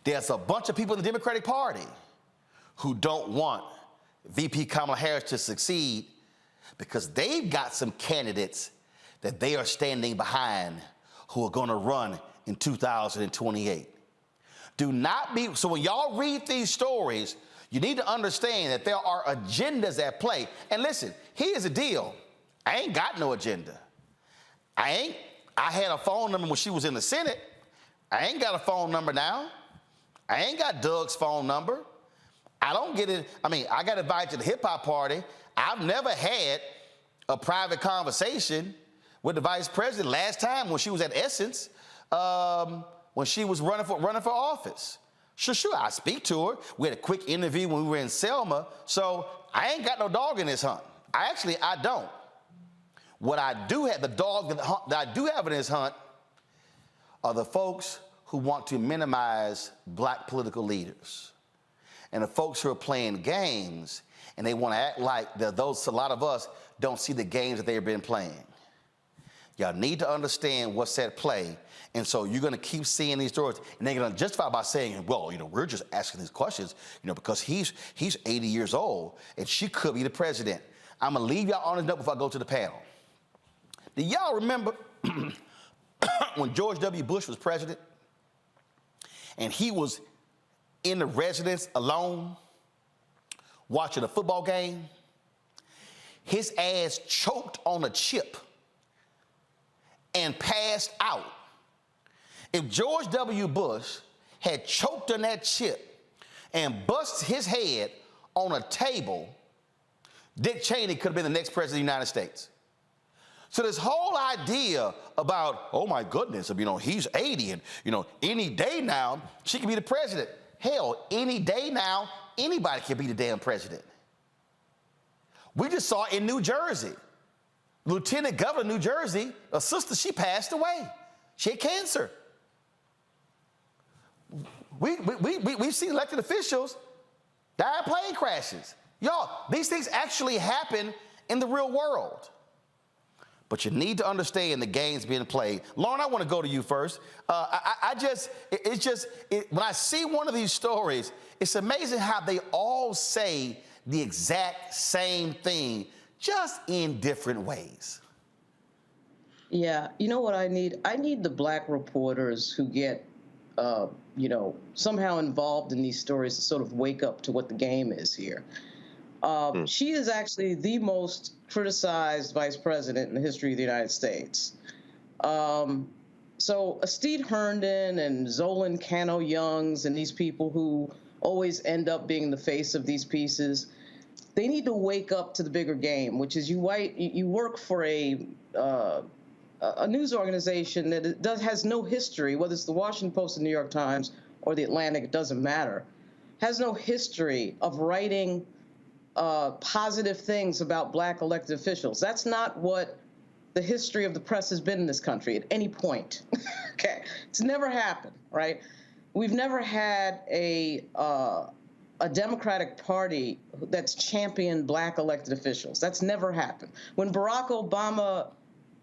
There's a bunch of people in the Democratic Party who don't want VP Kamala Harris to succeed because they've got some candidates that they are standing behind who are going to run in 2028. Do not be, so when y'all read these stories, you need to understand that there are agendas at play. And listen, here's the deal. I ain't got no agenda. I had a phone number when she was in the Senate. I ain't got a phone number now. I ain't got Doug's phone number. I don't get it. I mean, I got invited to the hip hop party. I've never had a private conversation with the vice president. Last time when she was at Essence, when she was running for office. Sure, I speak to her. We had a quick interview when we were in Selma. So I ain't got no dog in this hunt. I don't. What I do have, the dog that I do have in this hunt are the folks who want to minimize black political leaders and the folks who are playing games and they want to act like a lot of us don't see the games that they've been playing. Y'all need to understand what's at play. And so you're going to keep seeing these stories, and they're going to justify by saying, well, we're just asking these questions, because he's 80 years old, and she could be the president. I'm going to leave y'all on this note before I go to the panel. Do y'all remember when George W. Bush was president, and he was in the residence alone watching a football game? His ass choked on a chip and passed out. If George W. Bush had choked on that chip and busted his head on a table, Dick Cheney could have been the next president of the United States. So this whole idea about, oh my goodness, he's 80 and, any day now, she can be the president. Hell, any day now, anybody can be the damn president. We just saw in New Jersey, Lieutenant Governor of New Jersey, a sister, she passed away. She had cancer. We've seen elected officials die in plane crashes. Y'all, these things actually happen in the real world. But you need to understand the games being played. Lauren, I want to go to you first. When I see one of these stories, it's amazing how they all say the exact same thing, just in different ways. Yeah, you know what I need? I need the black reporters who get, somehow involved in these stories to sort of wake up to what the game is here. She is actually the most criticized vice president in the history of the United States. So Astrid Herndon and Zolan Cano-Youngs and these people who always end up being the face of these pieces, they need to wake up to the bigger game, which is you work for a news organization that has no history, whether it's the Washington Post, the New York Times, or the Atlantic, it doesn't matter, has no history of writing positive things about black elected officials. That's not what the history of the press has been in this country at any point. Okay, it's never happened, right? We've never had a Democratic Party that's championed black elected officials. That's never happened. When Barack Obama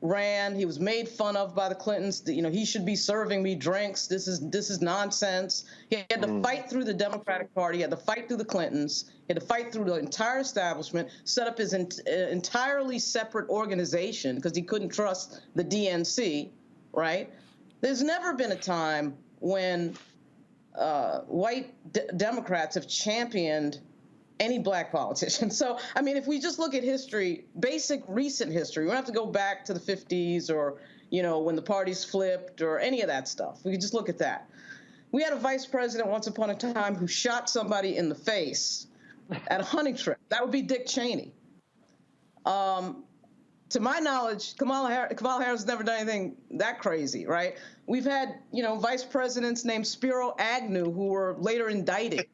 ran, he was made fun of by the Clintons. He should be serving me drinks. This is nonsense. He had to fight through the Democratic Party. He had to fight through the Clintons. He had to fight through the entire establishment, set up his entirely separate organization because he couldn't trust the DNC, right? There's never been a time when white Democrats have championed any black politician. So, if we just look at history, basic recent history, we don't have to go back to the 50s or, when the parties flipped or any of that stuff. We could just look at that. We had a vice president once upon a time who shot somebody in the face at a hunting trip. That would be Dick Cheney. To my knowledge, Kamala Harris has never done anything that crazy, right? We've had, vice presidents named Spiro Agnew who were later indicted.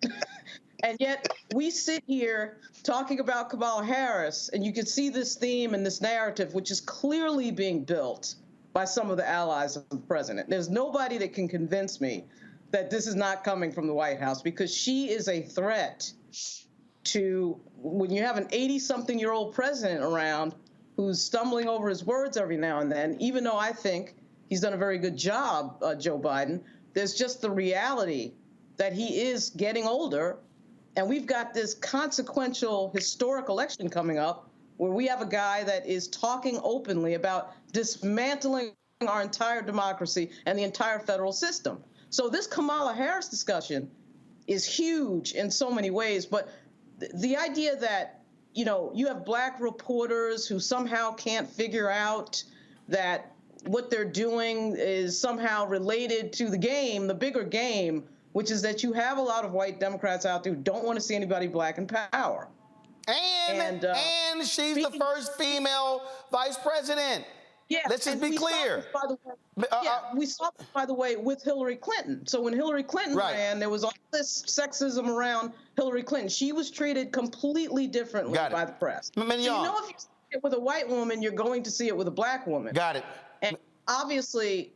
And yet we sit here talking about Kamala Harris, and you can see this theme and this narrative, which is clearly being built by some of the allies of the president. There's nobody that can convince me that this is not coming from the White House, because she is a threat to, when you have an 80-something-year-old president around who's stumbling over his words every now and then, even though I think he's done a very good job, Joe Biden, there's just the reality that he is getting older, and we've got this consequential historic election coming up where we have a guy that is talking openly about dismantling our entire democracy and the entire federal system. So this Kamala Harris discussion is huge in so many ways, but the idea that, you know, you have black reporters who somehow can't figure out that what they're doing is somehow related to the game, the bigger game, which is that you have a lot of white Democrats out there who don't want to see anybody black in power. And she's the first female vice president. Yeah, let's just be clear. We saw this, by the way, with Hillary Clinton. So when Hillary Clinton ran, there was all this sexism around Hillary Clinton. She was treated completely differently by the press. So you know, if you see it with a white woman, you're going to see it with a black woman. Got it. And obviously,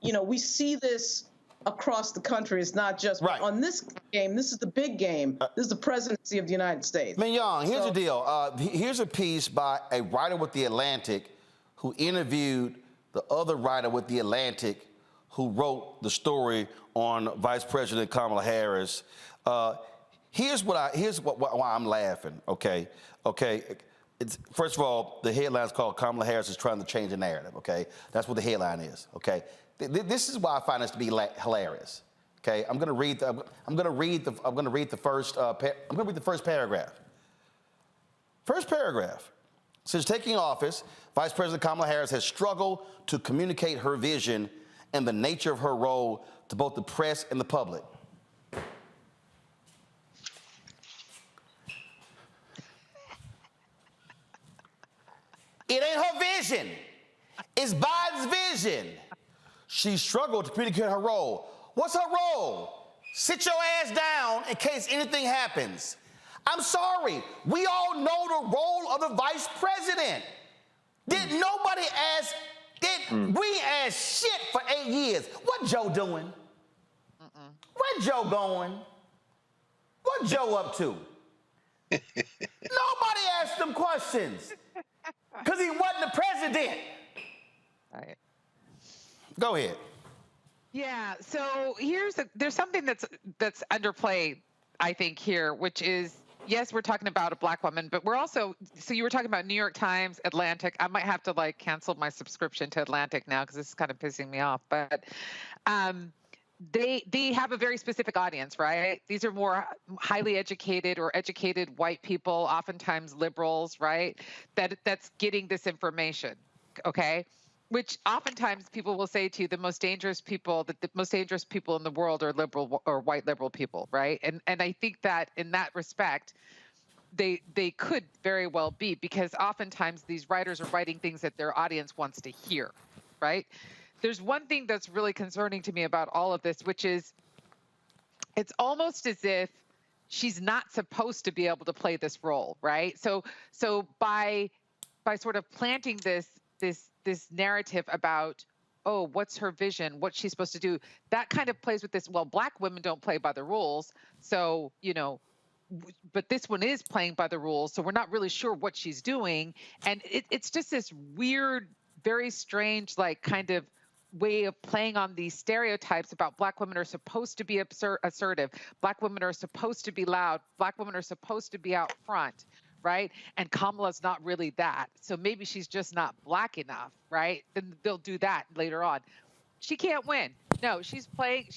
you know, we see this across the country. It's not just on this game. This is the big game. This is the presidency of the United States. Mignon, here's the deal. Here's a piece by a writer with The Atlantic who interviewed the other writer with The Atlantic who wrote the story on Vice President Kamala Harris. Here's why I'm laughing, okay? First of all, the headline's called Kamala Harris is trying to change the narrative, okay? That's what the headline is, okay? This is why I find this to be hilarious, okay? I'm gonna read the first paragraph. First paragraph. Since taking office, Vice President Kamala Harris has struggled to communicate her vision and the nature of her role to both the press and the public. It ain't her vision. It's Biden's vision. She struggled to communicate her role. What's her role? Sit your ass down in case anything happens. I'm sorry, we all know the role of the vice president. Did nobody ask, we asked shit for 8 years. What Joe doing? Where Joe going? What Joe up to? Nobody asked them questions because he wasn't the president. Right. Go ahead. Yeah, so there's something that's underplayed, I think, here, which is, yes, we're talking about a black woman, but we're also, so you were talking about New York Times, Atlantic. I might have to cancel my subscription to Atlantic now because this is kind of pissing me off. But they have a very specific audience, right? These are more highly educated or educated white people, oftentimes liberals, right? That's getting this information, okay? Which oftentimes people will say to you, the most dangerous people in the world are liberal or white liberal people, right? And I think that in that respect, they could very well be, because oftentimes these writers are writing things that their audience wants to hear, right? There's one thing that's really concerning to me about all of this, which is it's almost as if she's not supposed to be able to play this role, right? So by sort of planting this narrative about, oh, what's her vision, what she's supposed to do, that kind of plays with this, well, black women don't play by the rules, so, you know, but this one is playing by the rules, so we're not really sure what she's doing. And it's just this weird, very strange, kind of way of playing on these stereotypes about black women are supposed to be assertive, black women are supposed to be loud, black women are supposed to be out front, right? And Kamala's not really that. So maybe she's just not black enough, right? Then they'll do that later on. She can't win. No, she's playing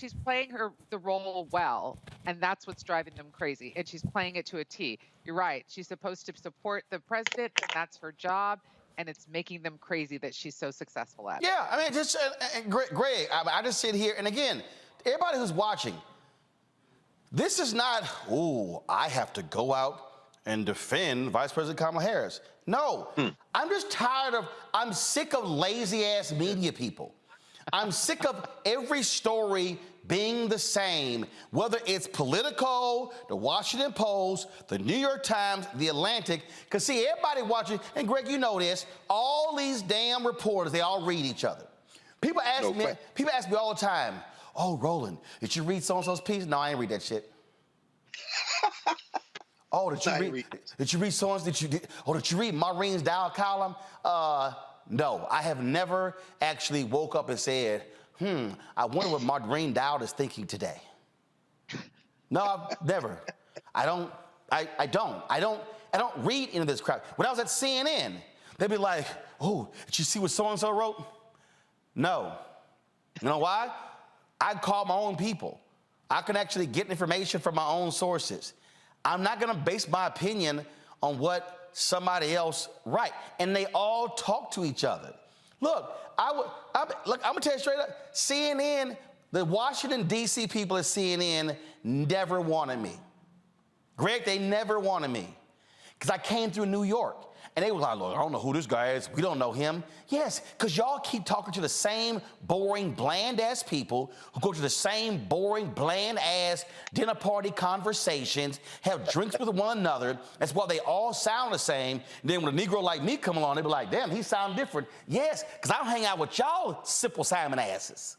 the role well, and that's what's driving them crazy. And she's playing it to a T. You're right. She's supposed to support the president, and that's her job. And it's making them crazy that she's so successful at it. Yeah, I mean, just Greg, I just sit here, and again, everybody who's watching, this is not, ooh, I have to go out and defend Vice President Kamala Harris. No, I'm just I'm sick of lazy-ass media people. I'm sick of every story being the same, whether it's Politico, the Washington Post, the New York Times, the Atlantic. Because, see, everybody watching, and Greg, you know this, all these damn reporters, they all read each other. People ask me all the time, oh, Roland, did you read so-and-so's piece? No, I ain't read that shit. Oh, did you read so-and-so? Did you read Maureen's Dow column? No, I have never actually woke up and said, I wonder what Maureen Dowd is thinking today. No, I've never. I don't read into this crap. When I was at CNN, they'd be like, oh, did you see what so-and-so wrote? No. You know why? I call my own people. I can actually get information from my own sources. I'm not gonna base my opinion on what somebody else write. And they all talk to each other. Look, I'm gonna tell you straight up, CNN, the Washington, D.C. people at CNN never wanted me. Greg, they never wanted me. Because I came through New York. And they were like, look, I don't know who this guy is. We don't know him. Yes, because y'all keep talking to the same boring, bland-ass people who go to the same boring, bland-ass dinner party conversations, have drinks with one another. That's why they all sound the same. And then when a Negro like me come along, they be like, damn, he sound different. Yes, because I don't hang out with y'all simple Simon asses.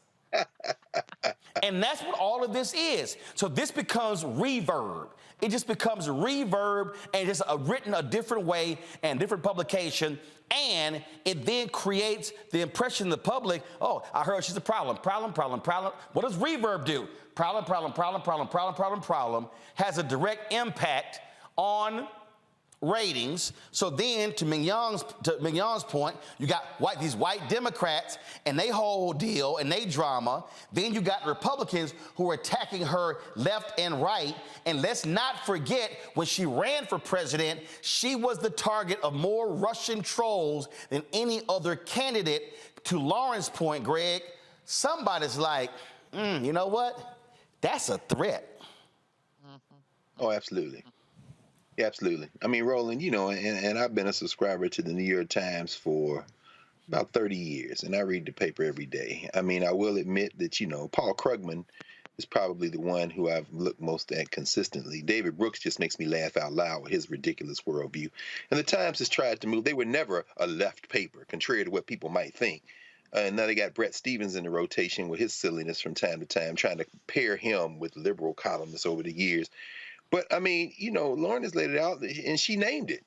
And that's what all of this is. So this becomes reverb. It just becomes reverb and just written a different way and different publication. And it then creates the impression in the public, oh, I heard she's a problem. What does reverb do? Problem. Has a direct impact on ratings. So then, to Mignon's point, you got these white Democrats and they whole deal and they drama. Then you got Republicans who are attacking her left and right. And let's not forget, when she ran for president, she was the target of more Russian trolls than any other candidate. To Lauren's point, Greg, somebody's like, you know what? That's a threat. Oh, absolutely. Yeah, absolutely. I mean, Roland, you know, and I've been a subscriber to the New York Times for about 30 years, and I read the paper every day. I mean, I will admit that, you know, Paul Krugman is probably the one who I've looked most at consistently. David Brooks just makes me laugh out loud with his ridiculous worldview. And the Times has tried to move. They were never a left paper, contrary to what people might think. And now they got Brett Stevens in the rotation with his silliness from time to time, trying to pair him with liberal columnists over the years. But, I mean, you know, Lauren has laid it out, and she named it.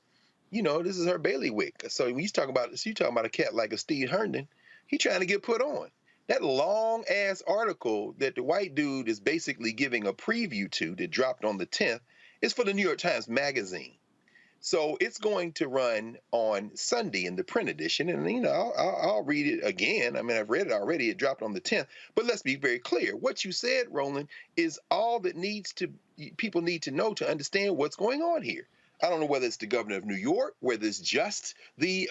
You know, this is her bailiwick. So when you talk about a cat like a Steve Herndon, he trying to get put on. That long-ass article that the white dude is basically giving a preview to that dropped on the 10th is for the New York Times Magazine. So it's going to run on Sunday in the print edition, and, you know, I'll read it again. I mean, I've read it already. It dropped on the 10th. But let's be very clear. What you said, Roland, is all that people need to know to understand what's going on here. I don't know whether it's the governor of New York, whether it's just the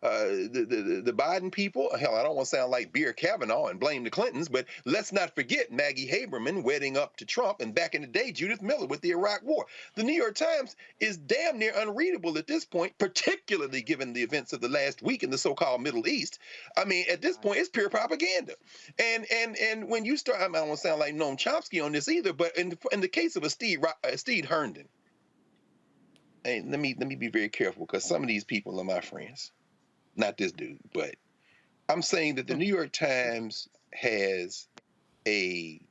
Biden people. Hell, I don't want to sound like Beer Kavanaugh and blame the Clintons, but let's not forget Maggie Haberman wedding up to Trump, and back in the day, Judith Miller with the Iraq War. The New York Times is damn near unreadable at this point, particularly given the events of the last week in the so-called Middle East. I mean, at this point, it's pure propaganda. And when you start, I don't want to sound like Noam Chomsky on this either, but in the case of a Steve Herndon, hey, let me be very careful, because some of these people are my friends. Not this dude, but I'm saying that the New York Times has a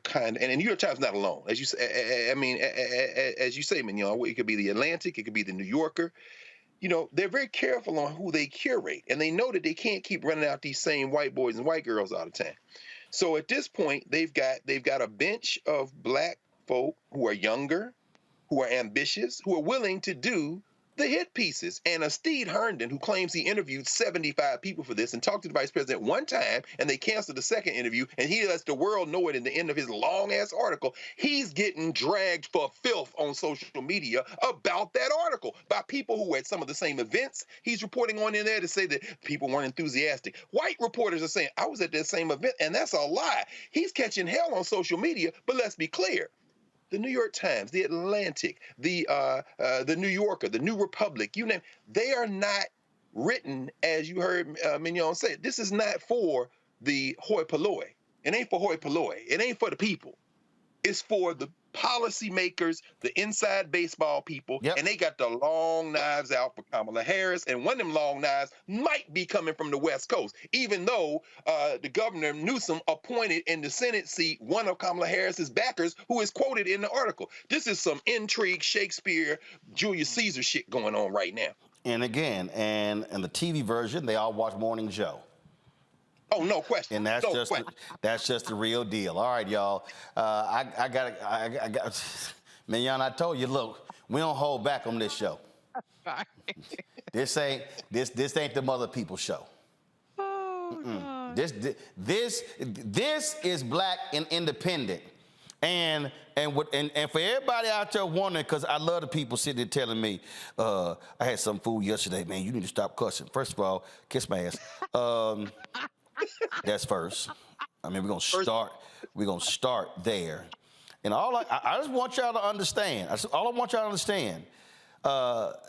kind, and the New York Times not alone. As you say, I mean, as you say, Mignon, it could be the Atlantic, it could be the New Yorker. You know, they're very careful on who they curate, and they know that they can't keep running out these same white boys and white girls all the time. So at this point, they've got a bench of black folk who are younger, who are ambitious, who are willing to do the hit pieces. And a Steve Herndon, who claims he interviewed 75 people for this and talked to the vice president one time, and they canceled the second interview, and he lets the world know it in the end of his long-ass article, he's getting dragged for filth on social media about that article by people who were at some of the same events he's reporting on in there to say that people weren't enthusiastic. White reporters are saying, I was at that same event, and that's a lie. He's catching hell on social media, but let's be clear. The New York Times, the Atlantic, the New Yorker, the New Republic, you name, they are not written, as you heard Mignon say. This is not for the hoi polloi. It ain't for hoi polloi. It ain't for the people. It's for the policymakers, the inside baseball people, and they got the long knives out for Kamala Harris. And one of them long knives might be coming from the West Coast, even though the governor Newsom appointed in the Senate seat one of Kamala Harris's backers, who is quoted in the article. This is some intrigue, Shakespeare, Julius Caesar shit going on right now. And again, and the TV version, they all watch Morning Joe. Oh, no question. And that's just the real deal. All right, y'all. I got. Man, I told you, look, we don't hold back on this show. This ain't the mother people show. Oh, this is black and independent. And for everybody out there wondering, because I love the people sitting there telling me, I had some food yesterday, man, you need to stop cussing. First of all, kiss my ass. That's first. I mean, we're gonna start there. And I just want y'all to understand. All I want y'all to understand.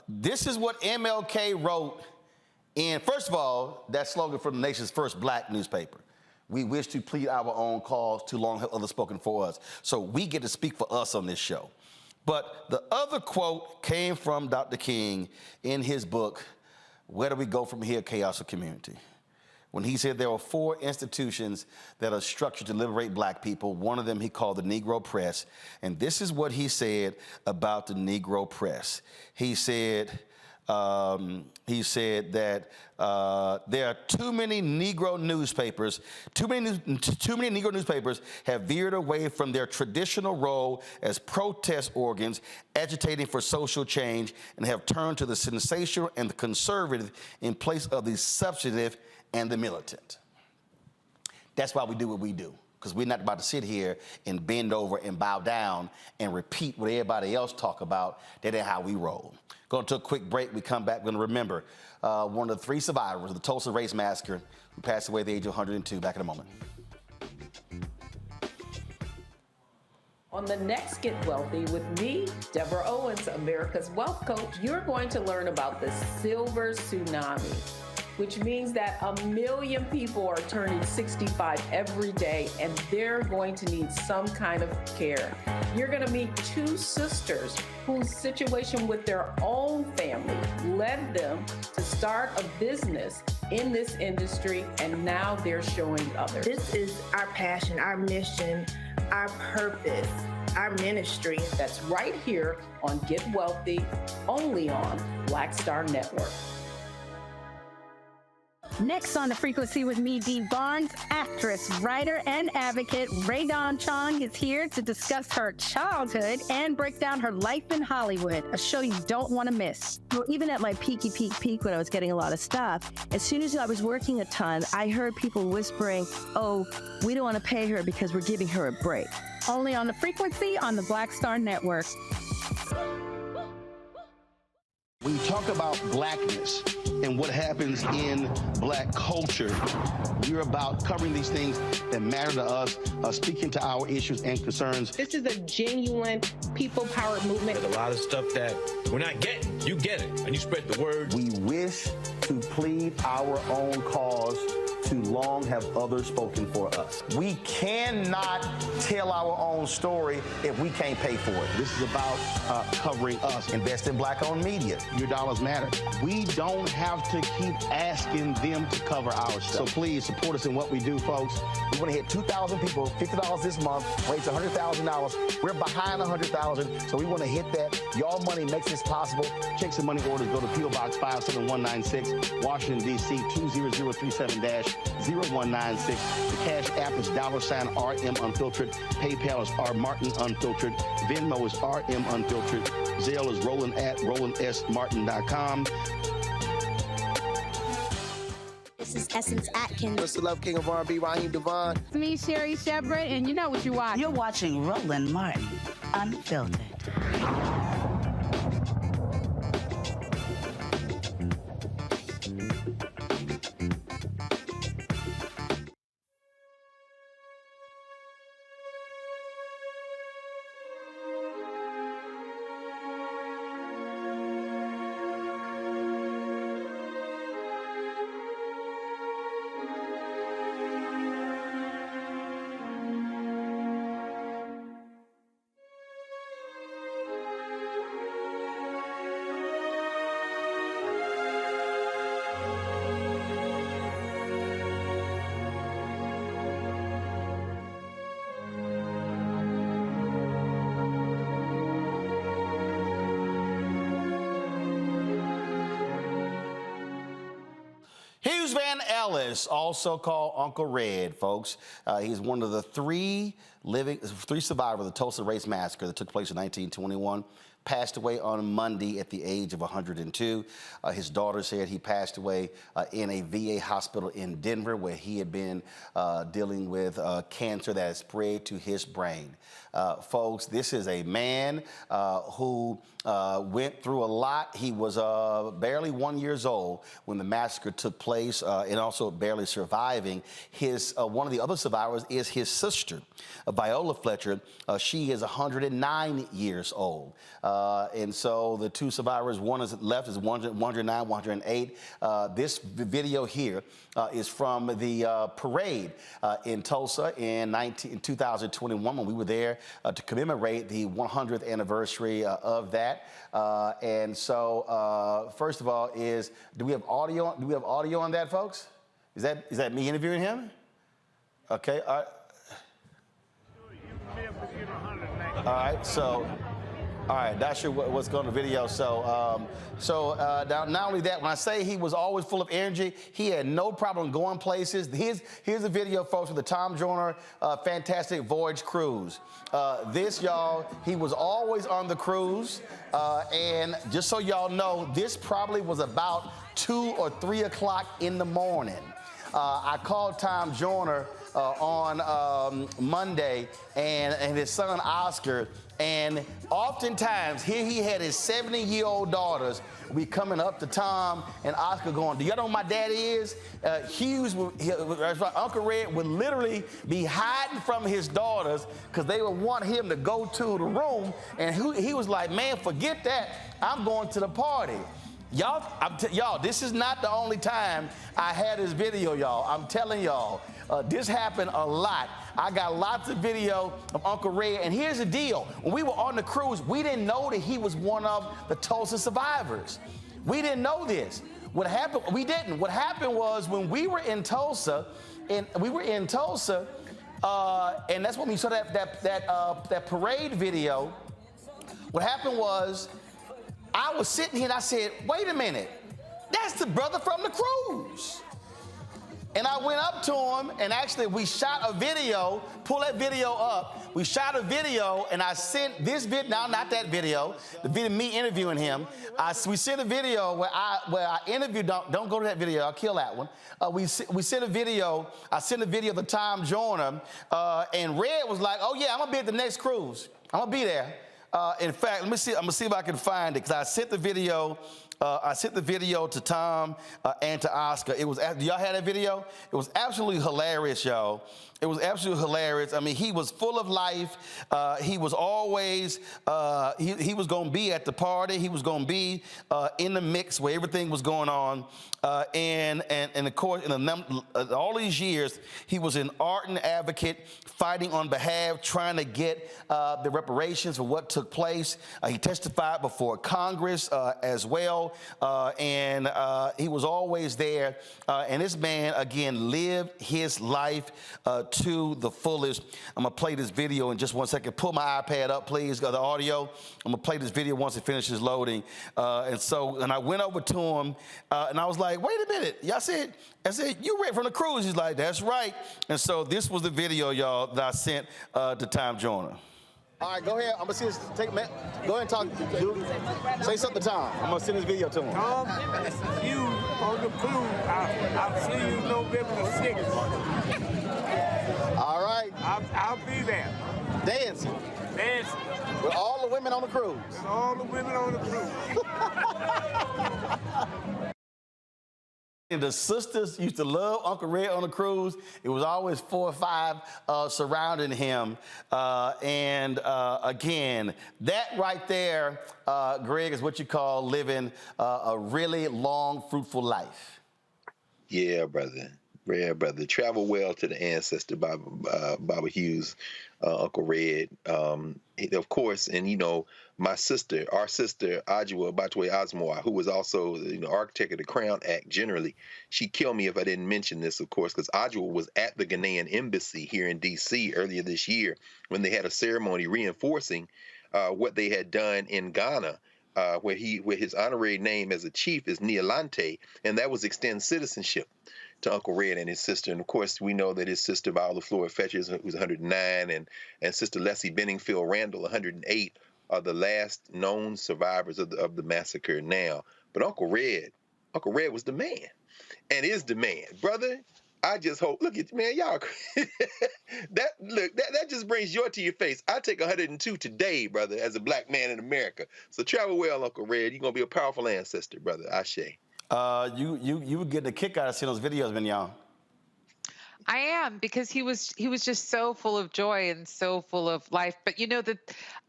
This is what MLK wrote in, first of all, that slogan from the nation's first black newspaper. We wish to plead our own cause, too long have others spoken for us. So we get to speak for us on this show. But the other quote came from Dr. King in his book, Where Do We Go From Here, Chaos of Community? When he said there are 4 institutions that are structured to liberate black people. One of them he called the Negro Press. And this is what he said about the Negro Press. He said that there are too many Negro newspapers. Too many Negro newspapers have veered away from their traditional role as protest organs, agitating for social change, and have turned to the sensational and the conservative in place of the substantive and the militant. That's why we do what we do, because we're not about to sit here and bend over and bow down and repeat what everybody else talk about. That ain't how we roll. Going to a quick break. We come back. We're going to remember one of the 3 survivors of the Tulsa Race Massacre who passed away at the age of 102. Back in a moment. On the next Get Wealthy with me, Deborah Owens, America's Wealth Coach, you're going to learn about the silver tsunami, which means that 1 million people are turning 65 every day, and they're going to need some kind of care. You're going to meet 2 sisters whose situation with their own family led them to start a business in this industry, and now they're showing others. This is our passion, our mission, our purpose, our ministry. That's right here on Get Wealthy, only on Black Star Network. Next on The Frequency with me, Dee Barnes, actress, writer, and advocate Ray Dawn Chong is here to discuss her childhood and break down her life in Hollywood, a show you don't want to miss. Well, even at my peak when I was getting a lot of stuff, as soon as I was working a ton, I heard people whispering, oh, we don't want to pay her because we're giving her a break. Only on The Frequency on the Black Star Network. When you talk about blackness and what happens in black culture, we're about covering these things that matter to us, speaking to our issues and concerns. This is a genuine people-powered movement. There's a lot of stuff that we're not getting. You get it, and you spread the word. We wish to plead our own cause. Too long have others spoken for us. We cannot tell our own story if we can't pay for it. This is about covering us. Invest in black-owned media. Your dollars matter. We don't have to keep asking them to cover our stuff. So please support us in what we do, folks. We want to hit 2,000 people, $50 this month, raise $100,000. We're behind 100,000, so we want to hit that. Y'all money makes this possible. Checks and money orders go to P.O. Box 57196, Washington, D.C. 20037-0196. The Cash App is $RM Unfiltered. PayPal is R Martin Unfiltered. Venmo is RM Unfiltered. Zelle is roland@rolandsmartin.com. This is Essence Atkins. Mr. Love King of R&B, Raheem Devon. It's me, Sherry Shepard, and you know what you watch. You're watching Roland Martin Unfiltered. Hughes Van Ellis, also called Uncle Red, folks. He's one of the three survivors of the Tulsa Race Massacre that took place in 1921. Passed away on Monday at the age of 102. His daughter said he passed away in a VA hospital in Denver, where he had been dealing with cancer that had spread to his brain. Folks, this is a man who went through a lot. He was barely 1 year old when the massacre took place, and also barely surviving. One of the other survivors is his sister, Viola Fletcher. She is 109 years old. And so the two survivors, one is left is 109, 108. This video here is from the parade in Tulsa in 2021 when we were there to commemorate the 100th anniversary of that. And so, first of all, do we have audio? Do we have audio on that, folks? Is that me interviewing him? Okay. All right. So. All right, that's what's going on the video. So, not only that, when I say he was always full of energy, he had no problem going places. Here's a video, folks, with the Tom Joyner Fantastic Voyage Cruise. Y'all, he was always on the cruise. And just so y'all know, this probably was about 2 or 3 o'clock in the morning. I called Tom Joyner on Monday and his son Oscar, and oftentimes here he had his 70-year-old daughters be coming up to Tom and Oscar going, "Do y'all know who my daddy is?" Uncle Red would literally be hiding from his daughters because they would want him to go to the room, and he was like, "Man, forget that. I'm going to the party." Y'all, this is not the only time I had this video, y'all. I'm telling y'all, this happened a lot. I got lots of video of Uncle Red, and here's the deal. When we were on the cruise, we didn't know that he was one of the Tulsa survivors. We didn't know this. What happened, we didn't. What happened was when we were in Tulsa, and that's when we saw that parade video. What happened was, I was sitting here and I said, "Wait a minute, that's the brother from the cruise." And I went up to him, and actually we shot a video. Pull that video up. We shot a video, and I sent this video, now not that video, the video of me interviewing him. We sent a video where I interviewed, don't go to that video, I'll kill that one. We sent a video, I sent a video of the Tom Joyner, and Red was like, "Oh yeah, I'm gonna be at the next cruise. I'm gonna be there." In fact, I'm gonna see if I can find it, because I sent the video to Tom and to Oscar. Do y'all have that video? It was absolutely hilarious, y'all. It was absolutely hilarious. I mean, he was full of life. He was always, he was going to be at the party. He was going to be in the mix where everything was going on. And of course, all these years, he was an ardent advocate, fighting on behalf, trying to get the reparations for what took place. He testified before Congress as well. And he was always there. And this man, again, lived his life to the fullest. I'm gonna play this video in just 1 second. Pull my iPad up, please, the audio. I'm gonna play this video once it finishes loading. And I went over to him and I was like, "Wait a minute, I said, you Red from the cruise?" He's like, "That's right." And so this was the video, y'all, that I sent to Tom Joyner. All right, go ahead. I'm gonna see this. Go ahead and talk. Dude. Say something to Tom. I'm gonna send this video to him. Tom, you on the cruise. I'll see you November 6th. All right. I'll be there. Dancing. Dancing. With all the women on the cruise. With all the women on the cruise. The sisters used to love Uncle Red on the cruise. It was always 4 or 5 surrounding him. Again, that right there, Greg, is what you call living a really long, fruitful life. Yeah, brother. Yeah, brother. Travel well to the ancestor, Baba Hughes, Uncle Red. Of course, and our sister, Ajua Batwe Asmoa, who was also the architect of the Crown Act generally, she'd kill me if I didn't mention this, of course, because Ajua was at the Ghanaian embassy here in D.C. earlier this year when they had a ceremony reinforcing what they had done in Ghana where his honorary name as a chief is Neolante, and that was extend citizenship to Uncle Red and his sister. And of course, we know that his sister Viola Flora Fetchers, who's 109, and Sister Leslie Benningfield Randall, 108, are the last known survivors of the massacre now. But Uncle Red was the man, and is the man, brother. I just hope. Look at man, y'all. that just brings joy to your face. I take 102 today, brother, as a black man in America. So travel well, Uncle Red. You're gonna be a powerful ancestor, brother. Ashe. You would get a kick out of seeing those videos, Mignon. I am, because he was just so full of joy and so full of life. But you know that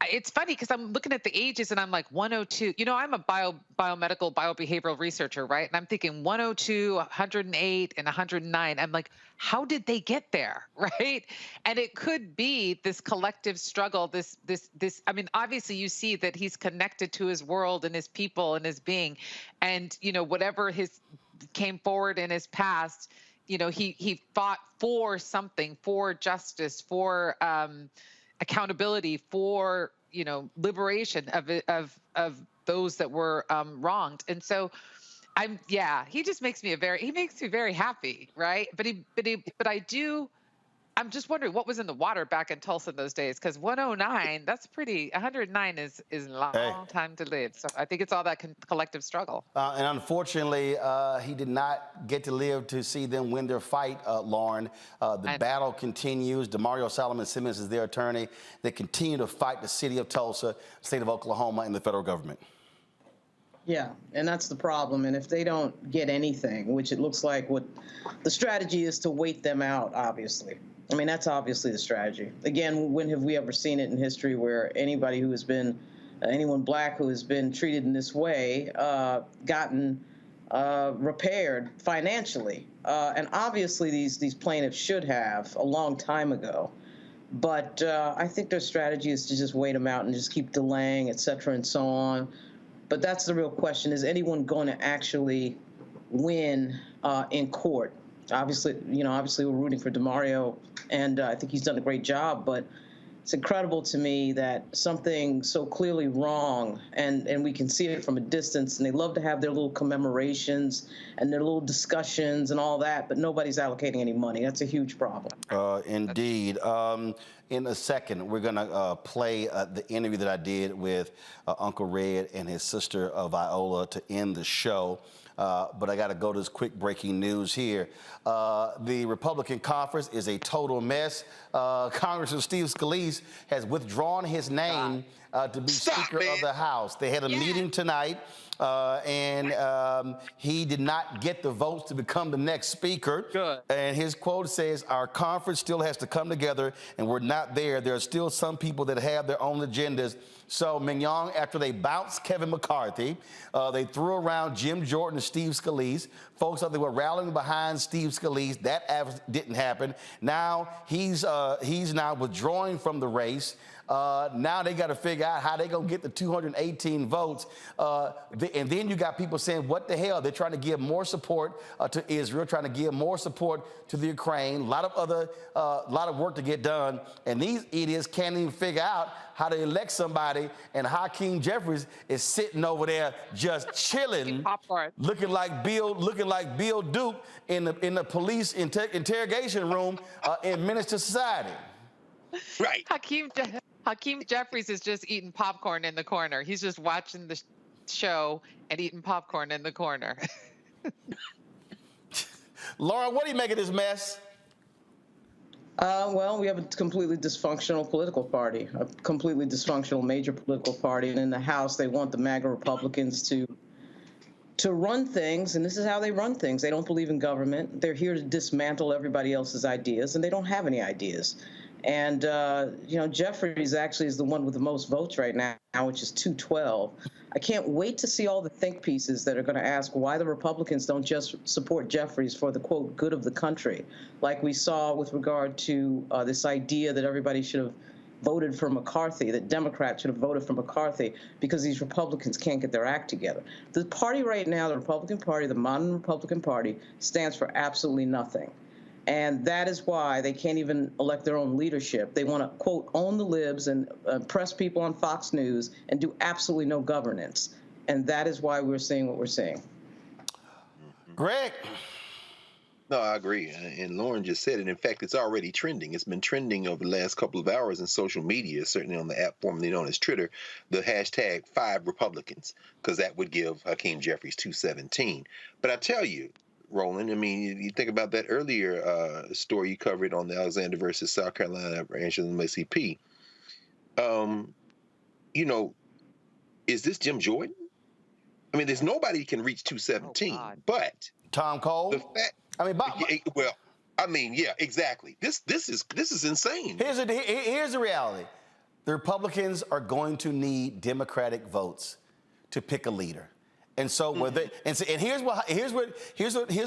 it's funny because I'm looking at the ages and I'm like 102. You know, I'm a biomedical biobehavioral researcher, right? And I'm thinking 102, 108, and 109. I'm like, how did they get there, right? And it could be this collective struggle. This. I mean, obviously, you see that he's connected to his world and his people and his being, and you know, whatever his came forward in his past. You know, he fought for something, for justice, for accountability, for, you know, liberation of those that were wronged. And so he just makes me very happy, right? I'm just wondering what was in the water back in Tulsa in those days, because 109, 109 is a long time to live. So I think it's all that collective struggle. And unfortunately, he did not get to live to see them win their fight, Lauren. The battle continues. DeMario Solomon Simmons is their attorney. They continue to fight the city of Tulsa, state of Oklahoma, and the federal government. Yeah, and that's the problem. And if they don't get anything, which it looks like what the strategy is to wait them out, obviously. I mean, that's obviously the strategy. Again, when have we ever seen it in history where anybody who has been, anyone black who has been treated in this way, gotten repaired financially? And obviously these plaintiffs should have a long time ago. But I think their strategy is to just wait them out and just keep delaying, et cetera, and so on. But that's the real question. Is anyone going to actually win in court? Obviously, we're rooting for DeMario, and I think he's done a great job. But it's incredible to me that something so clearly wrong, and we can see it from a distance, and they love to have their little commemorations and their little discussions and all that, but nobody's allocating any money. That's a huge problem. Indeed. In a second, we're going to play the interview that I did with Uncle Red and his sister Viola to end the show. But I got to go to this quick breaking news here. The Republican conference is a total mess. Congressman Steve Scalise has withdrawn his name to be Speaker of the House. They had a meeting tonight, and he did not get the votes to become the next Speaker. Good. And his quote says, "Our conference still has to come together, and we're not there. There are still some people that have their own agendas." So Mignon, after they bounced Kevin McCarthy, they threw around Jim Jordan and Steve Scalise. Folks thought they were rallying behind Steve Scalise. That didn't happen. Now he's now withdrawing from the race. Now they got to figure out how they're going to get the 218 votes. And then you got people saying, what the hell? They're trying to give more support to Israel, trying to give more support to the Ukraine. A lot of work to get done. And these idiots can't even figure out how to elect somebody. And Hakeem Jeffries is sitting over there just chilling, looking like Bill Duke in the police interrogation room in Menace to Society. Right. Hakeem Jeffries is just eating popcorn in the corner. He's just watching the show and eating popcorn in the corner. Lauren, what do you make of this mess? Well, we have a completely dysfunctional political party, a completely dysfunctional major political party. And in the House, they want the MAGA Republicans to run things, and this is how they run things. They don't believe in government. They're here to dismantle everybody else's ideas, and they don't have any ideas. And, Jeffries actually is the one with the most votes right now, which is 212. I can't wait to see all the think pieces that are going to ask why the Republicans don't just support Jeffries for the, quote, good of the country, like we saw with regard to this idea that everybody should have voted for McCarthy, that Democrats should have voted for McCarthy because these Republicans can't get their act together. The party right now, the Republican Party, the modern Republican Party, stands for absolutely nothing. And that is why they can't even elect their own leadership. They want to, quote, own the libs and press people on Fox News and do absolutely no governance. And that is why we're seeing what we're seeing. Greg? No, I agree. And Lauren just said it. In fact, it's already trending. It's been trending over the last couple of hours in social media, certainly on the app formerly known as Twitter, the hashtag 5Republicans, because that would give Hakeem Jeffries 217. But I tell you, Roland, I mean, you think about that earlier story you covered on the Alexander versus South Carolina Angela MCP. You know, is this Jim Jordan? I mean, there's nobody can reach 217, but Tom Cole. The fact, I mean, well, I mean, yeah, exactly. This is insane. Here's the reality: the Republicans are going to need Democratic votes to pick a leader, and so here's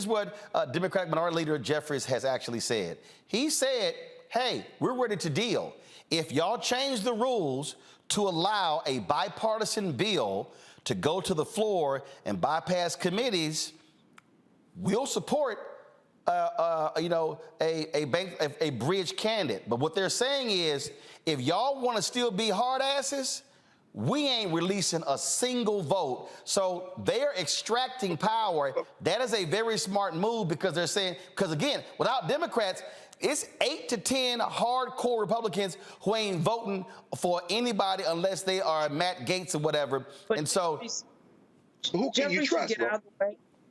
what Democratic Minority Leader Jeffries has actually said. He said, "Hey, we're ready to deal. If y'all change the rules to allow a bipartisan bill to go to the floor and bypass committees, we'll support a bridge candidate." But what they're saying is, if y'all want to still be hard asses, we ain't releasing a single vote. So they're extracting power. That is a very smart move, because they're saying, because again, without Democrats, it's 8 to 10 hardcore Republicans who ain't voting for anybody unless they are Matt Gaetz or whatever. But and so, who can you trust?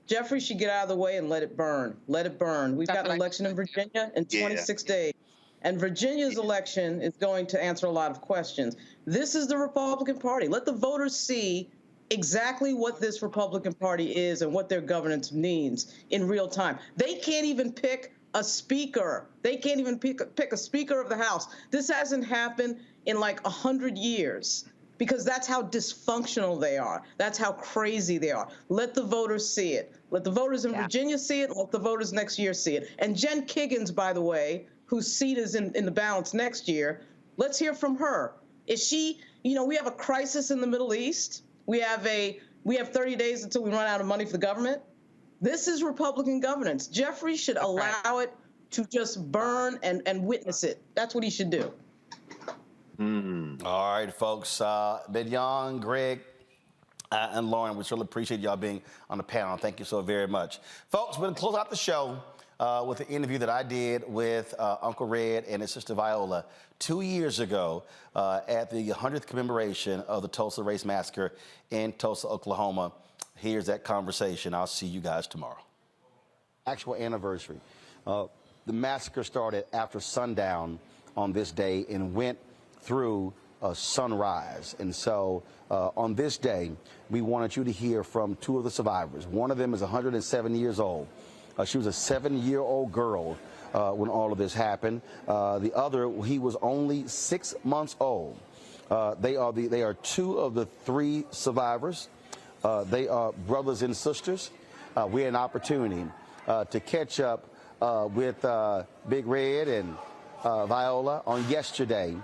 Jeffrey should get out of the way and let it burn. Let it burn. We've got an election in Virginia in 26 days. And Virginia's election is going to answer a lot of questions. This is the Republican Party. Let the voters see exactly what this Republican Party is and what their governance means in real time. They can't even pick a speaker. They can't even pick a speaker of the House. This hasn't happened in like 100 years. Because that's how dysfunctional they are. That's how crazy they are. Let the voters see it. Let the voters in Virginia see it. Let the voters next year see it. And Jen Kiggins, by the way, whose seat is in the balance next year, let's hear from her. Is she, we have a crisis in the Middle East. We have 30 days until we run out of money for the government. This is Republican governance. Jeffrey should allow it to just burn and witness it. That's what he should do. All right, folks. Bedyan, Greg, and Lauren, we really appreciate y'all being on the panel. Thank you so very much. Folks, we're going to close out the show with an interview that I did with Uncle Red and his sister Viola 2 years ago at the 100th commemoration of the Tulsa Race Massacre in Tulsa, Oklahoma. Here's that conversation. I'll see you guys tomorrow. Actual anniversary. The massacre started after sundown on this day and went through sunrise. And so on this day, we wanted you to hear from two of the survivors. One of them is 107 years old. She was a 7-year-old girl when all of this happened. The other, he was only 6 months old. They are two of the three survivors. They are brothers and sisters. We had an opportunity to catch up with Big Red and Viola on yesterday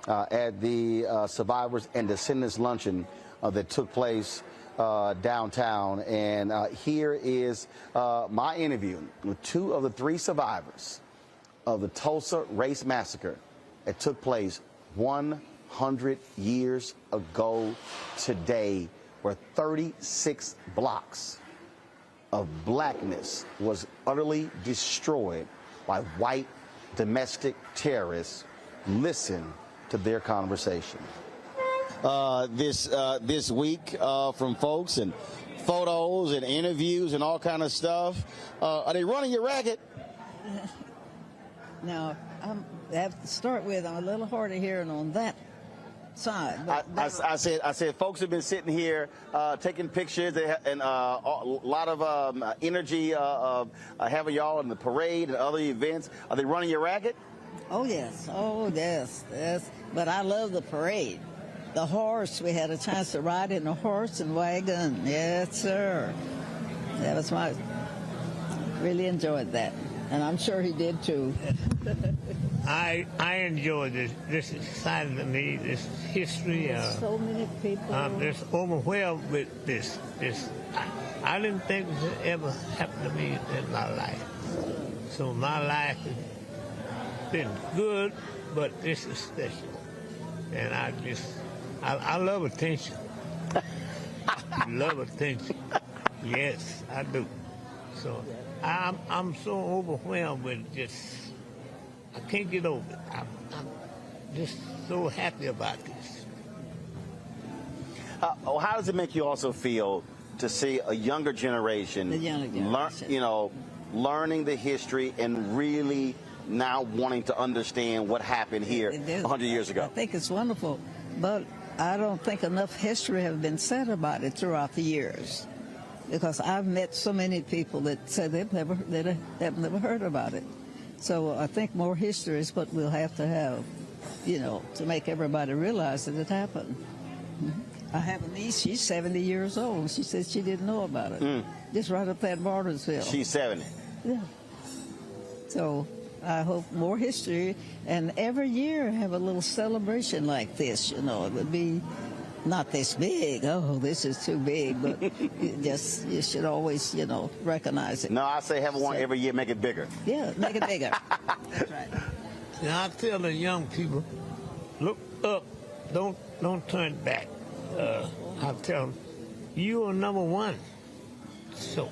at the Survivors and Descendants Luncheon that took place downtown. And here is my interview with two of the three survivors of the Tulsa Race Massacre that took place 100 years ago today, where 36 blocks of blackness was utterly destroyed by white domestic terrorists. Listen to their conversation. This week from folks and photos and interviews and all kind of stuff. Are they running your racket? Now, I have to start with, I'm a little hard of hearing on that side. I said folks have been sitting here taking pictures and a lot of energy having y'all in the parade and other events. Are they running your racket? Oh, yes. Oh, yes. Yes. But I love the parade. The horse, we had a chance to ride in a horse and wagon. Yes, sir. That was really enjoyed that. And I'm sure he did, too. I enjoy this. This is exciting to me. This history. So many people. I'm just overwhelmed with this. I didn't think this would ever happen to me in my life. So my life has been good, but this is special. And I love attention. love attention. Yes, I do. So I'm so overwhelmed with just, I can't get over it. I'm just so happy about this. How does it make you also feel to see a younger generation, learning the history and really now wanting to understand what happened here 100 years ago? I think it's wonderful, but I don't think enough history has been said about it throughout the years, because I've met so many people that say they've never heard about it. So I think more history is what we'll have to have, to make everybody realize that it happened. I have a niece, she's 70 years old. She says she didn't know about it. Just right up there at Bartersville. She's 70. Yeah. So I hope more history, and every year have a little celebration like this. It would be not this big. Oh, this is too big, but you should always, recognize it. No, I say have one every year, make it bigger. Yeah, make it bigger. That's right. Now I tell the young people, look up, don't turn back. I tell them, you are number one. So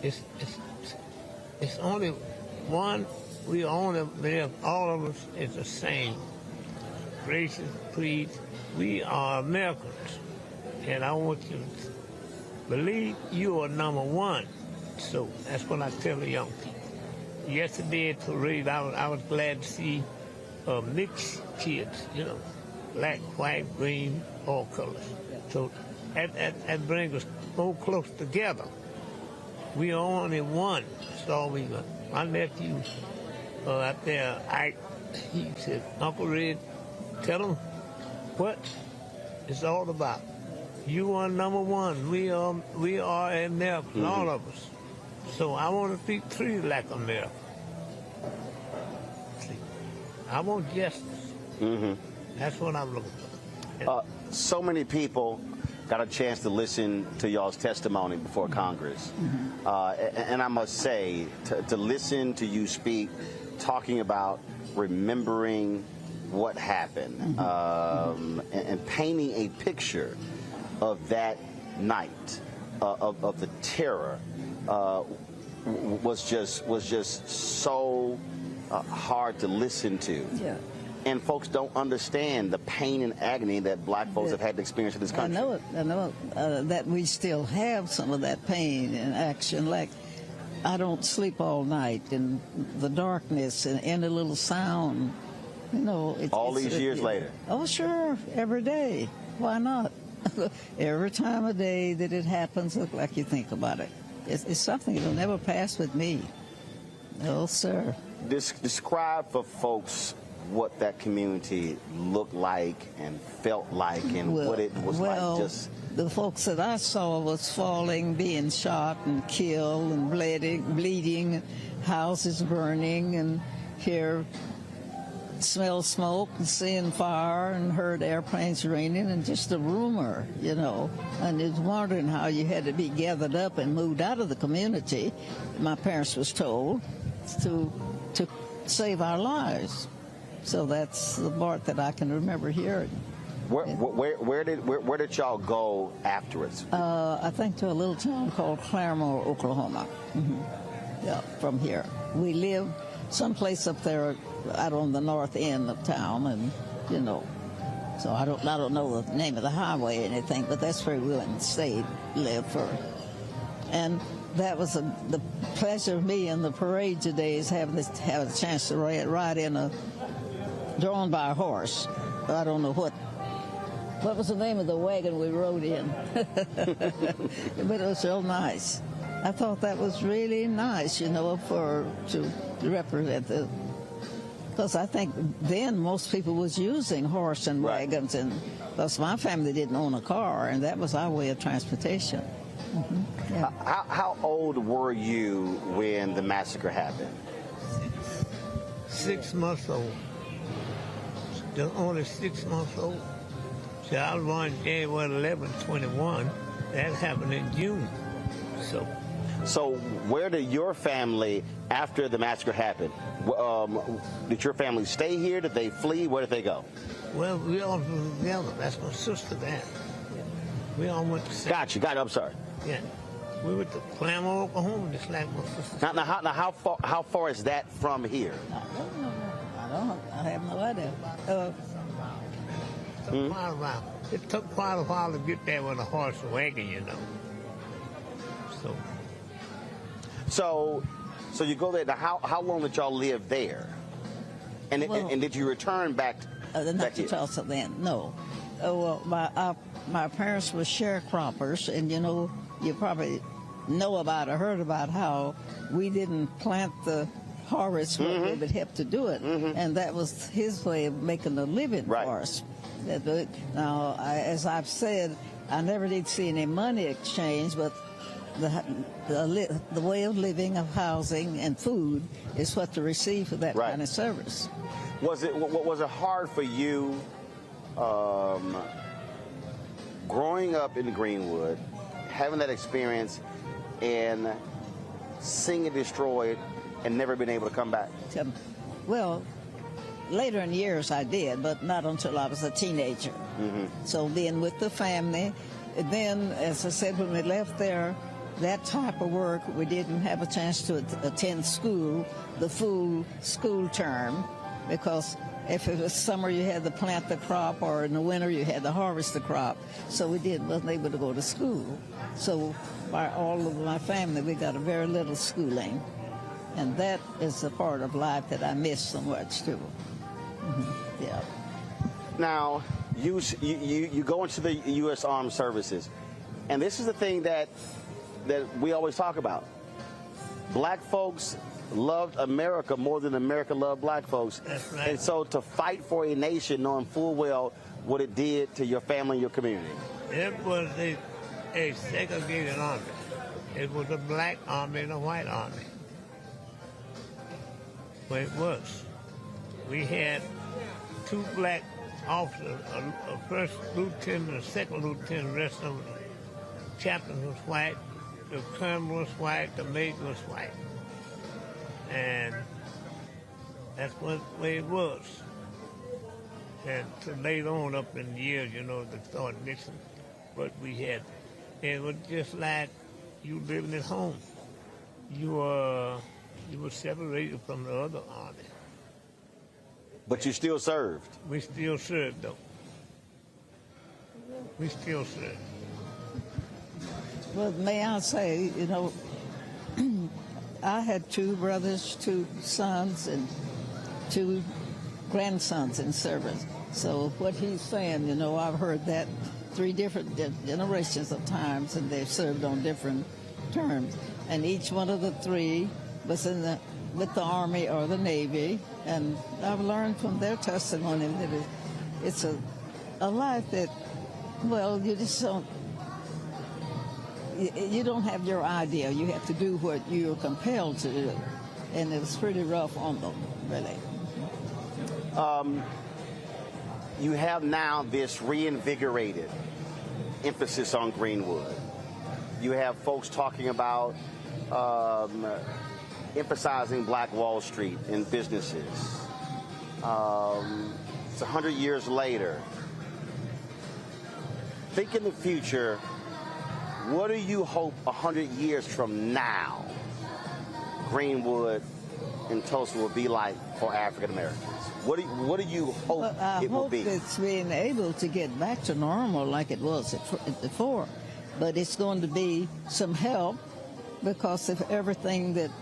it's only one. We only live. All of us is the same. Races, creeds. We are Americans, and I want you to believe you are number one. So that's what I tell the young people. Yesterday at the parade, I was glad to see mixed kids. Black, white, green, all colors. So that brings us so close together. We are only one. That's all we got. My nephew out there, Ike, he said, Uncle Red, tell him what it's all about. You are number one. We are Americans, all of us. So I want to be treated like America. See, I want justice. That's what I'm looking for. So many people got a chance to listen to y'all's testimony before Congress. And I must say, to listen to you speak, talking about remembering what happened and painting a picture of that night, of the terror, was just so hard to listen to. Yeah. And folks don't understand the pain and agony that black folks have had to experience in this country. I know that we still have some of that pain and action. Like, I don't sleep all night, and the darkness and any little sound, all these years later. Oh, sure, every day. Why not? Every time of day that it happens, look like you think about it. It's something that'll never pass with me. No, sir. Describe for folks what that community looked like and felt like, and what it was like. Just the folks that I saw was falling, being shot and killed and bleeding, houses burning, and smell smoke and seeing fire and heard airplanes raining, and just a rumor, and it's wondering how you had to be gathered up and moved out of the community. My parents was told to save our lives. So that's the part that I can remember hearing. Where did y'all go afterwards? I think to a little town called Claremore, Oklahoma. Yeah, from here. We lived someplace up there out on the north end of town, and so I don't know the name of the highway or anything, but that's where we went and stayed, lived for. And that was the pleasure of me in the parade today, is have a chance to ride in drawn by a horse. I don't know what was the name of the wagon we rode in. But it was real nice. I thought that was really nice, to represent because I think then most people was using horse and wagons, and because my family didn't own a car, and that was our way of transportation. Yeah. How old were you when the massacre happened? 6 months old. Only 6 months old. So I was born January 11, 21. That happened in June. So where did your family, after the massacre happened, did your family stay here? Did they flee? Where did they go? Well, we all were together. That's my sister there. We all went to Got you. I'm sorry. Yeah. We went to Claremont, Oklahoma, just like my sister. Now, how far is that from here? I have no idea. Quite a while. It took quite a while to get there with a horse and wagon, you know. So you go there. Now, how long did y'all live there? And did you return back? Not to Tulsa then. No. My parents were sharecroppers, and you know, you probably know about or heard about how we didn't plant the harvest when we would have to do it, and that was his way of making a living for us. Now, as I've said, I never did see any money exchange, but the way of living, of housing and food is what to receive for that kind of service. Was it hard for you growing up in Greenwood, having that experience, and seeing it destroyed and never been able to come back? Well, later in years I did, but not until I was a teenager. So then with the family, and then, as I said, when we left there, that type of work, we didn't have a chance to attend school, the full school term, because if it was summer, you had to plant the crop, or in the winter, you had to harvest the crop. So we wasn't able to go to school. So by all of my family, we got a very little schooling. And that is a part of life that I miss so much, too. Yeah. Now, you go into the U.S. Armed Services, and this is the thing that we always talk about. Black folks loved America more than America loved black folks. That's right. And so to fight for a nation knowing full well what it did to your family and your community. It was a segregated army. It was a black army and a white army. Well, it was. We had two black officers, a first lieutenant and a second lieutenant. The rest of the chaplain was white, the colonel was white, the major was white. And that's what the way it was. And so later on up in the years, you know, they started mixing what we had. It was just like you living at home. You were separated from the other army. But you still served. We still served, though. We still served. Well, may I say, you know, I had two brothers, two sons, and two grandsons in service. So what he's saying, you know, I've heard that 3 different generations of times, and they've served on different terms. And each one of the 3 was with the Army or the Navy, and I've learned from their testimony that it's a life that, well, you just don't. You don't have your idea. You have to do what you're compelled to do. And it was pretty rough on them, really. You have now this reinvigorated emphasis on Greenwood. You have folks talking about emphasizing Black Wall Street in businesses. It's 100 years later. Think in the future. What do you hope 100 years from now Greenwood and Tulsa will be like for African Americans? What do you hope it will be? I hope it's being able to get back to normal like it was before. But it's going to be some help, because if everything that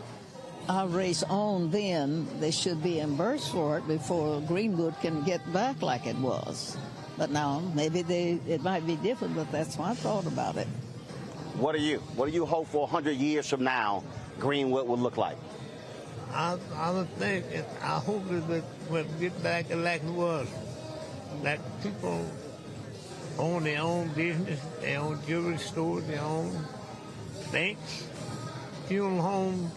our race owned then, they should be reimbursed for it before Greenwood can get back like it was. But now, maybe it might be different, but that's my thought about it. What do you hope for 100 years from now Greenwood will look like? I hope that we'll get back like it was. That people own their own business, their own jewelry stores, their own banks, funeral homes,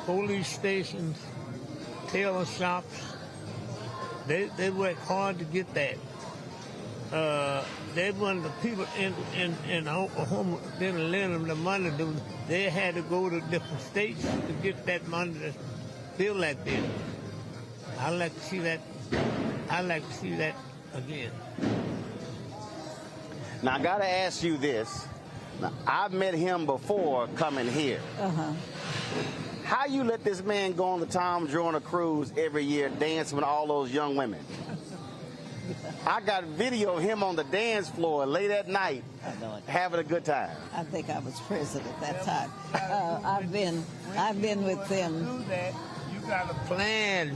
police stations, tailor shops. They work hard to get that. They wanted the people in Oklahoma didn't lend them the money. They had to go to different states to get that money to build that business. I'd like to see that. I'd like to see that again. Now, I got to ask you this. Now, I've met him before coming here. How you let this man go on the Tom Joyner cruise every year dancing with all those young women? I got video of him on the dance floor late at night having a good time. I think I was president at that time. I've been with them. You got a plan.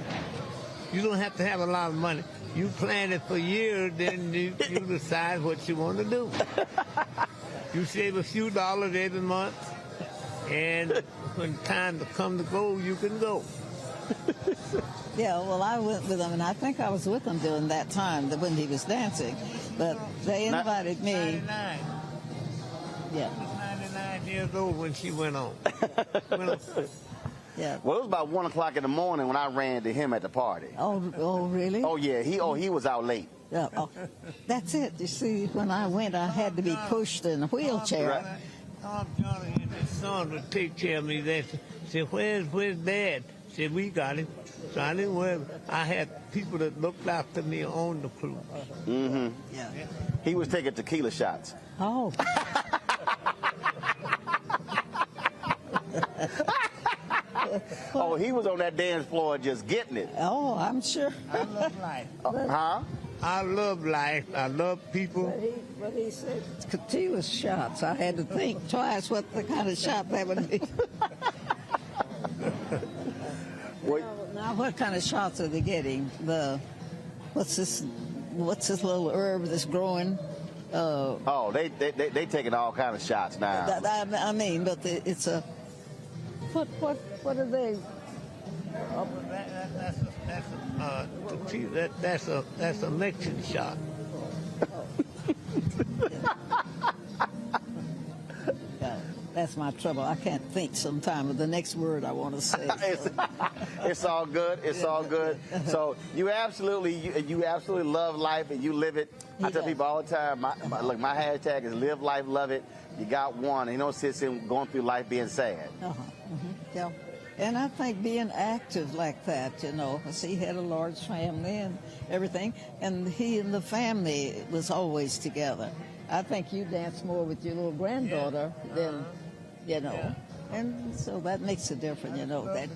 You don't have to have a lot of money. You plan it for years, then you decide what you want to do. You save a few dollars every month, and when time to come to go, you can go. Yeah, well, I went with him, and I think I was with him during that time when he was dancing. But they invited me. 99. Yeah. She was 99 years old when she went on. Yeah. Well, it was about 1 o'clock in the morning when I ran into him at the party. Oh, really? Oh, yeah. He was out late. Yeah. Oh, that's it. You see, when I went, I had to be pushed in a wheelchair. Tom Joyner and his son would take care of me. They said, where's Dad? Said, we got him. So I didn't worry. I had people that looked after me on the cruise. Mm-hmm. Yeah. He was taking tequila shots. Oh. Oh, he was on that dance floor just getting it. Oh, I'm sure. I love life. Huh? I love life. I love people. But he said tequila shots. I had to think twice what the kind of shot that would be. Now, what kind of shots are they getting? What's this little herb that's growing? They taking all kind of shots now. I mean, but it's a what are they? That's a Mexican shot. That's my trouble. I can't think sometimes of the next word I want to say. It's all good. It's all good. So you absolutely love life and you live it. I tell people all the time, my hashtag is live life, love it. You got one. You don't sit there going through life being sad. Yeah. And I think being active like that, you know, he had a large family and everything, and he and the family was always together. I think you dance more with your little granddaughter than, you know, and so that makes a difference, you know. That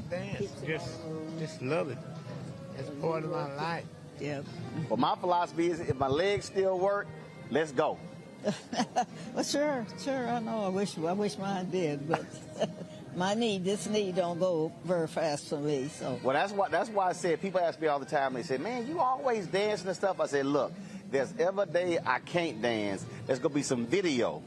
just love it. It's part of my life. Yeah. Well, my philosophy is if my legs still work, let's go. Well, sure, I know. I wish mine did, but this knee don't go very fast for me. So. Well, that's why I said people ask me all the time. They say, "Man, you always dancing and stuff." I say, "Look, there's ever a day I can't dance. There's gonna be some video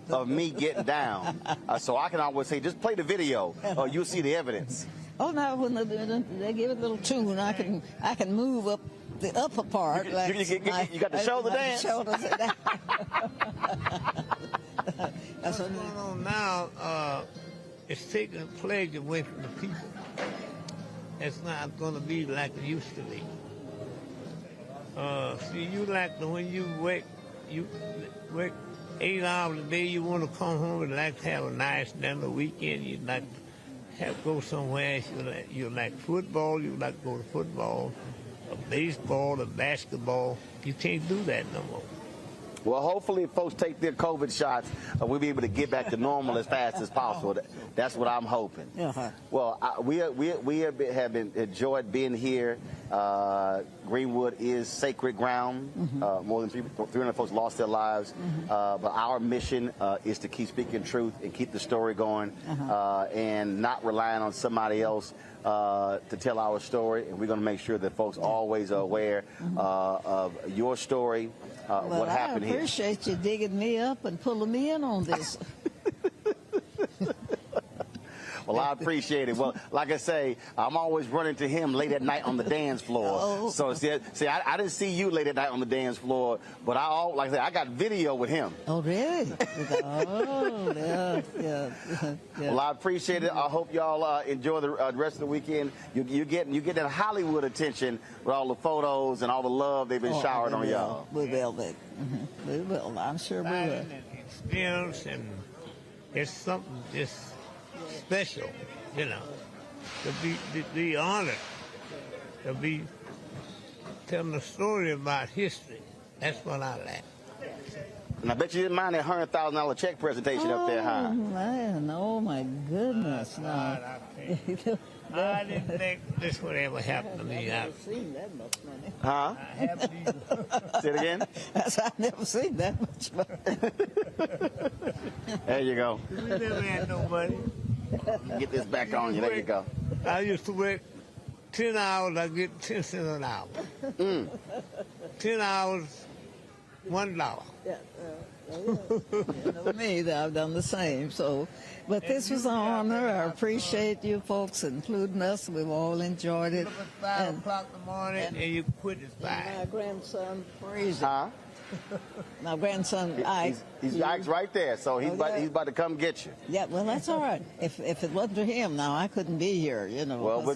of me getting down, so I can always say, just play the video, or you'll see the evidence." Oh no, when they give it a little tune, I can move up the upper part. You got the shoulder dance. That's what's going on now. It's taking pleasure away from the people. It's not going to be like it used to be. See, you like when you work 8 hours a day. You want to come home and like to have a nice dinner weekend. You like to go somewhere. You like football. You like to go to football, or baseball, or basketball. You can't do that no more. Well, hopefully, if folks take their COVID shots, we'll be able to get back to normal as fast as possible. That's what I'm hoping. Well, we have enjoyed being here. Greenwood is sacred ground. More than 300 folks lost their lives. But our mission is to keep speaking truth and keep the story going and not relying on somebody else to tell our story. And we're going to make sure that folks always are aware of your story, what happened here. I appreciate you digging me up and pulling me in on this. Well, I appreciate it. Well, like I say, I'm always running to him late at night on the dance floor. So, see, I didn't see you late at night on the dance floor, but like I said, I got video with him. Oh, really? Yeah. Well, I appreciate it. I hope y'all enjoy the rest of the weekend. You get that Hollywood attention with all the photos and all the love they've been showering on y'all. We will. We will. I'm sure we will. Experience, and it's something just special, you know, to be honored, to be telling a story about history. That's what I like. And I bet you didn't mind that $100,000 check presentation up there, huh? Man, oh my goodness, no. I didn't think this would ever happen to me. I've never seen that much money. Huh? Say it again? I've never seen that much money. There you go. We never had no money. Get this back on you. There you go. I used to work 10 hours, I get 10 cents an hour. 10 hours, $1. Yeah, you know me, I've done the same. So, but this was an honor. I appreciate you folks including us. We've all enjoyed it. At 5 o'clock in the morning and you quit at 5. My grandson, Fraser. Huh? My grandson, Ike. He's Ike's right there, so he's about to come get you. Yeah, well, that's all right. If it wasn't for him, now I couldn't be here, you know. Well, we're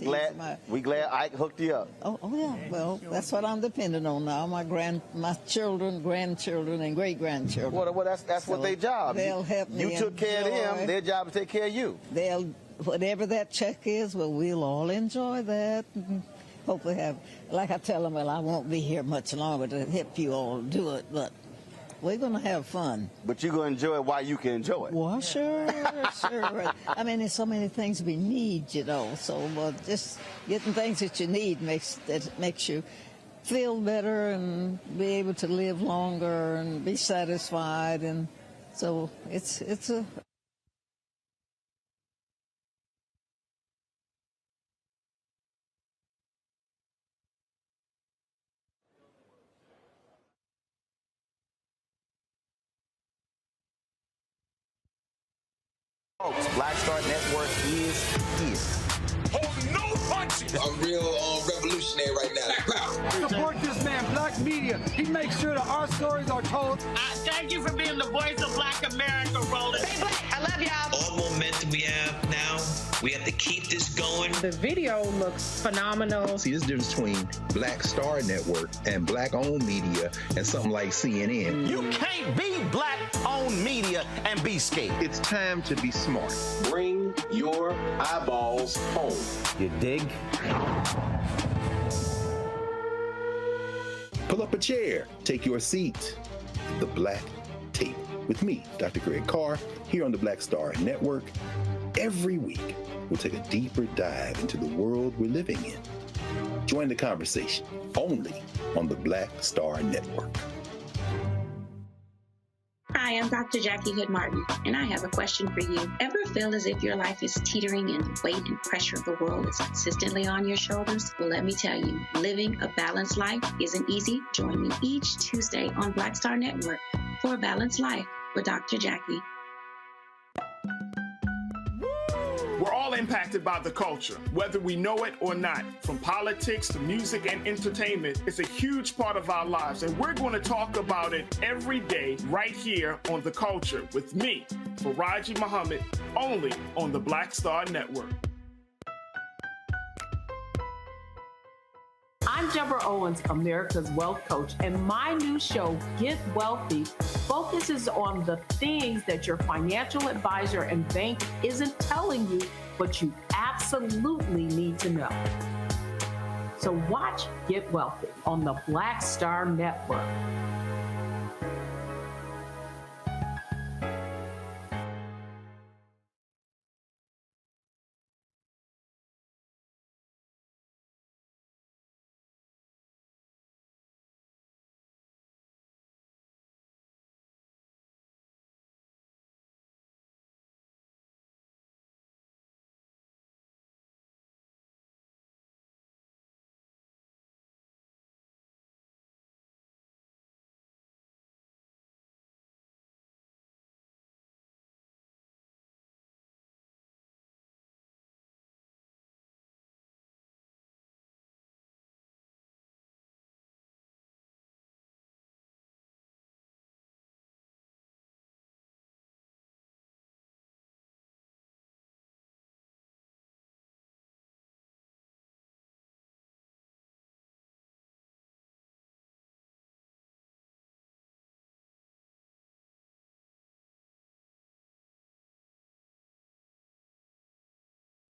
glad Ike hooked you up. Oh yeah. Well, that's what I'm depending on now. My children, grandchildren, and great grandchildren. Well, that's what their job. They'll help me. You took care of them. Their job is to take care of you. Whatever that check is, well, we'll all enjoy that. And hopefully have, like I tell them, well, I won't be here much longer to help you all do it, but we're going to have fun. But you're going to enjoy it while you can enjoy it. Well, sure. I mean, there's so many things we need, you know, so just getting things that you need makes you feel better and be able to live longer and be satisfied, and so it's a... Folks, Black Star Network is here. Oh, no punches! I'm real revolutionary right now. Support this man, Black Media. He makes sure that our stories are told. Thank you for being the voice of Black America, Roland. Stay black. I love y'all. All momentum we have now, we have to keep this going. The video looks phenomenal. See, there's a difference between Black Star Network and Black-owned media and something like CNN. You can't be Black-owned media and be scared. It's time to be smart. Bring your eyeballs home. You dig? Pull up a chair, take your seat. The Black Tape with me, Dr. Greg Carr, here on the Black Star Network. Every week, we'll take a deeper dive into the world we're living in. Join the conversation only on the Black Star Network. Hi, I'm Dr. Jackie Hood Martin, and I have a question for you. Ever feel as if your life is teetering and the weight and pressure of the world is consistently on your shoulders? Well, let me tell you, living a balanced life isn't easy. Join me each Tuesday on Black Star Network for A Balanced Life with Dr. Jackie. We're all impacted by the culture, whether we know it or not. From politics to music and entertainment, it's a huge part of our lives, and we're going to talk about it every day right here on The Culture with me, Faraji Muhammad, only on the Black Star Network. I'm Deborah Owens, America's Wealth Coach, and my new show, Get Wealthy, focuses on the things that your financial advisor and bank isn't telling you, but you absolutely need to know. So watch Get Wealthy on the Black Star Network.